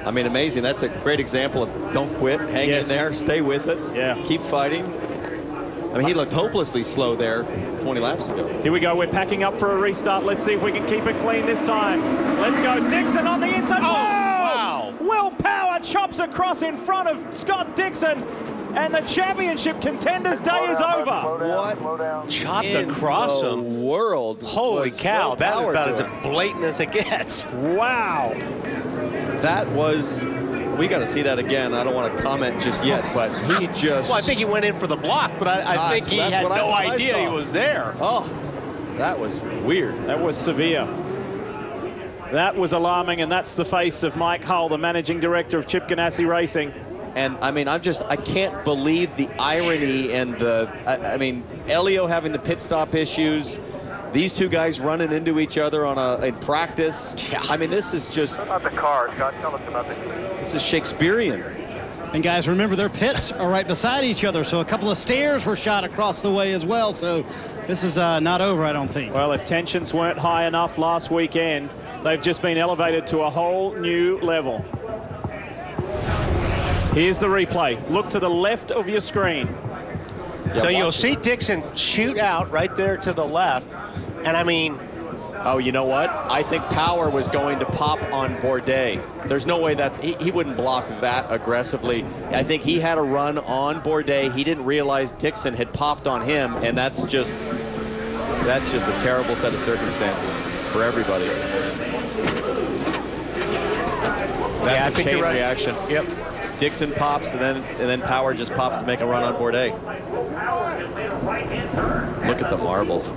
I mean, amazing. That's a great example of don't quit, hang in there, stay with it, keep fighting. I mean, he looked hopelessly slow there 20 laps ago. Here we go. We're packing up for a restart. Let's see if we can keep it clean this time. Let's go. Dixon on the inside. Oh, wow! Will Power chops across in front of Scott Dixon, and the championship contenders' day is over. What? Chopped across him. World. Holy cow! That's about as blatant as it gets. Wow. That was. We got to see that again. I don't want to comment just yet, but he just... Well, I think he went in for the block, but I think he had no idea he was there. Oh, that was weird. That was severe. That was alarming, and that's the face of Mike Hull, the managing director of Chip Ganassi Racing. And, I mean, I can't believe the irony and the... I mean, Elio having the pit stop issues... These two guys running into each other in practice. Yeah. I mean, this is just... About the car, Scott, tell us about the... This is Shakespearean. And guys, remember their pits are right beside each other, so a couple of stairs were shot across the way as well, so this is not over, I don't think. Well, if tensions weren't high enough last weekend, they've just been elevated to a whole new level. Here's the replay. Look to the left of your screen. So you'll see Dixon shoot out right there to the left. And I mean... Oh, you know what? I think Power was going to pop on Bourdais. There's no way that he wouldn't block that aggressively. I think he had a run on Bourdais. He didn't realize Dixon had popped on him, and that's just a terrible set of circumstances for everybody. That's a chain reaction. Yep. Dixon pops, and then Power just pops to make a run on Bourdais. Look at the marbles.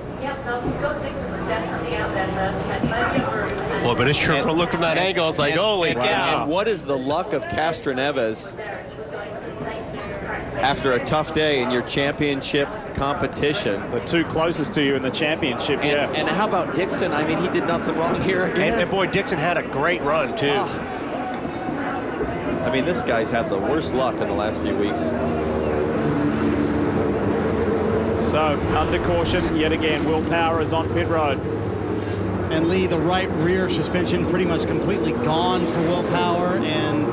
Boy, but it's true. From look from that angle, it's like, holy cow. And what is the luck of Castroneves after a tough day in your championship competition? The two closest to you in the championship, And how about Dixon? I mean, he did nothing wrong here again. And boy, Dixon had a great run, too. I mean, this guy's had the worst luck in the last few weeks. So, under caution, yet again, Will Power is on pit road. And Lee, the right rear suspension pretty much completely gone for Will Power, and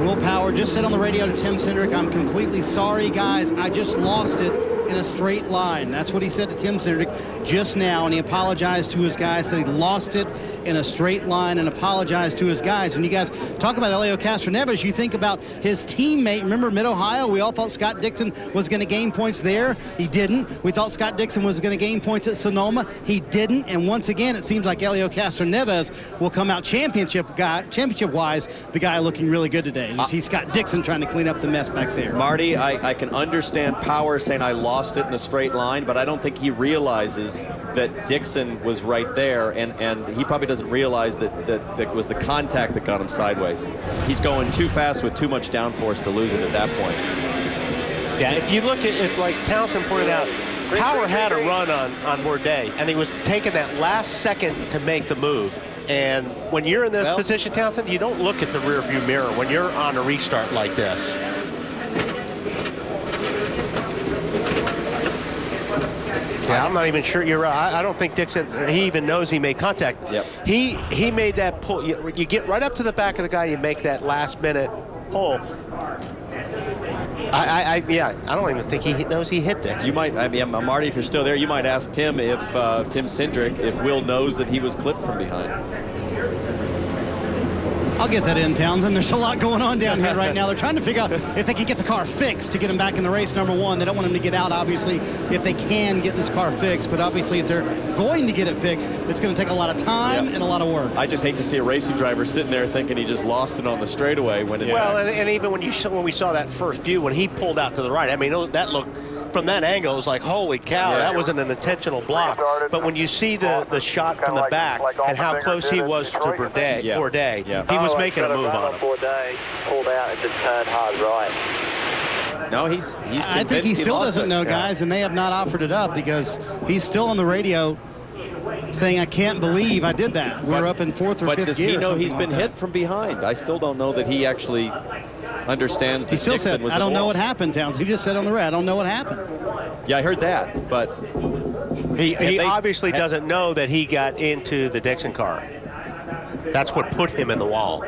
Will Power just said on the radio to Tim Cindric, "I'm completely sorry, guys. I just lost it in a straight line." That's what he said to Tim Cindric just now, and he apologized to his guys, said he lost it in a straight line and apologized to his guys. And you guys talk about Helio Castroneves, you think about his teammate. Remember Mid-Ohio? We all thought Scott Dixon was going to gain points there. He didn't. We thought Scott Dixon was going to gain points at Sonoma. He didn't. And once again, it seems like Helio Castroneves will come out championship-wise, the guy looking really good today. You see Scott Dixon trying to clean up the mess back there. Marty, I can understand Power saying I lost it in a straight line, but I don't think he realizes that Dixon was right there, and he probably doesn't realize that it was the contact that got him sideways. He's going too fast with too much downforce to lose it at that point. Yeah, if you look at it, like Townsend pointed out, Power had a run on Bourdais, and he was taking that last second to make the move. And when you're in this position, Townsend, you don't look at the rear view mirror when you're on a restart like this. Yeah, I'm not even sure you're right. I don't think Dixon, he even knows he made contact. Yep. He made that pull. You get right up to the back of the guy, you make that last minute pull. Yeah, I don't even think he knows he hit Dixon. You might, I mean, Marty, if you're still there, you might ask Tim if Tim Cindric, if Will knows that he was clipped from behind. I'll get that in, Townsend. There's a lot going on down here right now. They're trying to figure out if they can get the car fixed to get him back in the race, number one. They don't want him to get out, obviously, if they can get this car fixed. But obviously, if they're going to get it fixed, it's going to take a lot of time and a lot of work. I just hate to see a racing driver sitting there thinking he just lost it on the straightaway. When and even when we saw that first view, when he pulled out to the right, I mean, that looked... From that angle, it was like, holy cow, that wasn't an intentional block. But when you see the shot from the back and how close he was to Bourdais, he was making a move on him. Bourdais pulled out and just turned hard right. No, he's I think he still doesn't know, guys, and they have not offered it up because he's still on the radio saying, I can't believe I did that. We're up in fourth or fifth gear. But does he know he's been hit from behind? I still don't know that he actually understands that Dixon was involved. He still said, I don't know what happened, Towns. He just said on the radio, I don't know what happened. Yeah, I heard that, but He obviously doesn't know that he got into the Dixon car. That's what put him in the wall.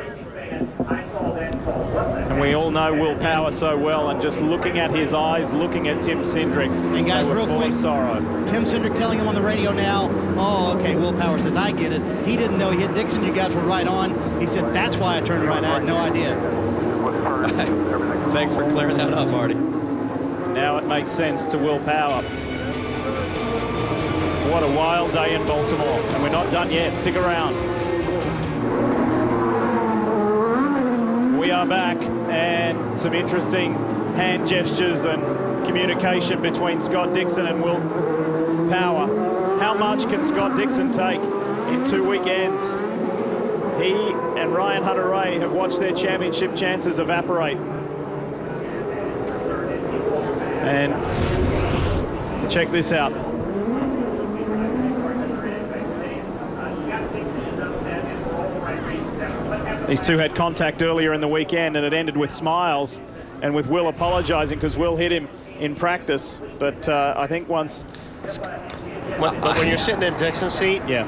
And we all know Will Power so well, and just looking at his eyes, looking at Tim Cindric. And guys, real quick, sorrow. Tim Cindric telling him on the radio now, oh, okay, Will Power says, I get it. He didn't know he hit Dixon. You guys were right on. He said, that's why I turned right. I had no idea. Thanks for clearing that up, Marty. Now it makes sense to Will Power. What a wild day in Baltimore. And we're not done yet. Stick around. We are back, and some interesting hand gestures and communication between Scott Dixon and Will Power. How much can Scott Dixon take in 2 weekends? He and Ryan Hunter-Reay have watched their championship chances evaporate. And check this out. These two had contact earlier in the weekend, and it ended with smiles and with Will apologising because Will hit him in practice. But I think once... But when you're sitting in Dixon's seat, yeah,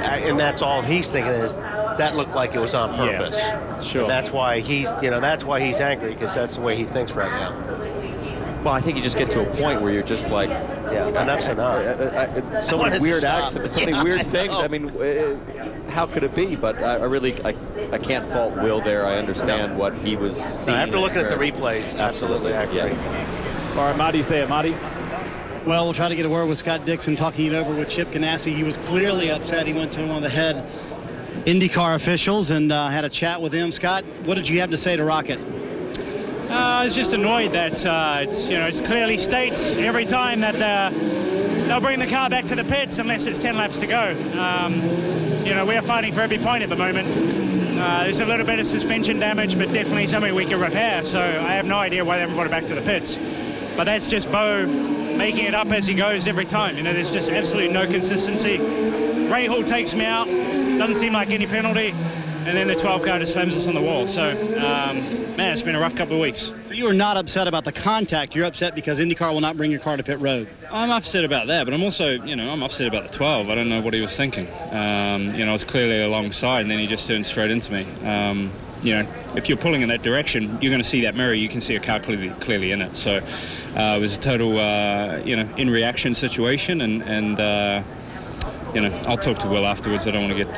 and that's all he's thinking is that looked like it was on purpose. Yeah, sure. And that's why he's, that's why he's angry, because that's the way he thinks right now. Well, I think you just get to a point where you're just like, yeah, enough's enough. So many weird accidents, so many weird things. I mean, how could it be? But I can't fault Will there. I understand what he was seeing. After looking at the replays, absolutely accurate. Yeah. All right, Marty's there. Marty? Well, we'll try to get a word with Scott Dixon, talking it over with Chip Ganassi. He was clearly upset. He went to one of the head IndyCar officials and had a chat with him. Scott, what did you have to say to Rocket? I was just annoyed that it clearly states every time that they'll bring the car back to the pits unless it's 10 laps to go. We're fighting for every point at the moment. There's a little bit of suspension damage, but definitely something we can repair. So I have no idea why they haven't brought it back to the pits. But that's just Bo making it up as he goes every time. There's just absolutely no consistency. Rahal takes me out, doesn't seem like any penalty, and then the 12 car just slams us on the wall. So, man, it's been a rough couple of weeks. So you are not upset about the contact. You're upset because IndyCar will not bring your car to pit road. I'm upset about that, but I'm also, I'm upset about the 12. I don't know what he was thinking. I was clearly alongside, and then he just turned straight into me. If you're pulling in that direction, you're going to see that mirror. You can see a car clearly in it. So it was a total, in-reaction situation, and I'll talk to Will afterwards. I don't want to get,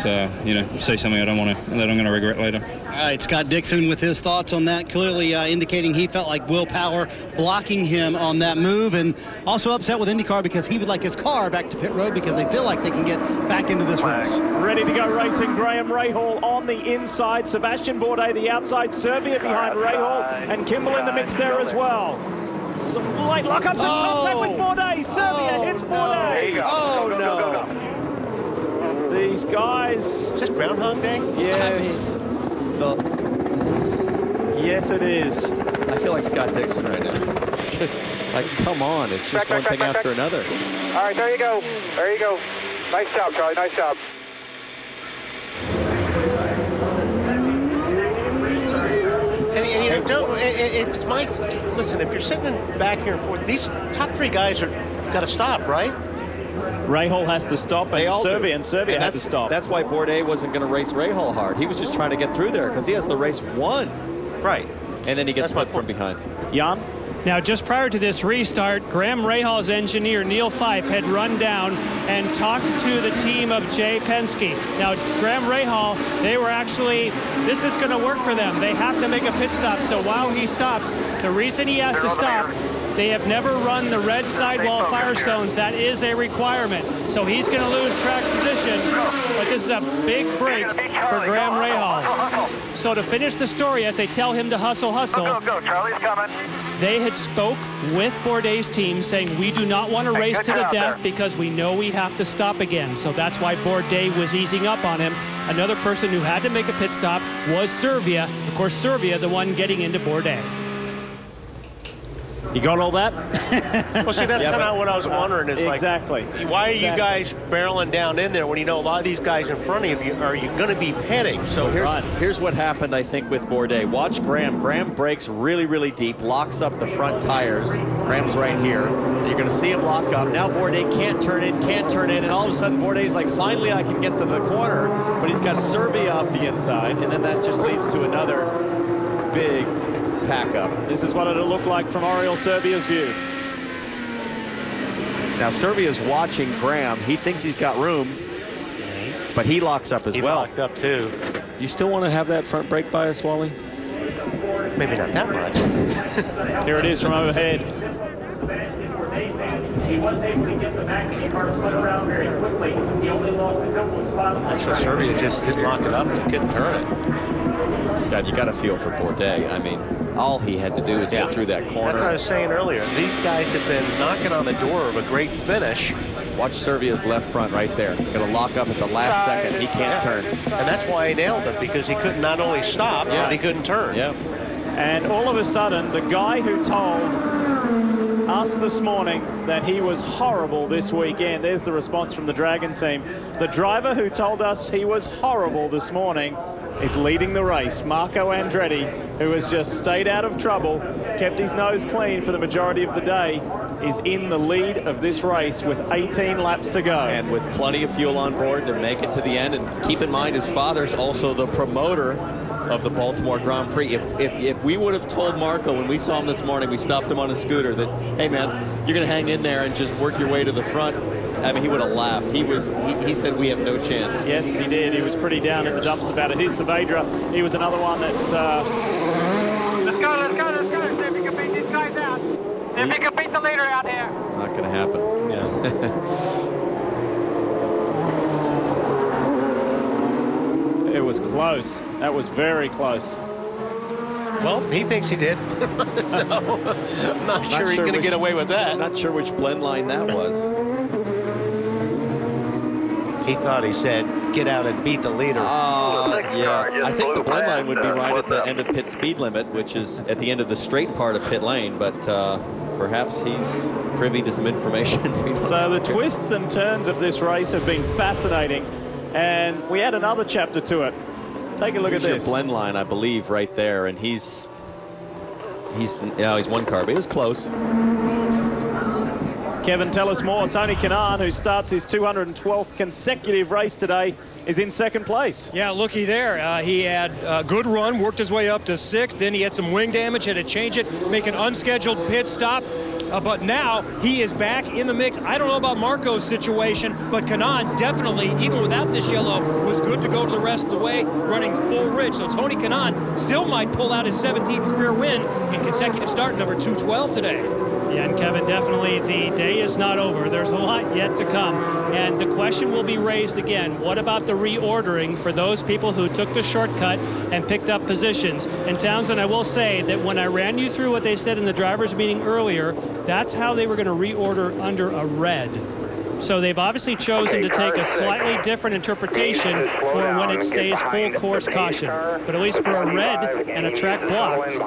say something that I'm going to regret later. All right, Scott Dixon with his thoughts on that, clearly indicating he felt like Will Power blocking him on that move, and also upset with IndyCar because he would like his car back to pit road because they feel like they can get back into this race. Ready to go racing, Graham Rahal on the inside, Sebastian Bourdais the outside, Servia behind Rahal, and Kimball in the mix there as well. Some light lockups and contact with Bourdais. Servia hits Bourdais. Oh, no. These guys... Is this Groundhog Day? Yes. Yes, it is. I feel like Scott Dixon right now. Just like, come on, it's just one thing after another. All right, there you go. There you go. Nice job, Charlie. Nice job. Listen, if you're sitting back here and forth, these top three guys got to stop, right? Rahal has to stop, and Servia had to stop. That's why Bourdais wasn't going to race Rahal hard. He was just trying to get through there because he has the race won. Right. And then he gets put from behind. Jan? Now, just prior to this restart, Graham Rahal's engineer, Neil Fife, had run down and talked to the team of Jay Penske. Now, Graham Rahal, this is going to work for them. They have to make a pit stop. So while he stops, the reason he has to stop, they have never run the red sidewall Firestones. That is a requirement. So he's going to lose track position, but this is a big break for Graham Rahal. So to finish the story, as they tell him to hustle, Go, Charlie's coming. They had spoke with Bourdais' team saying, we do not want to race to the death because we know we have to stop again. So that's why Bourdais was easing up on him. Another person who had to make a pit stop was Servia. Of course, Servia, the one getting into Bourdais. You got all that? Well, see, that's kind of what I was wondering. Is exactly. Like, why are you guys barreling down in there when you know a lot of these guys in front of you are going to be pitting? So here's what happened, I think, with Bourdais. Watch Graham. Graham breaks really, really deep, locks up the front tires. Graham's right here. You're going to see him lock up. Now Bourdais can't turn in, and all of a sudden Bourdais like, finally I can get to the corner, but he's got Serbia up the inside, and then that just leads to another big pack up. This is what it'll look like from Oriol Serbia's view. Now Serbia's watching Graham. He thinks he's got room, but he locks up as well. He's locked up too. You still want to have that front brake bias, Wally? Maybe not that much. Here it is from overhead. He was able to get the back of the car split around very quickly. He only lost a couple of spots. Actually, Serbia just didn't lock it up. He couldn't turn it. God, you got to feel for Bourdais. I mean, all he had to do is get through that corner. That's what I was saying earlier. These guys have been knocking on the door of a great finish. Watch Serbia's left front right there. Going to lock up at the last second. He can't turn. And that's why he nailed him, because he could not only stop, but he couldn't turn. Yeah. And all of a sudden, the guy who told us this morning that he was horrible this weekend, there's the response from the Dragon team. The driver who told us he was horrible this morning is leading the race. Marco Andretti, who has just stayed out of trouble, kept his nose clean for the majority of the day, is in the lead of this race with 18 laps to go. And with plenty of fuel on board to make it to the end. And keep in mind, his father's also the promoter of the Baltimore Grand Prix. If we would have told Marco when we saw him this morning, we stopped him on a scooter, that, hey man, you're going to hang in there and just work your way to the front, I mean, he would have laughed. He said we have no chance. Yes, he did. He was pretty down in the dumps about it. Here's Saavedra. He was another one that... Let's go. See if we can beat these guys out. See if we can beat the leader out here. Not going to happen. Yeah. It was close. That was very close. Well, he thinks he did. So, I'm not sure he's going to get away with that. Not sure which blend line that was. He thought he said, get out and beat the leader. Yeah. I think the blend line would be right at the end of pit speed limit, which is at the end of the straight part of pit lane, but perhaps he's privy to some information. So the twists and turns of this race have been fascinating, and we add another chapter to it. Take a look at this. Your blend line, I believe, right there, and he's one car, but he was close. Kevin, tell us more. Tony Kanaan, who starts his 212th consecutive race today, is in second place. Yeah, looky there. He had a good run, worked his way up to 6th. Then he had some wing damage, had to change it, make an unscheduled pit stop. But now he is back in the mix. I don't know about Marco's situation, but Kanaan definitely, even without this yellow, was good to go to the rest of the way, running full ridge. So Tony Kanaan still might pull out his 17th career win in consecutive start number 212 today. Yeah, and Kevin, definitely the day is not over. There's a lot yet to come. And the question will be raised again. What about the reordering for those people who took the shortcut and picked up positions? And Townsend, I will say that when I ran you through what they said in the drivers' meeting earlier, that's how they were going to reorder under a red. So they've obviously chosen to take a slightly different interpretation for when it stays full course caution. But at least for a red and a track blocked,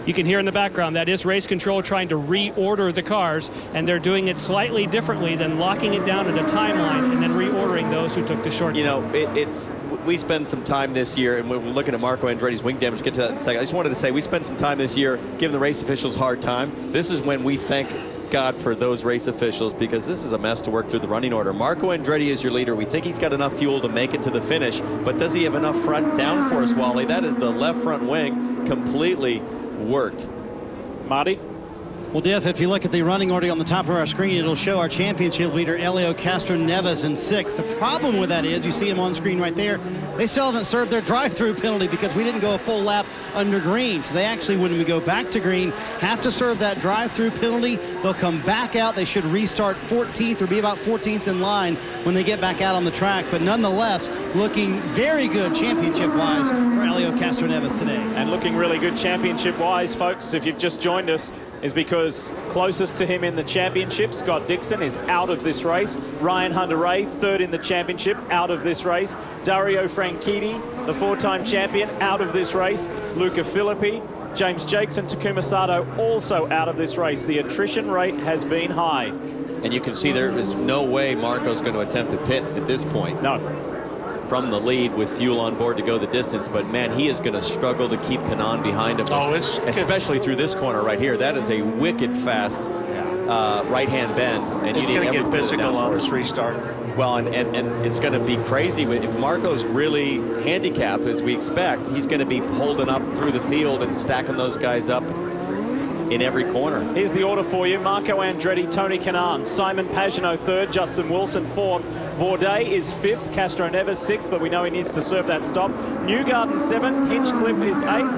you can hear in the background that is race control trying to reorder the cars, and they're doing it slightly differently than locking it down at a timeline and then reordering those who took the shortcut. You know, we spend some time this year, and we're looking at Marco Andretti's wing damage. Get to that in a second. I just wanted to say we spent some time this year giving the race officials a hard time. This is when we thank God for those race officials, because this is a mess to work through the running order. Marco Andretti is your leader. We think he's got enough fuel to make it to the finish, but does he have enough front downforce, Wally? That is the left front wing completely worked. Marty? Well, Diff, if you look at the running order on the top of our screen, it'll show our championship leader, Helio Castroneves, in 6th. The problem with that is, you see him on screen right there, they still haven't served their drive-through penalty because we didn't go a full lap under green. So they actually, when we go back to green, have to serve that drive-through penalty. They'll come back out. They should restart 14th or be about 14th in line when they get back out on the track. But nonetheless, looking very good championship-wise for Helio Castroneves today. And looking really good championship-wise, folks, if you've just joined us, is because closest to him in the championship, Scott Dixon, is out of this race. Ryan Hunter-Reay, 3rd in the championship, out of this race. Dario Franchitti, the 4-time champion, out of this race. Luca Filippi, James Jakes and Takuma Sato also out of this race. The attrition rate has been high. And you can see there is no way Marco's going to attempt to pit at this point. No. From the lead with fuel on board to go the distance, but man, he is going to struggle to keep Kanaan behind him. Oh, especially through this corner right here. That is a wicked fast right-hand bend. And it's going to get physical on this restart. Well, and it's going to be crazy. If Marco's really handicapped, as we expect, he's going to be holding up through the field and stacking those guys up in every corner. Here's the order for you. Marco Andretti, Tony Kanaan, Simon Pagenaud third, Justin Wilson fourth, Bourdais is fifth, Castro Neves sixth, but we know he needs to serve that stop. Newgarden seventh, Hinchcliffe is eighth,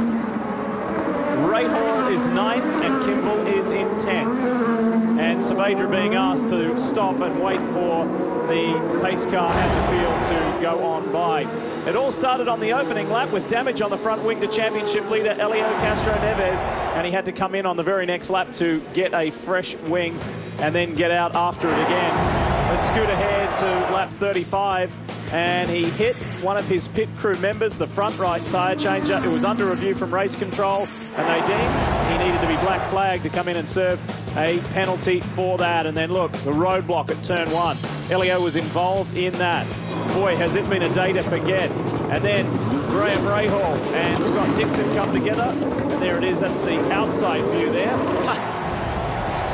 Rahal is ninth, and Kimball is in 10th. And Saavedra being asked to stop and wait for the pace car at the field to go on by. It all started on the opening lap with damage on the front wing to championship leader Elio Castro Neves, and he had to come in on the very next lap to get a fresh wing and then get out after it again. Let's scoot ahead to lap 35, and he hit one of his pit crew members, the front right tyre changer. It was under review from race control, and they deemed he needed to be black flagged to come in and serve a penalty for that. And then look, the roadblock at turn 1. Elio was involved in that. Boy, has it been a day to forget. And then Graham Rahal and Scott Dixon come together, and there it is. That's the outside view there.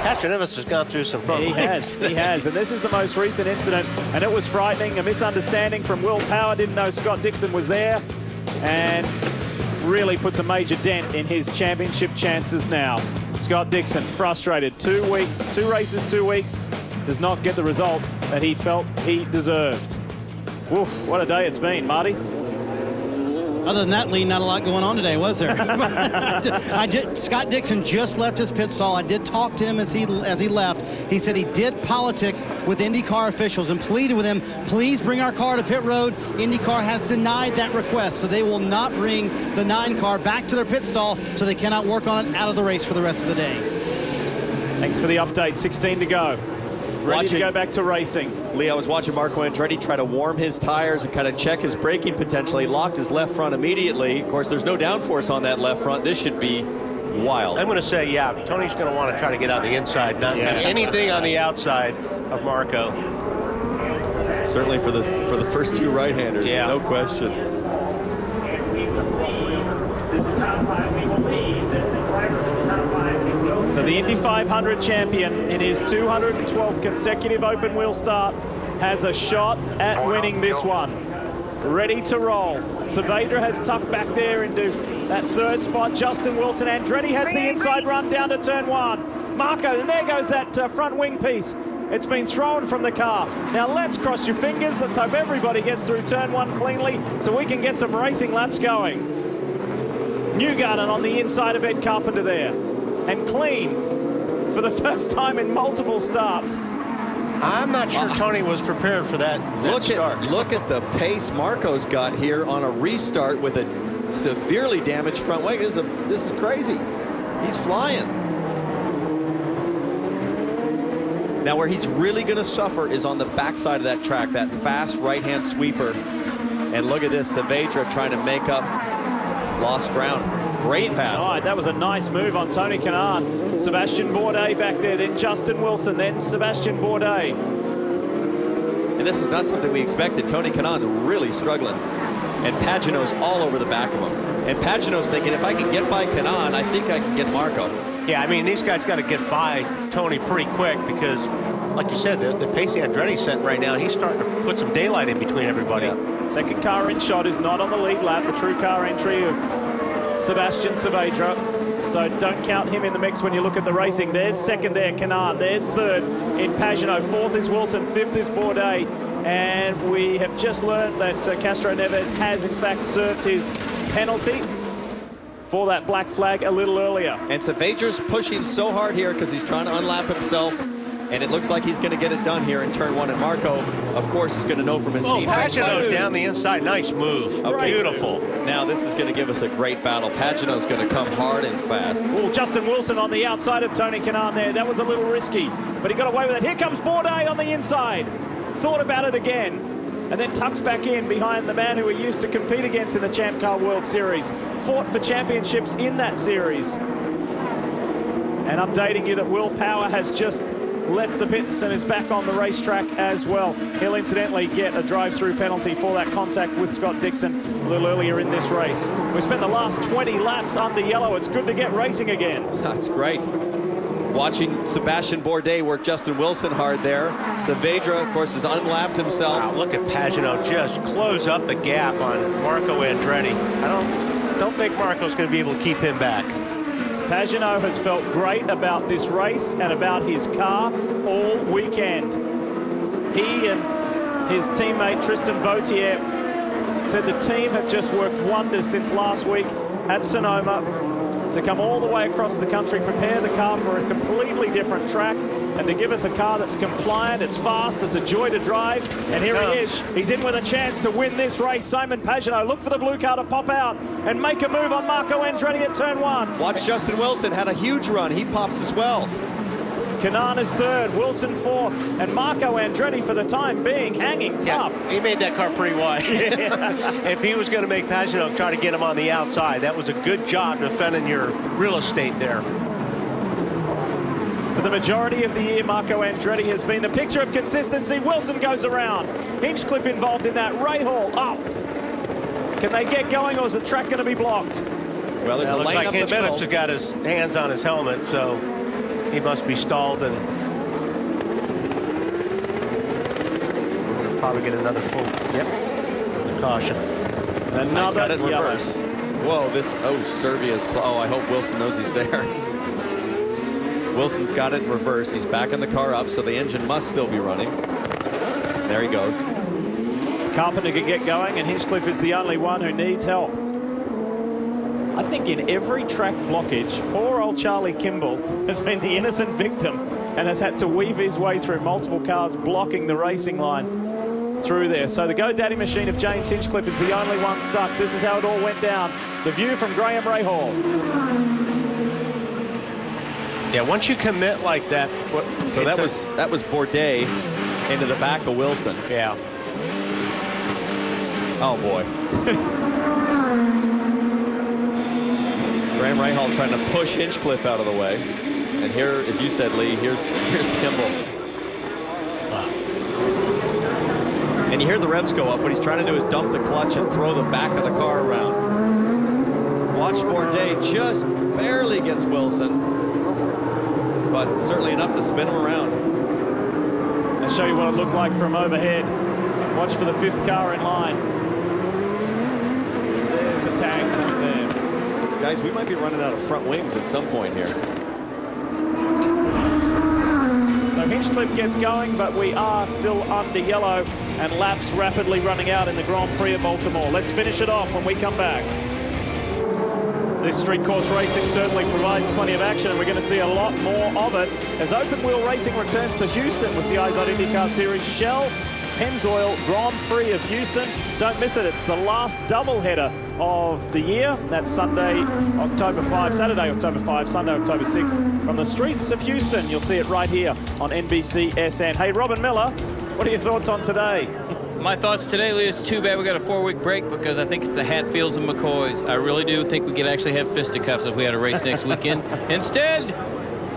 Castro Neves has gone through some front wings. He has, and this is the most recent incident, and it was frightening. A misunderstanding from Will Power, didn't know Scott Dixon was there, and really puts a major dent in his championship chances now. Scott Dixon frustrated. 2 weeks, 2 races, 2 weeks, does not get the result that he felt he deserved. Woof, what a day it's been, Marty. Other than that, Lee, not a lot going on today, was there? Scott Dixon just left his pit stall. I did talk to him as he left. He said he did politic with IndyCar officials and pleaded with them, please bring our car to pit road. IndyCar has denied that request, so they will not bring the 9 car back to their pit stall, so they cannot work on it out of the race for the rest of the day. Thanks for the update. 16 to go. Ready to go back to racing. Lee, I was watching Marco Andretti try to warm his tires and kind of check his braking potential. He locked his left front immediately. Of course, there's no downforce on that left front. This should be wild. I'm going to say, yeah, Tony's going to want to try to get on the inside, not anything on the outside of Marco. Certainly for the first 2 right-handers, no question. So the Indy 500 champion in his 212th consecutive open wheel start has a shot at winning this one. Ready to roll. Saavedra has tucked back there into that 3rd spot. Justin Wilson, Andretti has the inside run down to turn 1. Marco, and there goes that front wing piece. It's been thrown from the car. Now let's cross your fingers. Let's hope everybody gets through turn 1 cleanly so we can get some racing laps going. Newgarden on the inside of Ed Carpenter there. And clean for the first time in multiple starts. I'm not sure Tony was prepared for that start. Look at the pace Marco's got here on a restart with a severely damaged front wing. This is crazy. He's flying. Now where he's really going to suffer is on the backside of that track, that fast right-hand sweeper. And look at this, Saavedra trying to make up lost ground. Great pass. That was a nice move on Tony Kanaan. Sebastian Bourdais back there, then Justin Wilson, then Sebastian Bourdais. And this is not something we expected. Tony Kanaan really struggling. And Pagenaud's all over the back of him. And Pagenaud's thinking, if I can get by Kanaan, I think I can get Marco. Yeah, I mean, these guys got to get by Tony pretty quick because, like you said, the pace Andretti's set right now, he's starting to put some daylight in between everybody. Yeah. Second car in shot is not on the lead lap. The true car entry of Sebastian Saavedra, so don't count him in the mix when you look at the racing. There's second there, Kanaan. There's third in Pagenaud. 4th is Wilson. 5th is Bourdais. And we have just learned that Castro Neves has, in fact, served his penalty for that black flag a little earlier. And Saavedra's pushing so hard here because he's trying to unlap himself. And it looks like he's going to get it done here in turn 1. And Marco, of course, is going to know from his team. Pagenaud down the inside. Nice move. Okay. Beautiful. Now this is going to give us a great battle. Pagenaud's going to come hard and fast. Oh, Justin Wilson on the outside of Tony Kanaan there. That was a little risky, but he got away with it. Here comes Bourdais on the inside. Thought about it again. and then tucks back in behind the man who he used to compete against in the Champ Car World Series. Fought for championships in that series. And updating you that Will Power has just left the pits and is back on the racetrack as well. He'll incidentally get a drive-through penalty for that contact with Scott Dixon a little earlier in this race. We spent the last 20 laps under yellow. It's good to get racing again. That's great. Watching Sebastian Bourdais work Justin Wilson hard there. Saavedra, of course, has unlapped himself. Wow, look at Pagano just close up the gap on Marco Andretti. I don't think Marco's going to be able to keep him back. Pagano has felt great about this race and about his car all weekend. He and his teammate Tristan Vautier said the team have just worked wonders since last week at Sonoma to come all the way across the country, prepare the car for a completely different track, and to give us a car that's compliant, it's fast, it's a joy to drive. And here he is. He's in with a chance to win this race. Simon Pagano, look for the blue car to pop out and make a move on Marco Andretti at turn 1. Watch Justin Wilson, had a huge run. He pops as well. Kanan is third, Wilson fourth, and Marco Andretti for the time being hanging tough. Yeah, he made that car pretty wide. If he was going to make Pagano try to get him on the outside, that was a good job defending your real estate there. For the majority of the year, Marco Andretti has been the picture of consistency. Wilson goes around. Hinchcliffe involved in that. Rahal up. Can they get going, or is the track going to be blocked? Well, there's a lane like up the middle. Hinchcliffe's got his hands on his helmet, so he must be stalled, and we'll probably get another full. Yep. Caution. Nice, got it in reverse. Whoa, Servia's. Oh, I hope Wilson knows he's there. Wilson's got it in reverse. He's backing the car up, so the engine must still be running. There he goes. Carpenter can get going, and Hinchcliffe is the only one who needs help. I think in every track blockage, poor old Charlie Kimball has been the innocent victim and has had to weave his way through multiple cars blocking the racing line through there. So the GoDaddy machine of James Hinchcliffe is the only one stuck. This is how it all went down. The view from Graham Rahal. Yeah, once you commit like that. So that was Bourdais into the back of Wilson. Yeah. Oh boy. Graham Rahal trying to push Hinchcliffe out of the way. And here, as you said, Lee, here's Kimball. And you hear the revs go up. What he's trying to do is dump the clutch and throw the back of the car around. Watch Bourdais just barely gets Wilson, but certainly enough to spin him around. I'll show you what it looked like from overhead. Watch for the fifth car in line. There's the tag point there. Guys, we might be running out of front wings at some point here. So Hinchcliffe gets going, but we are still under yellow and laps rapidly running out in the Grand Prix of Baltimore. Let's finish it off when we come back. This street course racing certainly provides plenty of action, and we're going to see a lot more of it as open wheel racing returns to Houston with the IZOD IndyCar Series Shell Pennzoil Grand Prix of Houston. Don't miss it. It's the last doubleheader of the year. That's Saturday, October 5, Sunday, October 6th. From the streets of Houston, you'll see it right here on NBCSN. Hey, Robin Miller, what are your thoughts on today? My thoughts today, Lee, it's too bad we got a 4-week break because I think it's the Hatfields and McCoys. I really do think we could actually have fisticuffs if we had a race next weekend. Instead,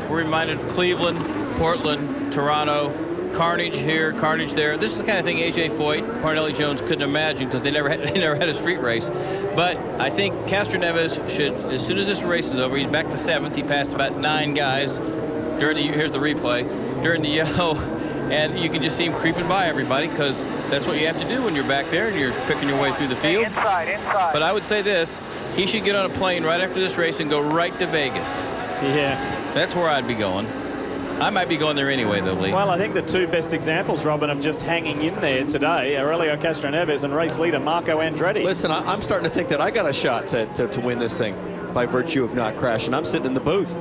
we're reminded of Cleveland, Portland, Toronto, carnage here, carnage there. This is the kind of thing A.J. Foyt, Parnelli Jones couldn't imagine because they never had a street race. But I think Castroneves should, as soon as this race is over, he's back to 7th. He passed about 9 guys during the, here's the replay, during the yellow. And you can just see him creeping by everybody because that's what you have to do when you're back there and you're picking your way through the field. Inside. But I would say this, he should get on a plane right after this race and go right to Vegas. Yeah. That's where I'd be going. I might be going there anyway, though, Lee. Well, I think the two best examples, Robin, of just hanging in there today, Aurelio Castroneves and race leader Marco Andretti. Listen, I'm starting to think that I got a shot to win this thing by virtue of not crashing. I'm sitting in the booth.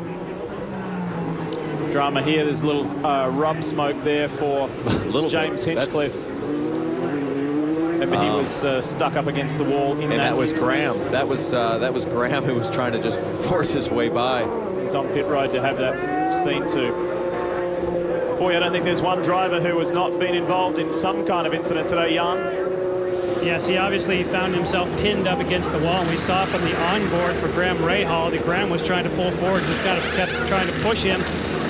Drama here. There's a little rub smoke there for James Hinchcliffe. Remember, he was stuck up against the wall. That was Graham. That was Graham who was trying to just force his way by. He's on pit road to have that seen too. Boy, I don't think there's one driver who has not been involved in some kind of incident today, Jan. Yes, he obviously found himself pinned up against the wall, and we saw from the onboard for Graham Rahal that Graham was trying to pull forward, just kind of kept trying to push him.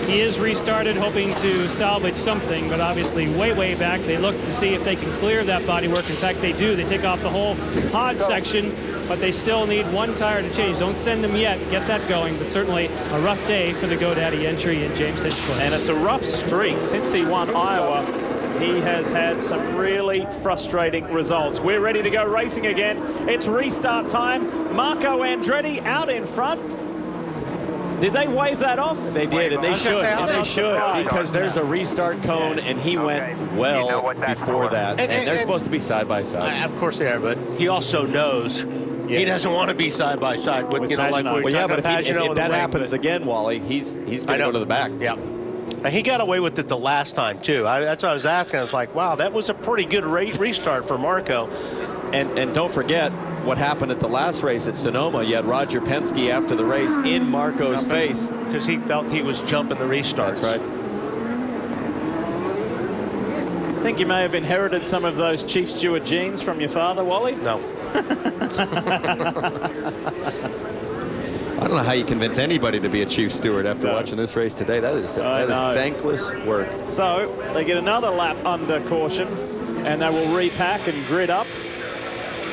He is restarted, hoping to salvage something, but obviously way back. They look to see if they can clear that bodywork. In fact, they do. They take off the whole pod section, but they still need one tire to change. Don't send them yet. Get that going, but certainly a rough day for the GoDaddy entry in James Hinchcliffe. And it's a rough streak. Since he won Iowa, he has had some really frustrating results. We're ready to go racing again. It's restart time. Marco Andretti out in front. Did they wave that off? They did, and they should. And they should, because there's a restart cone, and he went well before that. And they're supposed to be side by side. Of course they are, but he also knows he doesn't want to be side by side with, you know, like well, yeah, but if that happens again, Wally, he's going to go to the back. Yeah. And he got away with it the last time, too. That's what I was asking. I was like, wow, that was a pretty good restart for Marco. And don't forget what happened at the last race at Sonoma. You had Roger Penske after the race in Marco's face. Because he felt he was jumping the restarts. That's right. I think you may have inherited some of those Chief Stewart genes from your father, Wally. No. I don't know how you convince anybody to be a chief steward after watching this race today. That is thankless work. So they get another lap under caution, and they will repack and grid up.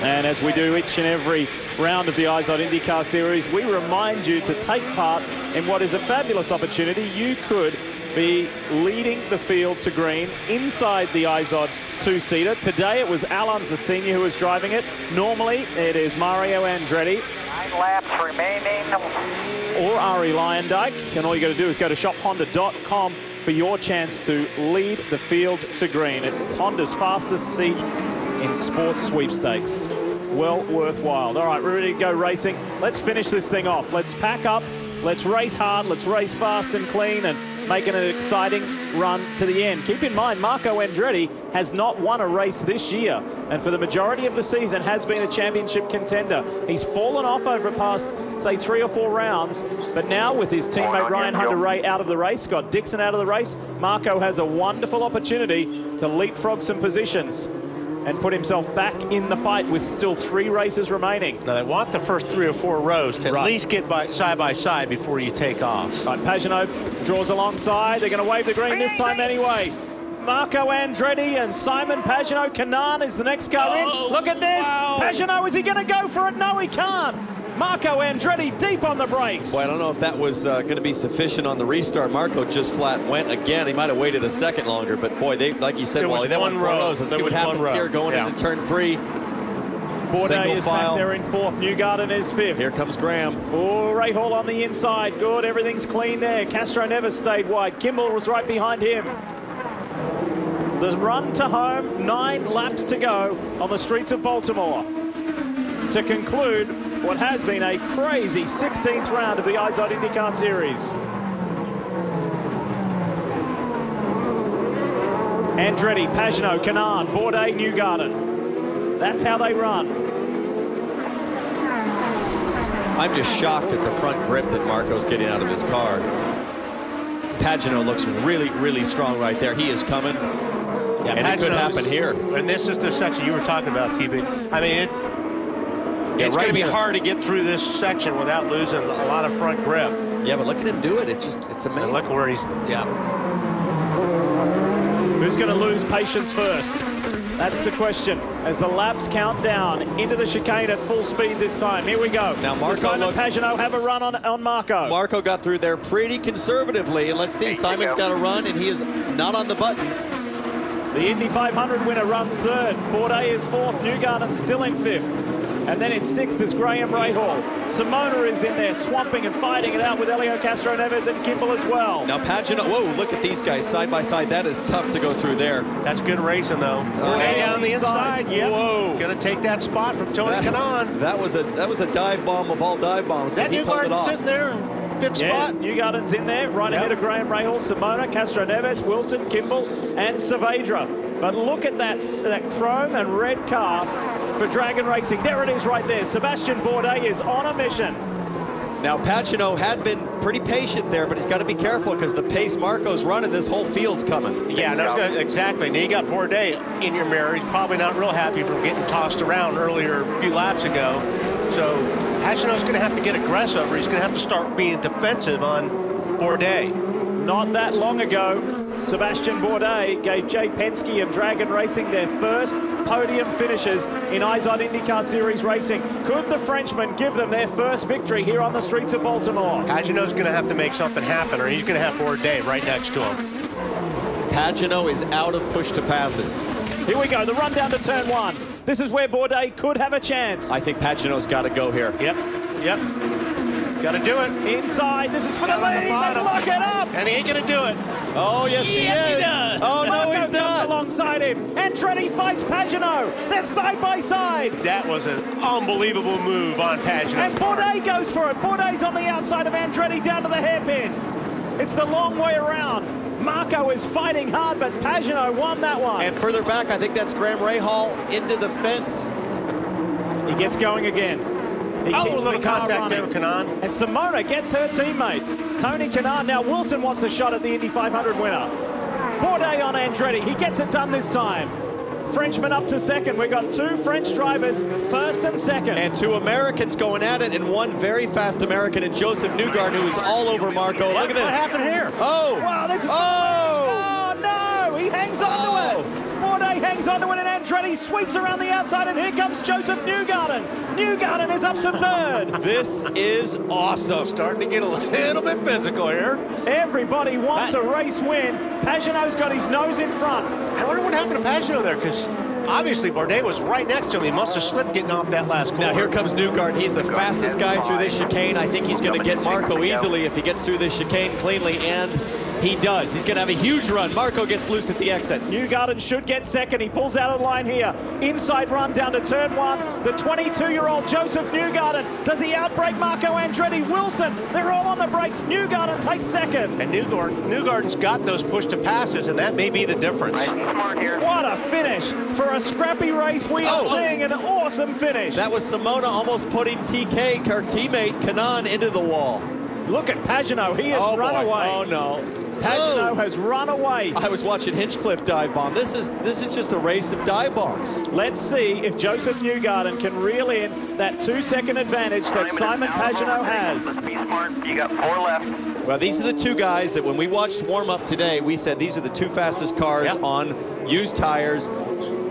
And as we do each and every round of the IZOD IndyCar Series, we remind you to take part in what is a fabulous opportunity. You could be leading the field to green inside the IZOD two-seater. Today it was Alan Zassini who was driving it. Normally it is Mario Andretti. 9 laps remaining. Or Ari Lyondike. And all you got to do is go to shophonda.com for your chance to lead the field to green. It's Honda's fastest seat in sports sweepstakes. Well worthwhile. All right, we're ready to go racing. Let's finish this thing off. Let's pack up. Let's race hard. Let's race fast and clean and make it an exciting run to the end. Keep in mind, Marco Andretti has not won a race this year, and for the majority of the season has been a championship contender. He's fallen off over the past, say, 3 or 4 rounds, but now with his teammate Ryan Hunter-Reay out of the race, Scott Dixon out of the race, Marco has a wonderful opportunity to leapfrog some positions and put himself back in the fight with still 3 races remaining. Now, they want the first 3 or 4 rows to at least get side by side before you take off. Right, Pagenaud draws alongside. They're going to wave the green this time anyway. Marco Andretti and Simon Pagenaud. Kanaan is the next car in. Look at this. Wow. Pagenaud, is he going to go for it? No, he can't. Marco Andretti deep on the brakes. Boy, I don't know if that was going to be sufficient on the restart. Marco just flat went again. He might have waited a second longer, but boy, they, like you said, Wally, they won 4 rows. Let's see what happens here going into turn 3. Bourdais is back there in 4th. Newgarden is 5th. Here comes Graham. Oh, Rahal on the inside. Good. Everything's clean there. Castro never stayed wide. Kimball was right behind him. The run to home. 9 laps to go on the streets of Baltimore to conclude what has been a crazy 16th round of the IZOD IndyCar Series. Andretti, Pagenaud, Kanaan, Bourdais, Newgarden. That's how they run. I'm just shocked at the front grip that Marco's getting out of his car. Pagenaud looks really, really strong right there. He is coming. Yeah, and it could happen here. And this is the section you were talking about, TV. I mean, it's going to be hard to get through this section without losing a lot of front grip. Yeah, but look at him do it. It's amazing. And look where he's, Who's going to lose patience first? That's the question. As the laps count down into the chicane at full speed this time. Here we go. Now Marco, Simon Pagenaud have a run on Marco. Marco got through there pretty conservatively, and let's see. Simon's got a run, and he is not on the button. The Indy 500 winner runs 3rd. Bourdais is 4th. Newgarden still in 5th. And then in 6th is Graham Rahal. Simona is in there swamping and fighting it out with Helio Castroneves and Kimball as well. Now Pagenaud, whoa, look at these guys side by side. That is tough to go through there. That's good racing though. On the inside, yep. Whoa. Gonna take that spot from Tony Kanaan. That was a dive bomb of all dive bombs. That Newgarden's sitting there in 5th spot. Newgarden's in there, right ahead of Graham Rahal, Simona, Castroneves, Wilson, Kimball, and Saavedra. But look at that chrome and red car for Dragon Racing. There it is right there. Sebastian Bourdais is on a mission. Now, Pagano had been pretty patient there, but he's got to be careful because the pace Marco's running, this whole field's coming. Yeah, exactly. Now you got Bourdais in your mirror. He's probably not real happy from getting tossed around earlier a few laps ago. So Pagano's going to have to get aggressive, or he's going to have to start being defensive on Bourdais. Not that long ago, Sebastian Bourdais gave Jay Penske and Dragon Racing their first podium finishes in IZOD IndyCar Series racing. Could the Frenchman give them their first victory here on the streets of Baltimore? Pagano's going to have to make something happen, or he's going to have Bourdais right next to him. Pagano is out of push to passes. Here we go, the run down to turn 1. This is where Bourdais could have a chance. I think Pagano's got to go here. Yep. Got to do it. Inside, this is for the lead. They lock it up. And he ain't going to do it. Oh, yes, he is. He does. Oh, Marco no, he's not. comes alongside him. Andretti fights Pagano. They're side by side. That was an unbelievable move on Pagano. And Bourdais goes for it. Bourdais on the outside of Andretti down to the hairpin. It's the long way around. Marco is fighting hard, but Pagano won that one. And further back, I think that's Graham Rahal into the fence. He gets going again. He keeps a little the car contact there with Kanaan. And Simona gets her teammate, Tony Kanaan. Now Wilson wants a shot at the Indy 500 winner. Bourdais on Andretti. He gets it done this time. Frenchman up to second. We've got 2 French drivers, first and second. And 2 Americans going at it, and 1 very fast American in Joseph Newgarden, who is all over Marco. Look at this. What happened here? Oh! Wow, this is... Oh! No! He hangs on to it. Bourdais hangs on to it, and Andretti sweeps around the outside, and here comes Joseph Newgarden. Newgarden is up to third. This is awesome. Starting to get a little bit physical here. Everybody wants a race win. Pagano's got his nose in front. I wonder what happened to Pagano there, because obviously Bourdais was right next to him. He must have slipped getting off that last corner. Now here comes Newgarden. He's the fastest guy through this chicane. I think he's going to get Marco easily if he gets through this chicane cleanly, and he does. He's going to have a huge run. Marco gets loose at the exit. Newgarden should get second. He pulls out of the line here. Inside run down to turn 1. The 22-year-old Joseph Newgarden. Does he outbrake Marco Andretti? Wilson, they're all on the brakes. Newgarden takes second. And Newgarden's got those push to passes, and that may be the difference. What a finish. For a scrappy race, we are seeing an awesome finish. That was Simona almost putting TK, her teammate, Kanaan, into the wall. Look at Pagano. He has run away. Oh, no. Pagano has run away. I was watching Hinchcliffe dive bomb. This is just a race of dive bombs. Let's see if Joseph Newgarden can reel in that 2-second advantage that Simon Pagano has. Let's be smart. You got 4 left. Well, these are the 2 guys that when we watched warm-up today, we said these are the 2 fastest cars on used tires,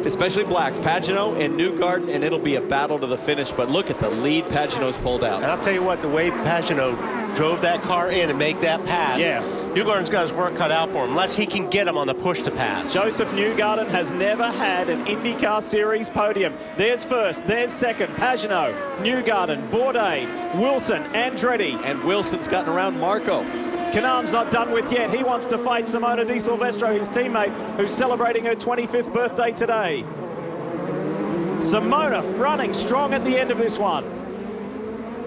especially blacks, Pagano and Newgarden, and it'll be a battle to the finish. But look at the lead Pagano's pulled out. And I'll tell you what, the way Pagano drove that car in and make that pass. Yeah. Newgarden's got his work cut out for him, unless he can get him on the push to pass. Joseph Newgarden has never had an IndyCar Series podium. There's first, there's second, Pagano, Newgarden, Bourdais, Wilson, Andretti. And Wilson's gotten around Marco. Kanaan's not done with yet. He wants to fight Simona Di Silvestro, his teammate, who's celebrating her 25th birthday today. Simona running strong at the end of this one.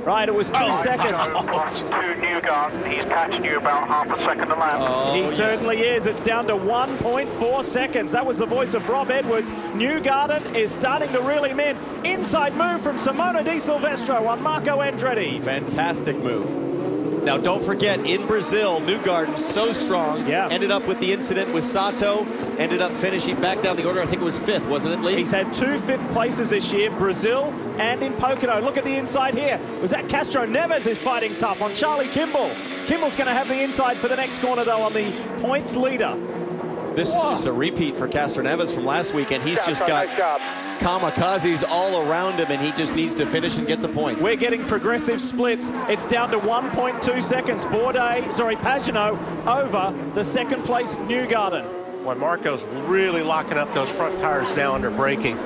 Right, it was 2 seconds. To Newgarden, he's catching you about half a second a lap. He certainly is. It's down to 1.4 seconds. That was the voice of Rob Edwards. Newgarden is starting to reel him in. Inside move from Simona Di Silvestro on Marco Andretti. Fantastic move. Now, don't forget, in Brazil, Newgarden, so strong, ended up with the incident with Sato, ended up finishing back down the order. I think it was 5th, wasn't it, Lee? He's had 2 5th places this year, Brazil and in Pocono. Look at the inside here. Was that Castro Neves is fighting tough on Charlie Kimball. Kimball's going to have the inside for the next corner, though, on the points leader. This is just a repeat for Castro Neves from last week, and he's just got kamikazes all around him, and he just needs to finish and get the points. We're getting progressive splits. It's down to 1.2 seconds. Pagano over the second place Newgarden. Well, Marco's really locking up those front tires now under braking.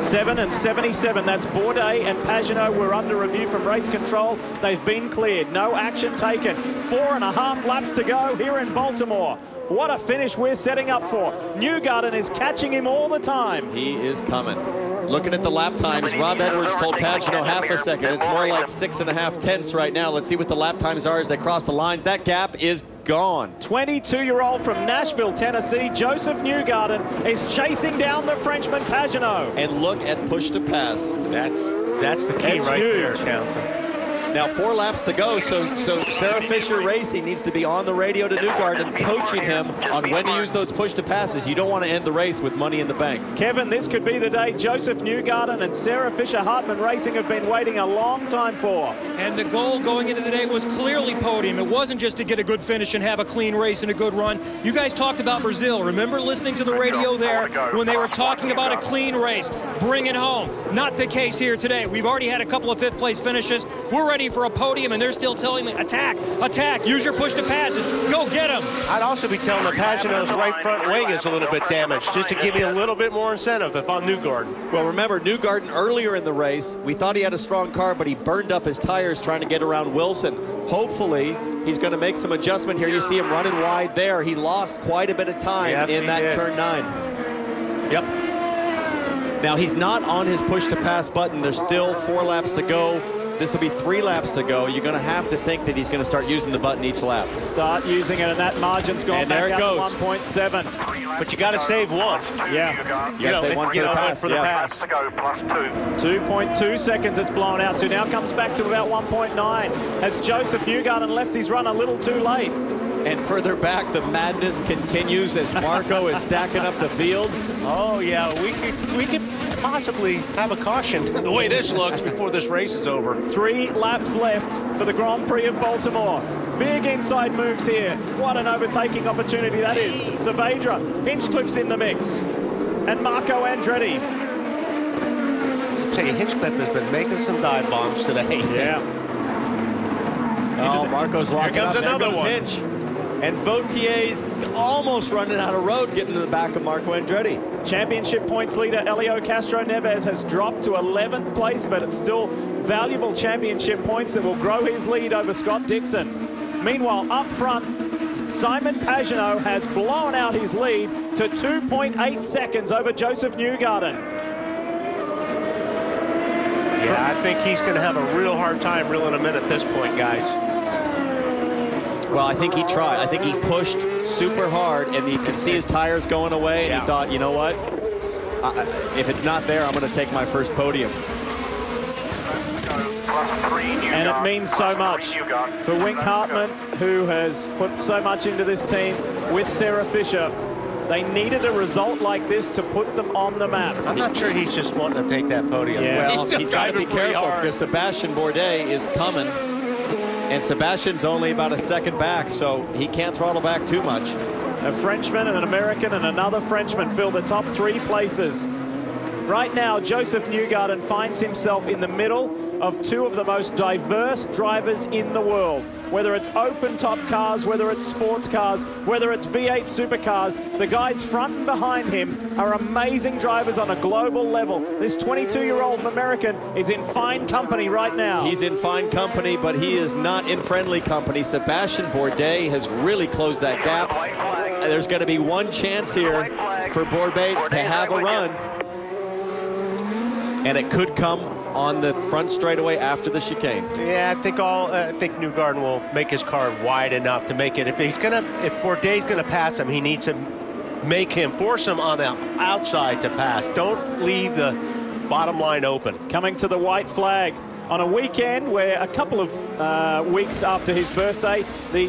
7 and 77. That's Bourdais and Pagano were under review from race control. They've been cleared. No action taken. 4.5 laps to go here in Baltimore. What a finish we're setting up for. Newgarden is catching him all the time. He is coming. Looking at the lap times, Rob Edwards told Pagano half a second. It's more like 6.5 tenths right now. Let's see what the lap times are as they cross the lines. That gap is gone. 22-year-old from Nashville, Tennessee, Joseph Newgarden is chasing down the Frenchman Pagenaud. And look at push to pass. That's the key right there, Townsend. Now 4 laps to go, so Sarah Fisher Racing needs to be on the radio to Newgarden, coaching him on when to use those push to passes. You don't want to end the race with money in the bank. Kevin, this could be the day Joseph Newgarden and Sarah Fisher Hartman Racing have been waiting a long time for. And the goal going into the day was clearly podium. It wasn't just to get a good finish and have a clean race and a good run. You guys talked about Brazil. Remember listening to the radio there when they were talking about a clean race? Bring it home. Not the case here today. We've already had a couple of 5th place finishes. We're ready for a podium, and they're still telling me, attack, attack, use your push to passes, go get them. I'd also be telling the Pagenaud's right front wing is a little bit damaged, just to give you a little bit more incentive if I'm Newgarden. Well, remember, Newgarden earlier in the race, we thought he had a strong car, but he burned up his tires trying to get around Wilson. Hopefully, he's going to make some adjustment here. You see him running wide there. He lost quite a bit of time in that turn 9. Yep. Now, he's not on his push to pass button. There's still 4 laps to go. This will be 3 laps to go. You're going to have to think that he's going to start using the button each lap. Start using it, and that margin's gone back out to 1.7. But you got to save one. Yeah. You got to save one for the pass. For the pass. 2.2 seconds it's blown out to. Now comes back to about 1.9 as Joseph Newgarden left his run a little too late. And further back, the madness continues as Marco is stacking up the field. Oh, yeah, we could possibly have a caution the way this looks before this race is over. 3 laps left for the Grand Prix of Baltimore. Big inside moves here. What an overtaking opportunity that is. Saavedra, Hinchcliffe's in the mix. And Marco Andretti. I'll tell you, Hinchcliffe has been making some dive bombs today. Yeah. Oh, Marco's locking up. Here comes another one. Hinch. And Vautier's almost running out of road, getting to the back of Marco Andretti. Championship points leader Helio Castro Neves has dropped to 11th place, but it's still valuable championship points that will grow his lead over Scott Dixon. Meanwhile, up front, Simon Pagenaud has blown out his lead to 2.8 seconds over Joseph Newgarden. Yeah, I think he's going to have a real hard time reeling him in at this point, guys. Well, I think he tried. I think he pushed super hard, and you could see his tires going away, and he thought, you know what? If it's not there, I'm going to take my first podium. And it means so much for Wink Hartman, who has put so much into this team with Sarah Fisher. They needed a result like this to put them on the map. I'm not sure he's just wanting to take that podium. Yeah. Well, he's got to be careful because Sebastian Bourdais is coming. And Sebastian's only about a second back, so he can't throttle back too much. A Frenchman and an American and another Frenchman fill the top 3 places. Right now, Joseph Newgarden finds himself in the middle of 2 of the most diverse drivers in the world. Whether it's open-top cars, whether it's sports cars, whether it's V8 supercars, the guys front and behind him are amazing drivers on a global level. This 22-year-old American is in fine company right now. He's in fine company, but he is not in friendly company. Sebastian Bourdais has really closed that gap. There's going to be one chance here for Bourdais to have a run. And it could come on the front straightaway after the chicane. Yeah, I think Newgarden will make his car wide enough to make it. If Bourdais gonna pass him, he needs to force him on the outside to pass. Don't leave the bottom line open. Coming to the white flag on a weekend where a couple of weeks after his birthday, the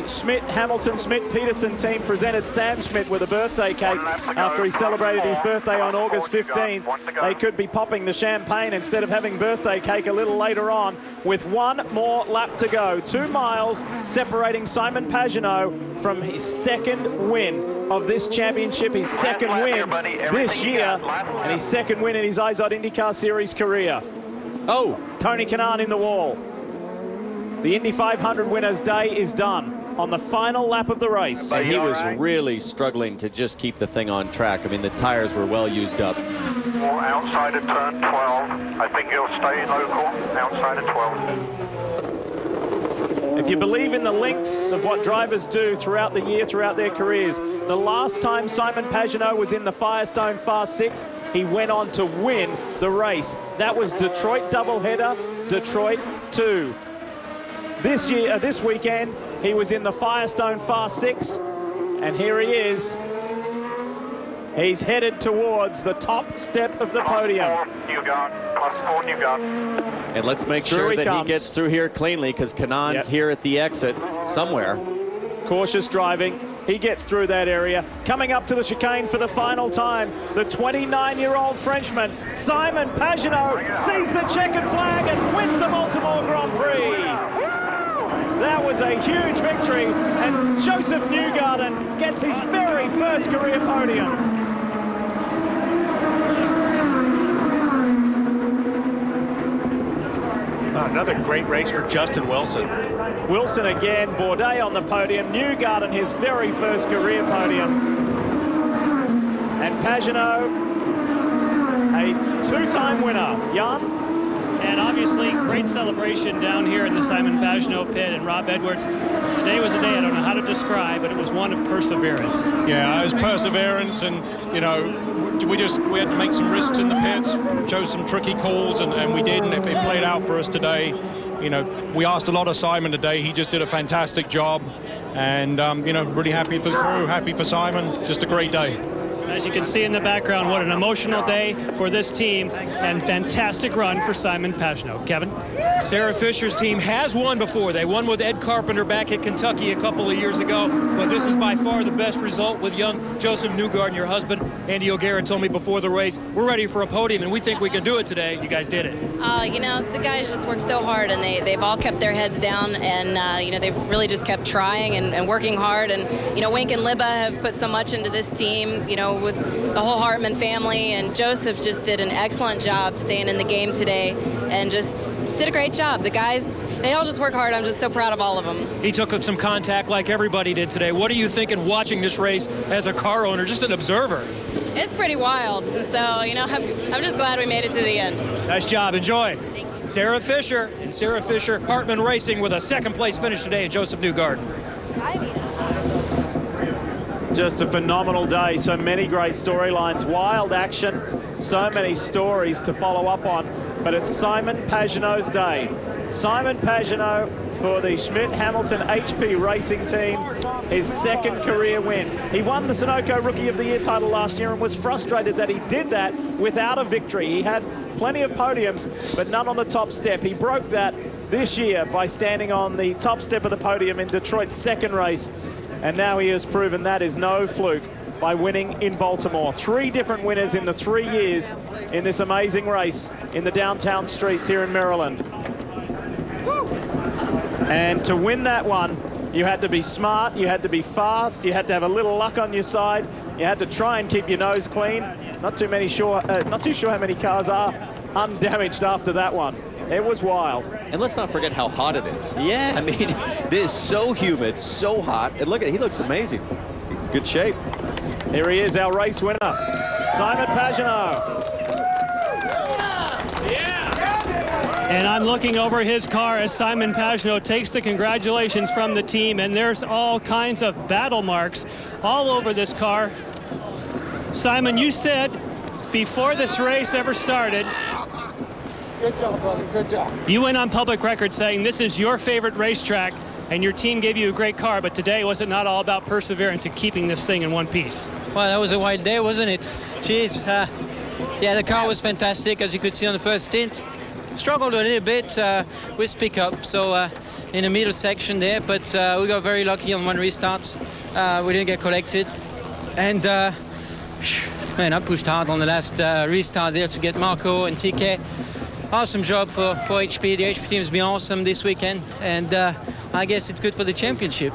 Hamilton-Schmidt-Peterson team presented Sam Schmidt with a birthday cake after he celebrated his birthday on August 15th. They could be popping the champagne instead of having birthday cake a little later on with 1 more lap to go. 2 miles separating Simon Pagenaud from his 2nd win of this championship, his 2nd win this year, and his 2nd win in his IZOD IndyCar Series career. Oh, Tony Kanaan in the wall. The Indy 500 winner's day is done on the final lap of the race. And he was really struggling to just keep the thing on track. I mean, the tires were well used up. Outside of turn 12. I think he'll stay local. Outside of 12. If you believe in the links of what drivers do throughout the year, throughout their careers, the last time Simon Pagenaud was in the Firestone Fast 6, he went on to win the race. That was Detroit doubleheader, Detroit 2. This weekend, He was in the Firestone Fast 6, and here he is. He's headed towards the top step of the podium. +4 New Gun. And let's make sure that he gets through here cleanly, because Kanan's here at the exit somewhere. Cautious driving. He gets through that area. Coming up to the chicane for the final time, the 29-year-old Frenchman, Simon Pagenaud, sees the checkered flag and wins the Baltimore Grand Prix. That was a huge victory, and Joseph Newgarden gets his very first career podium. Another great race for Justin Wilson. Wilson again, Bourdais on the podium, Newgarden his very first career podium. And Pagenaud, a two-time winner. Jan? And obviously, great celebration down here in the Simon Pagenaud pit. And Rob Edwards, today was a day I don't know how to describe, but it was one of perseverance. Yeah, it was perseverance, and you know, we had to make some risks in the pits, chose some tricky calls, and we did, and it played out for us today. You know, we asked a lot of Simon today. He just did a fantastic job, and you know, really happy for the crew, happy for Simon. Just a great day. As you can see in the background, what an emotional day for this team, and fantastic run for Simon Pagenaud. Kevin? Sarah Fisher's team has won before. They won with Ed Carpenter back at Kentucky a couple of years ago, but this is by far the best result with young Joseph Newgarden, your husband. Andy O'Gara told me before the race, we're ready for a podium, and we think we can do it today. You guys did it. You know, the guys just worked so hard, and they've all kept their heads down, and, you know, they've really just kept trying and working hard. And, you know, Wink and Libba have put so much into this team, you know, with the whole Hartman family, and Joseph just did an excellent job staying in the game today and just did a great job. The guys, they all just work hard. I'm just so proud of all of them. He took up some contact like everybody did today. What are you thinking watching this race as a car owner, just an observer? It's pretty wild. So, you know, I'm just glad we made it to the end. Nice job. Enjoy. Thank you. Sarah Fisher, Hartman Racing with a second place finish today, and Joseph Newgarden. Just a phenomenal day. So many great storylines, wild action, so many stories to follow up on. But it's Simon Pagenaud's day. Simon Pagenaud for the Schmidt-Hamilton HP Racing Team, his second career win. He won the Sunoco Rookie of the Year title last year and was frustrated that he did that without a victory. He had plenty of podiums, but none on the top step. He broke that this year by standing on the top step of the podium in Detroit's second race. And now he has proven that is no fluke by winning in Baltimore. 3 different winners in the 3 years in this amazing race in the downtown streets here in Maryland. And to win that one, you had to be smart, you had to be fast, you had to have a little luck on your side, you had to try and keep your nose clean. Not too sure how many cars are undamaged after that one. It was wild. And let's not forget how hot it is. Yeah. I mean, it is so humid, so hot. And look at it, he looks amazing. Good shape. Here he is, our race winner, Simon Pagenaud. And I'm looking over his car as Simon Pagenaud takes the congratulations from the team, and there's all kinds of battle marks all over this car. Simon, you said before this race ever started, good job, brother, good job. You went on public record saying this is your favorite racetrack, and your team gave you a great car, but today was it not all about perseverance and keeping this thing in one piece? Well, that was a wild day, wasn't it? Jeez. Yeah, the car was fantastic, as you could see on the first stint. Struggled a little bit with pickup, so in the middle section there, but we got very lucky on one restart. We didn't get collected, and man, I pushed hard on the last restart there to get Marco and TK. Awesome job for HP. The HP team's been awesome this weekend, and I guess it's good for the championship.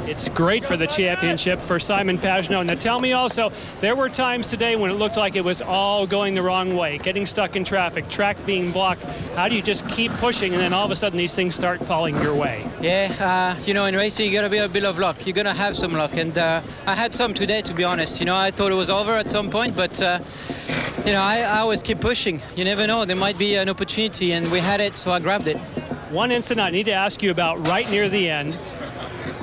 It's great for the championship for Simon Pagenaud. Now tell me also, there were times today when it looked like it was all going the wrong way, getting stuck in traffic, track being blocked. How do you just keep pushing and then all of a sudden these things start falling your way? Yeah, you know, in racing you gotta be a bit of luck. You're gonna have some luck, and I had some today, to be honest. You know, I thought it was over at some point, but you know, I always keep pushing. You never know, there might be an opportunity, and we had it, so I grabbed it. One incident I need to ask you about right near the end.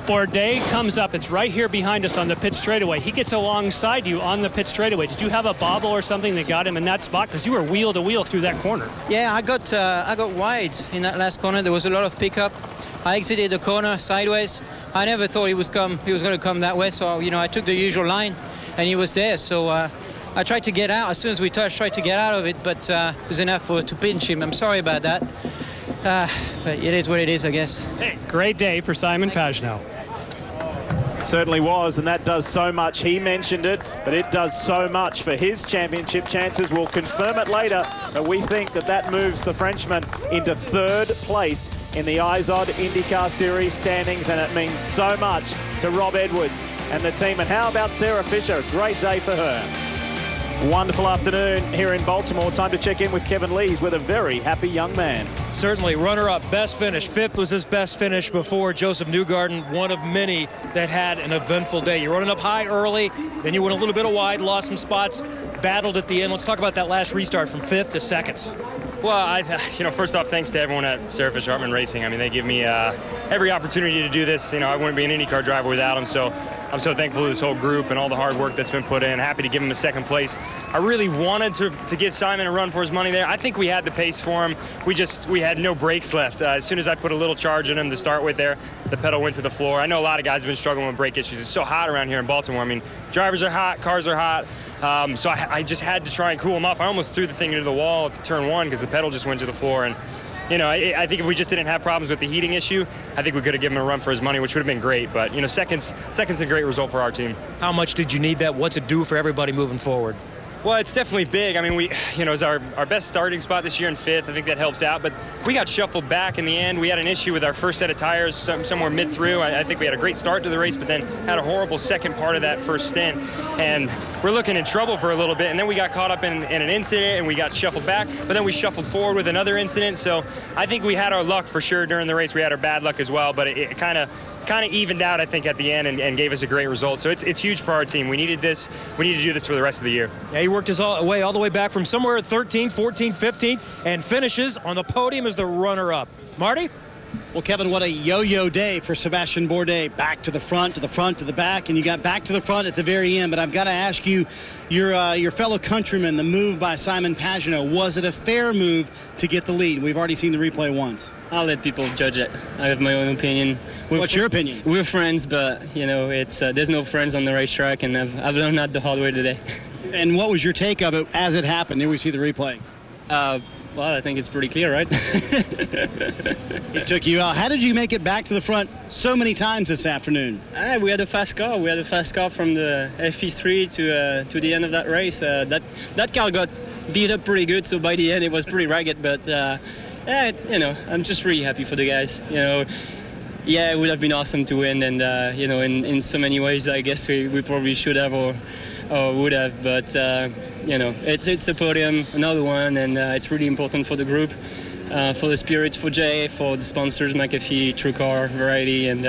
Bourdais comes up, it's right here behind us on the pit straightaway. He gets alongside you on the pit straightaway. Did you have a bobble or something that got him in that spot? Because you were wheel to wheel through that corner. Yeah, I got wide in that last corner. There was a lot of pickup. I exited the corner sideways. I never thought he was going to come that way, so I took the usual line, and he was there. So I tried to get out as soon as we touched. Tried to get out of it, but it was enough to pinch him. I'm sorry about that, but it is what it is, I guess. Hey, great day for Simon Pagenaud. Certainly was, and that does so much. He mentioned it, but it does so much for his championship chances. We'll confirm it later, but we think that moves the Frenchman into 3rd place in the IZOD IndyCar Series standings, and it means so much to Rob Edwards and the team. And how about Sarah Fisher? Great day for her. Wonderful afternoon here in Baltimore. Time to check in with Kevin Lees with a very happy young man. Certainly, runner-up, best finish. 5th was his best finish before Joseph Newgarden, one of many that had an eventful day. You're running up high early, then you went a little bit wide, lost some spots, battled at the end. Let's talk about that last restart from 5th to 2nd. Well, first off, thanks to everyone at Sarah Fisher Hartman Racing. I mean, they give me every opportunity to do this. I wouldn't be an IndyCar driver without them, so I'm so thankful to this whole group and all the hard work that's been put in. Happy to give him a 2nd place. I really wanted to give Simon a run for his money there. I think we had the pace for him. We had no brakes left. As soon as I put a little charge in him to start with there, the pedal went to the floor. I know a lot of guys have been struggling with brake issues. It's so hot around here in Baltimore. I mean, drivers are hot, cars are hot. So I just had to try and cool him off. I almost threw the thing into the wall at turn 1 because the pedal just went to the floor. And I think if we just didn't have problems with the heating issue, I think we could have given him a run for his money, which would have been great. But, second's a great result for our team. How much did you need that? What's it do for everybody moving forward? Well, it's definitely big. I mean, it was our best starting spot this year in 5th. I think that helps out. But we got shuffled back in the end. We had an issue with our first set of tires somewhere mid-through. I think we had a great start to the race, but then had a horrible second part of that first stint. And we're looking in trouble for a little bit. And then we got caught up in an incident, and we got shuffled back. But then we shuffled forward with another incident. So I think we had our luck for sure during the race. We had our bad luck as well. But it kind of evened out, I think, at the end and gave us a great result. So it's huge for our team. We needed this. We need to do this for the rest of the year. Yeah, he worked his way all the way back from somewhere at 13th, 14th, 15th, and finishes on the podium as the runner-up. Marty? Well, Kevin, what a yo-yo day for Sebastian Bourdais. Back to the front, to the front, to the back, and you got back to the front at the very end. But I've got to ask you, your fellow countryman, the move by Simon Pagenaud, was it a fair move to get the lead? We've already seen the replay once. I'll let people judge it. I have my own opinion. What's your opinion? We're friends, but it's there's no friends on the racetrack, and I've learned that the hard way today. And what was your take of it as it happened? Here we see the replay. Well, I think it's pretty clear, right? It took you out. How did you make it back to the front so many times this afternoon? We had a fast car. We had a fast car from the FP3 to the end of that race. That car got beat up pretty good, so by the end it was pretty ragged. But I'm just really happy for the guys. Yeah, it would have been awesome to win, and in so many ways, I guess we probably should have or would have, but it's a podium, another one, and it's really important for the group, for the spirits, for Jay, for the sponsors, McAfee, TrueCar, Variety, and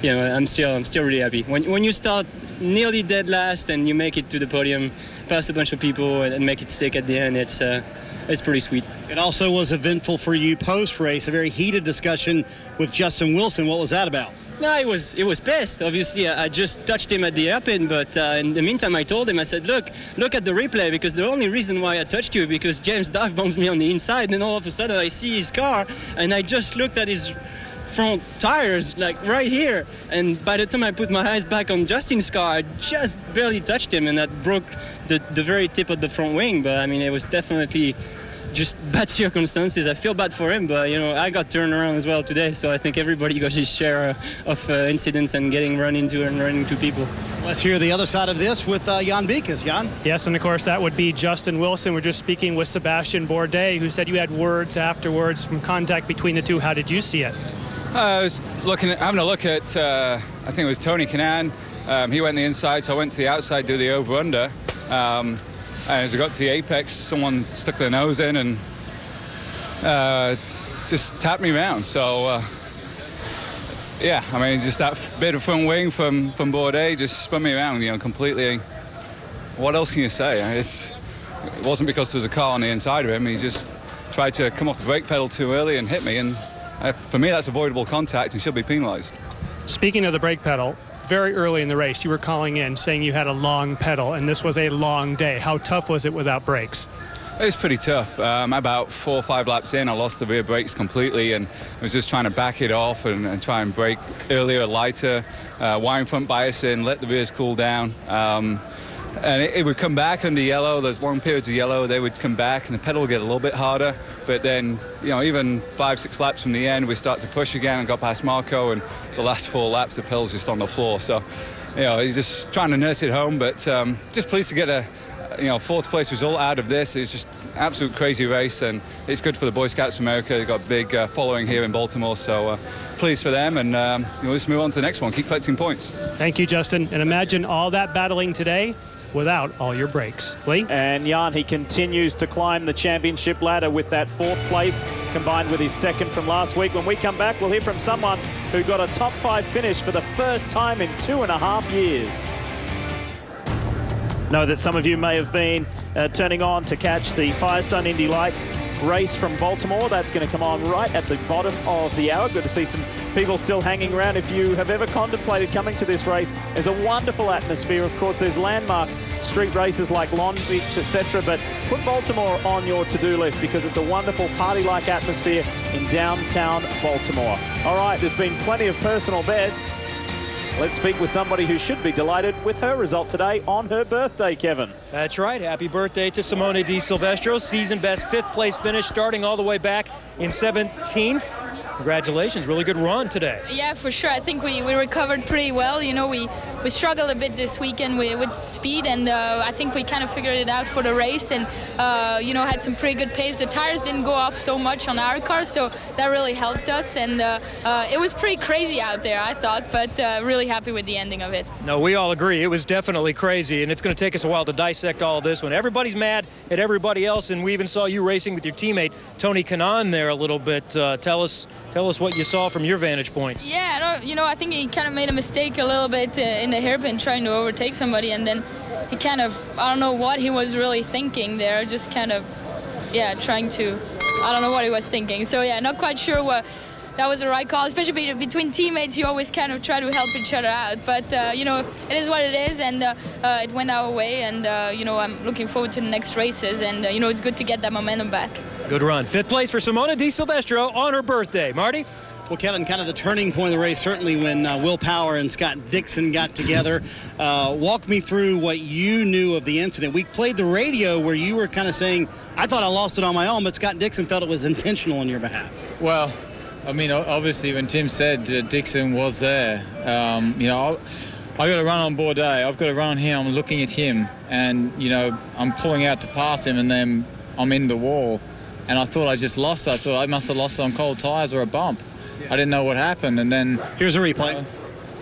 I'm still really happy. When you start nearly dead last and you make it to the podium, pass a bunch of people and make it stick at the end, it's pretty sweet. It also was eventful for you post-race, a very heated discussion with Justin Wilson. What was that about? No, it was pissed. Obviously, I just touched him at the hairpin, but in the meantime, I told him, I said, look at the replay, because the only reason why I touched you is because James dive bombs me on the inside, and then all of a sudden I see his car, and I just looked at his front tires, like right here, and by the time I put my eyes back on Justin's car, I just barely touched him, and that broke the very tip of the front wing. But I mean, it was definitely just bad circumstances. I feel bad for him, but I got turned around as well today, so I think everybody got his share of incidents and getting run into people. Let's hear the other side of this with Jan Beekes. Jan? Yes, and of course that would be Justin Wilson. We're just speaking with Sebastian Bourdais, who said you had words afterwards from contact between the two. How did you see it? I was having a look at, I think it was Tony Kanaan. He went the inside, so I went to the outside, do the over-under. And as I got to the apex, someone stuck their nose in and just tapped me around. So, yeah, I mean, just that bit of front wing from Bourdais just spun me around, completely. What else can you say? It wasn't because there was a car on the inside of him. He just tried to come off the brake pedal too early and hit me. And for me, that's avoidable contact and should be penalized. Speaking of the brake pedal, very early in the race, you were calling in saying you had a long pedal, and this was a long day. How tough was it without brakes? It was pretty tough. About 4 or 5 laps in, I lost the rear brakes completely and was just trying to back it off and try and brake earlier, lighter, wiring front bias in, let the rears cool down. And it would come back under yellow. There's long periods of yellow. They would come back and the pedal would get a little bit harder. But then, you know, even 5, 6 laps from the end, we start to push again and got past Marco. And the last 4 laps, the pedal's just on the floor. So, you know, he's just trying to nurse it home. But just pleased to get a 4th place result out of this. It's just absolute crazy race, and it's good for the Boy Scouts of America. They've got a big following here in Baltimore, so pleased for them, and we'll just move on to the next one. Keep collecting points. Thank you, Justin. And imagine all that battling today without all your brakes. Lee? And Jan, he continues to climb the championship ladder with that 4th place combined with his 2nd from last week. When we come back, we'll hear from someone who got a top 5 finish for the first time in 2.5 years. Know that some of you may have been turning on to catch the Firestone Indy Lights race from Baltimore. That's going to come on right at the bottom of the hour. Good to see some people still hanging around. If you have ever contemplated coming to this race, there's a wonderful atmosphere. Of course, there's landmark street races like Long Beach, etc. But put Baltimore on your to-do list because it's a wonderful party-like atmosphere in downtown Baltimore. All right, there's been plenty of personal bests. Let's speak with somebody who should be delighted with her result today on her birthday, Kevin. That's right. Happy birthday to Simone Di Silvestro. Season best 5th place finish, starting all the way back in 17th. Congratulations. Really good run today. Yeah, for sure. I think we recovered pretty well. You know, we struggled a bit this weekend with speed, and I think we kind of figured it out for the race and, you know, had some pretty good pace. The tires didn't go off so much on our car, so that really helped us. And it was pretty crazy out there, I thought, but really happy with the ending of it. No, we all agree. It was definitely crazy, and it's going to take us a while to dissect all of this when everybody's mad at everybody else, and we even saw you racing with your teammate, Tony Kanaan, there a little bit. Tell us what you saw from your vantage point. Yeah, you know, I think he kind of made a mistake a little bit in the hairpin trying to overtake somebody, and then he kind of, I don't know what he was really thinking there, just kind of, yeah, trying to, I don't know what he was thinking. So, yeah, not quite sure what that was the right call, especially between teammates. You always kind of try to help each other out. But, you know, it is what it is, and it went our way, and, you know, I'm looking forward to the next races, and, you know, it's good to get that momentum back. Good run. 5th place for Simone Di Silvestro on her birthday. Marty? Well, Kevin, kind of the turning point of the race, certainly when Will Power and Scott Dixon got together. Walk me through what you knew of the incident. We played the radio where you were kind of saying, I thought I lost it on my own, but Scott Dixon felt it was intentional on your behalf. Well, I mean, obviously, when Tim said Dixon was there, you know, I got to run on Bourdais. I've got to run on him. I'm looking at him, and, you know, I'm pulling out to pass him, and then I'm in the wall. And I thought I just lost it. I thought I must have lost it on cold tires or a bump. I didn't know what happened, and then... Here's a replay.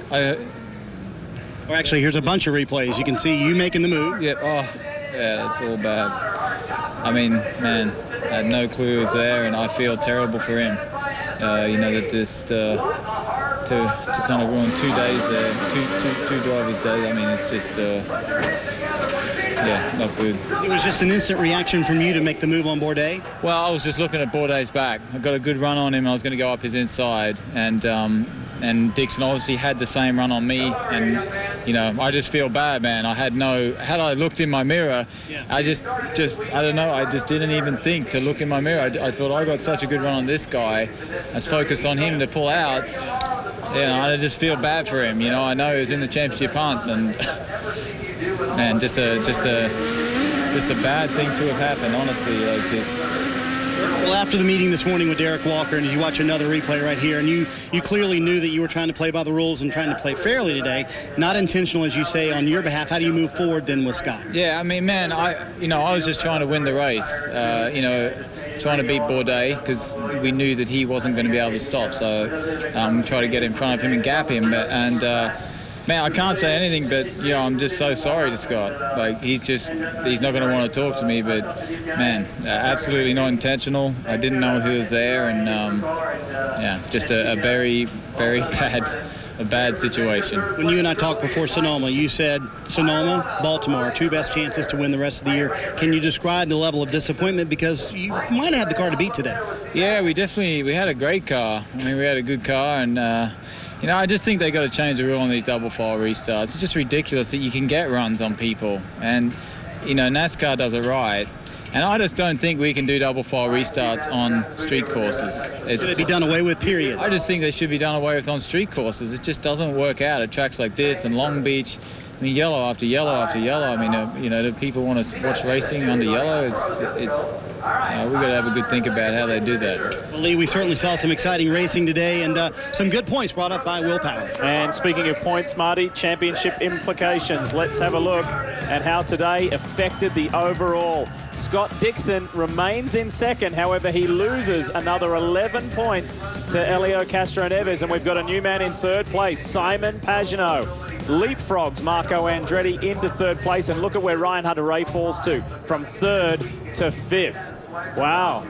Or actually, here's a bunch of replays. You can see you making the move. Yeah, that's all bad. I mean, man, I had no clue it was there, and I feel terrible for him. You know, that just to kind of ruin 2 days there, two drivers' days. I mean, it's just... yeah, not good. It was just an instant reaction from you to make the move on Bourdais? Well, I was just looking at Bourdais' back. I got a good run on him. I was going to go up his inside, and Dixon obviously had the same run on me, and, you know, I just feel bad, man. Had I looked in my mirror, I just I don't know, I just didn't even think to look in my mirror. I thought I got such a good run on this guy. I was focused on him to pull out. You know, I just feel bad for him. You know, I know he was in the championship hunt, and man, just a bad thing to have happened, honestly. Like this. Well, after the meeting this morning with Derek Walker, and as you watch another replay right here, and you clearly knew that you were trying to play by the rules and trying to play fairly today, not intentional, as you say, on your behalf. How do you move forward then with Scott? Yeah, I mean, man, I was just trying to win the race. You know, trying to beat Bourdais because we knew that he wasn't going to be able to stop. So try to get in front of him and gap him. Man, I can't say anything, but, you know, I'm just so sorry to Scott. Like, he's not going to want to talk to me, but, man, absolutely not intentional. I didn't know he was there, and, yeah, just a very, very bad situation. When you and I talked before Sonoma, you said Sonoma, Baltimore are 2 best chances to win the rest of the year. Can you describe the level of disappointment? Because you might have had the car to beat today. Yeah, we had a great car. I mean, we had a good car, and, you know, I just think they got to change the rule on these double file restarts. It's just ridiculous that you can get runs on people. And, you know, NASCAR does it right. And I just don't think we can do double file restarts on street courses. Should it be done away with, period? I just think they should be done away with on street courses. It just doesn't work out at tracks like this and Long Beach. I mean, yellow after yellow after yellow. I mean, you know, do people want to watch racing under yellow? We've got to have a good think about how they do that. Well, Lee, we certainly saw some exciting racing today and some good points brought up by Will Power. And speaking of points, Marty, championship implications. Let's have a look at how today affected the overall. Scott Dixon remains in second. However, he loses another 11 points to Elio Castroneves. And we've got a new man in third place, Simon Pagenaud. Leapfrogs Marco Andretti into third place. And look at where Ryan Hunter-Reay falls to, from third to fifth. Wow.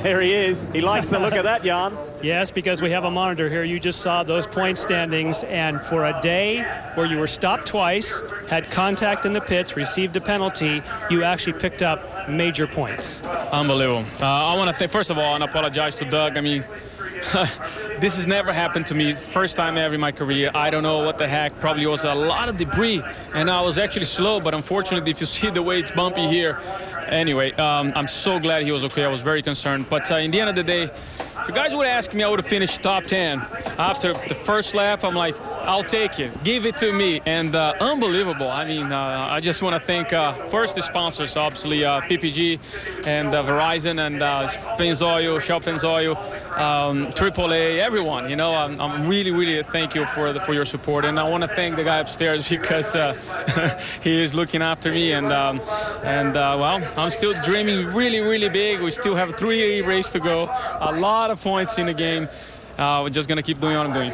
There he is. He likes the look of that, Jan. Yes, because we have a monitor here. You just saw those point standings, and for a day where you were stopped twice, had contact in the pits, received a penalty, you actually picked up major points. Unbelievable. I want to first of all, and apologize to Doug. I mean, this has never happened to me. It's the first time ever in my career. I don't know what the heck. Probably was a lot of debris, and I was actually slow, but unfortunately, if you see the way it's bumpy here, anyway, I'm so glad he was okay. I was very concerned. But in the end of the day, if you guys would ask me, I would have finished top 10. After the first lap, I'm like, I'll take it. Give it to me. And unbelievable. I mean, I just want to thank first the sponsors, obviously, PPG and Verizon and Pennzoil, Shell Pennzoil, AAA, everyone. You know, I'm really, really thank you for your support. And I want to thank the guy upstairs because he is looking after me. And well, I'm still dreaming really, really big. We still have 3 races to go. A lot of points in the game. We're just going to keep doing what I'm doing.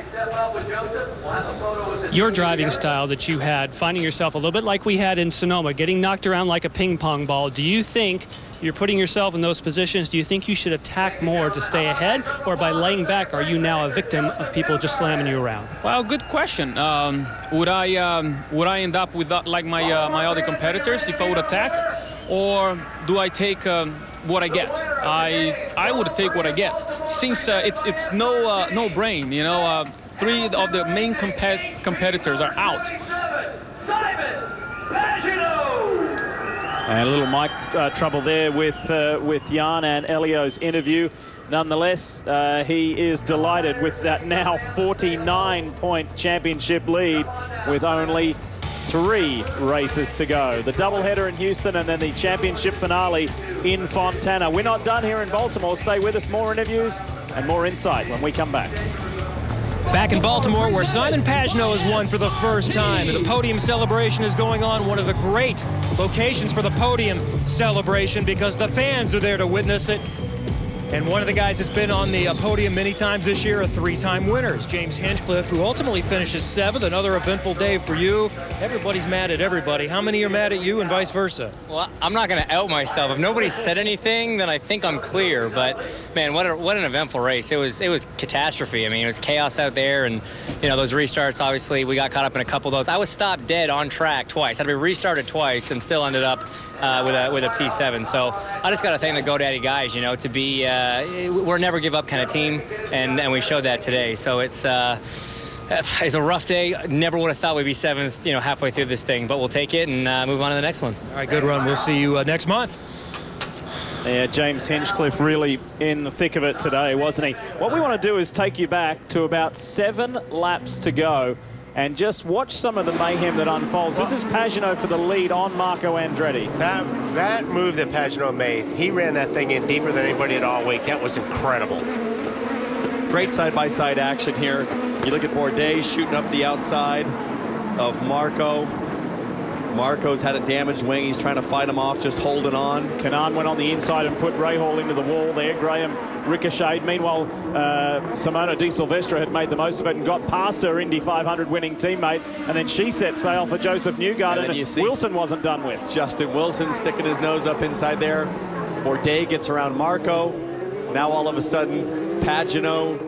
Your driving style that you had, finding yourself a little bit like we had in Sonoma, getting knocked around like a ping pong ball, do you think you're putting yourself in those positions? Do you think you should attack more to stay ahead? Or by laying back, are you now a victim of people just slamming you around? Well, good question. Would I end up with that like my other competitors if I would attack? Or do I take what I get? I would take what I get. Since it's no brain, you know, 3 of the main competitors are out. And a little mic trouble there with Jan and Elio's interview. Nonetheless, he is delighted with that now 49-point championship lead with only 3 races to go. The doubleheader in Houston and then the championship finale in Fontana. We're not done here in Baltimore. Stay with us. More interviews and more insight when we come back. Back in Baltimore, where Simon Pagenaud has won for the first time, and the podium celebration is going on. One of the great locations for the podium celebration because the fans are there to witness it. And one of the guys that's been on the podium many times this year, a 3-time winner, is James Hinchcliffe, who ultimately finishes 7th. Another eventful day for you. Everybody's mad at everybody. How many are mad at you and vice versa? Well, I'm not going to out myself. If nobody said anything, then I think I'm clear. But, man, what an eventful race. It was catastrophe. I mean, it was chaos out there. And, you know, those restarts, obviously, we got caught up in a couple of those. I was stopped dead on track twice. Had to be restarted twice and still ended up with a P7. So I just got to thank the GoDaddy guys, you know, to be we're a never give up kind of team, and we showed that today. So it's a rough day. Never would have thought we'd be 7th, you know, halfway through this thing, but we'll take it and move on to the next one. All right, good run. We'll see you next month. Yeah, James Hinchcliffe really in the thick of it today, wasn't he? What we want to do is take you back to about 7 laps to go and just watch some of the mayhem that unfolds. This is Pagenaud for the lead on Marco Andretti. That move that Pagenaud made, he ran that thing in deeper than anybody at all week. That was incredible. Great side-by-side action here. You look at Bourdais shooting up the outside of Marco. Marco's had a damaged wing. He's trying to fight him off, just holding on. Kanan went on the inside and put Rahal into the wall there. Graham ricocheted. Meanwhile, Simona Di Silvestre had made the most of it and got past her Indy 500 winning teammate. And then she set sail for Joseph Newgarden, and Wilson wasn't done with. Justin Wilson sticking his nose up inside there. Bourdais gets around Marco. Now all of a sudden, Pagenaud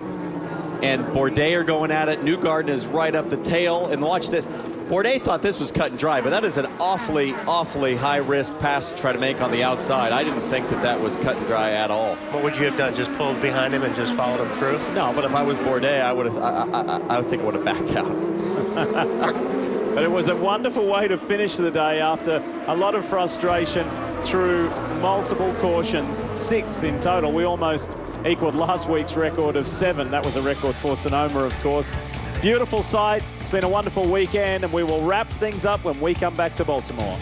and Bourdais are going at it. Newgarden is right up the tail. And watch this. Bourdais thought this was cut and dry, but that is an awfully, awfully high-risk pass to try to make on the outside. I didn't think that was cut and dry at all. What would you have done? Just pulled behind him and just followed him through? No, but if I was Bourdais, I think I would have backed out. But it was a wonderful way to finish the day after a lot of frustration through multiple cautions, 6 in total. We almost equaled last week's record of 7. That was a record for Sonoma, of course. Beautiful sight. It's been a wonderful weekend, and we will wrap things up when we come back to Baltimore.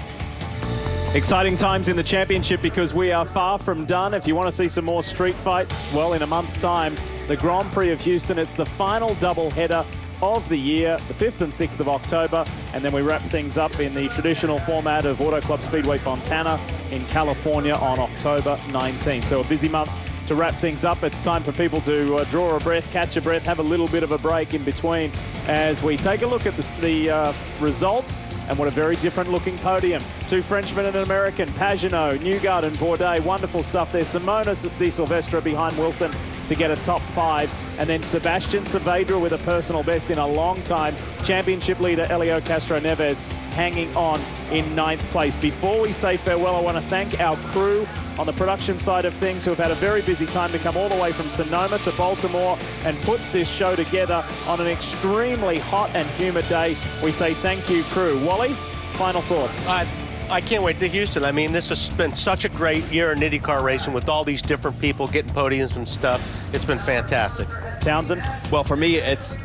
Exciting times in the championship because we are far from done. If you want to see some more street fights, well, in a month's time, the Grand Prix of Houston, it's the final double-header of the year, the 5th and 6th of October, and then we wrap things up in the traditional format of Auto Club Speedway Fontana in California on October 19th. So a busy month to wrap things up. It's time for people to draw a breath, catch a breath, have a little bit of a break in between as we take a look at the results and what a very different looking podium. 2 Frenchmen and an American, Pagenaud, Newgarden, Bourdais, wonderful stuff there. Simona Di Silvestre behind Wilson to get a top 5. And then Sebastian Saavedra with a personal best in a long time. Championship leader Helio Castro-Neves hanging on in 9th place. Before we say farewell, I want to thank our crew on the production side of things who have had a very busy time to come all the way from Sonoma to Baltimore and put this show together on an extremely hot and humid day. We say thank you, crew. Wally, final thoughts? I can't wait to Houston. I mean, this has been such a great year in IndyCar racing with all these different people getting podiums and stuff. It's been fantastic. Townsend? Well, for me, it's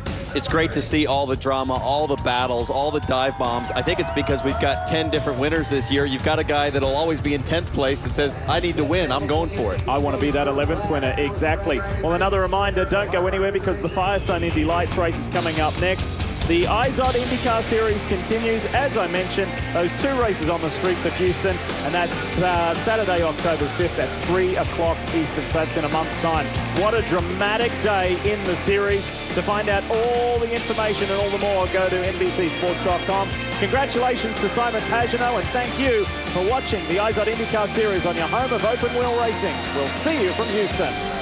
great to see all the drama, all the battles, all the dive bombs. I think it's because we've got 10 different winners this year. You've got a guy that'll always be in 10th place that says, I need to win, I'm going for it. I want to be that 11th winner, exactly. Well, another reminder, don't go anywhere because the Firestone Indy Lights race is coming up next. The IZOD IndyCar Series continues. As I mentioned, those 2 races on the streets of Houston, and that's Saturday, October 5th at 3 o'clock Eastern, so that's in a month's time. What a dramatic day in the series. To find out all the information and all the more, go to NBCSports.com. Congratulations to Simon Pagenaud, and thank you for watching the IZOD IndyCar Series on your home of open wheel racing. We'll see you from Houston.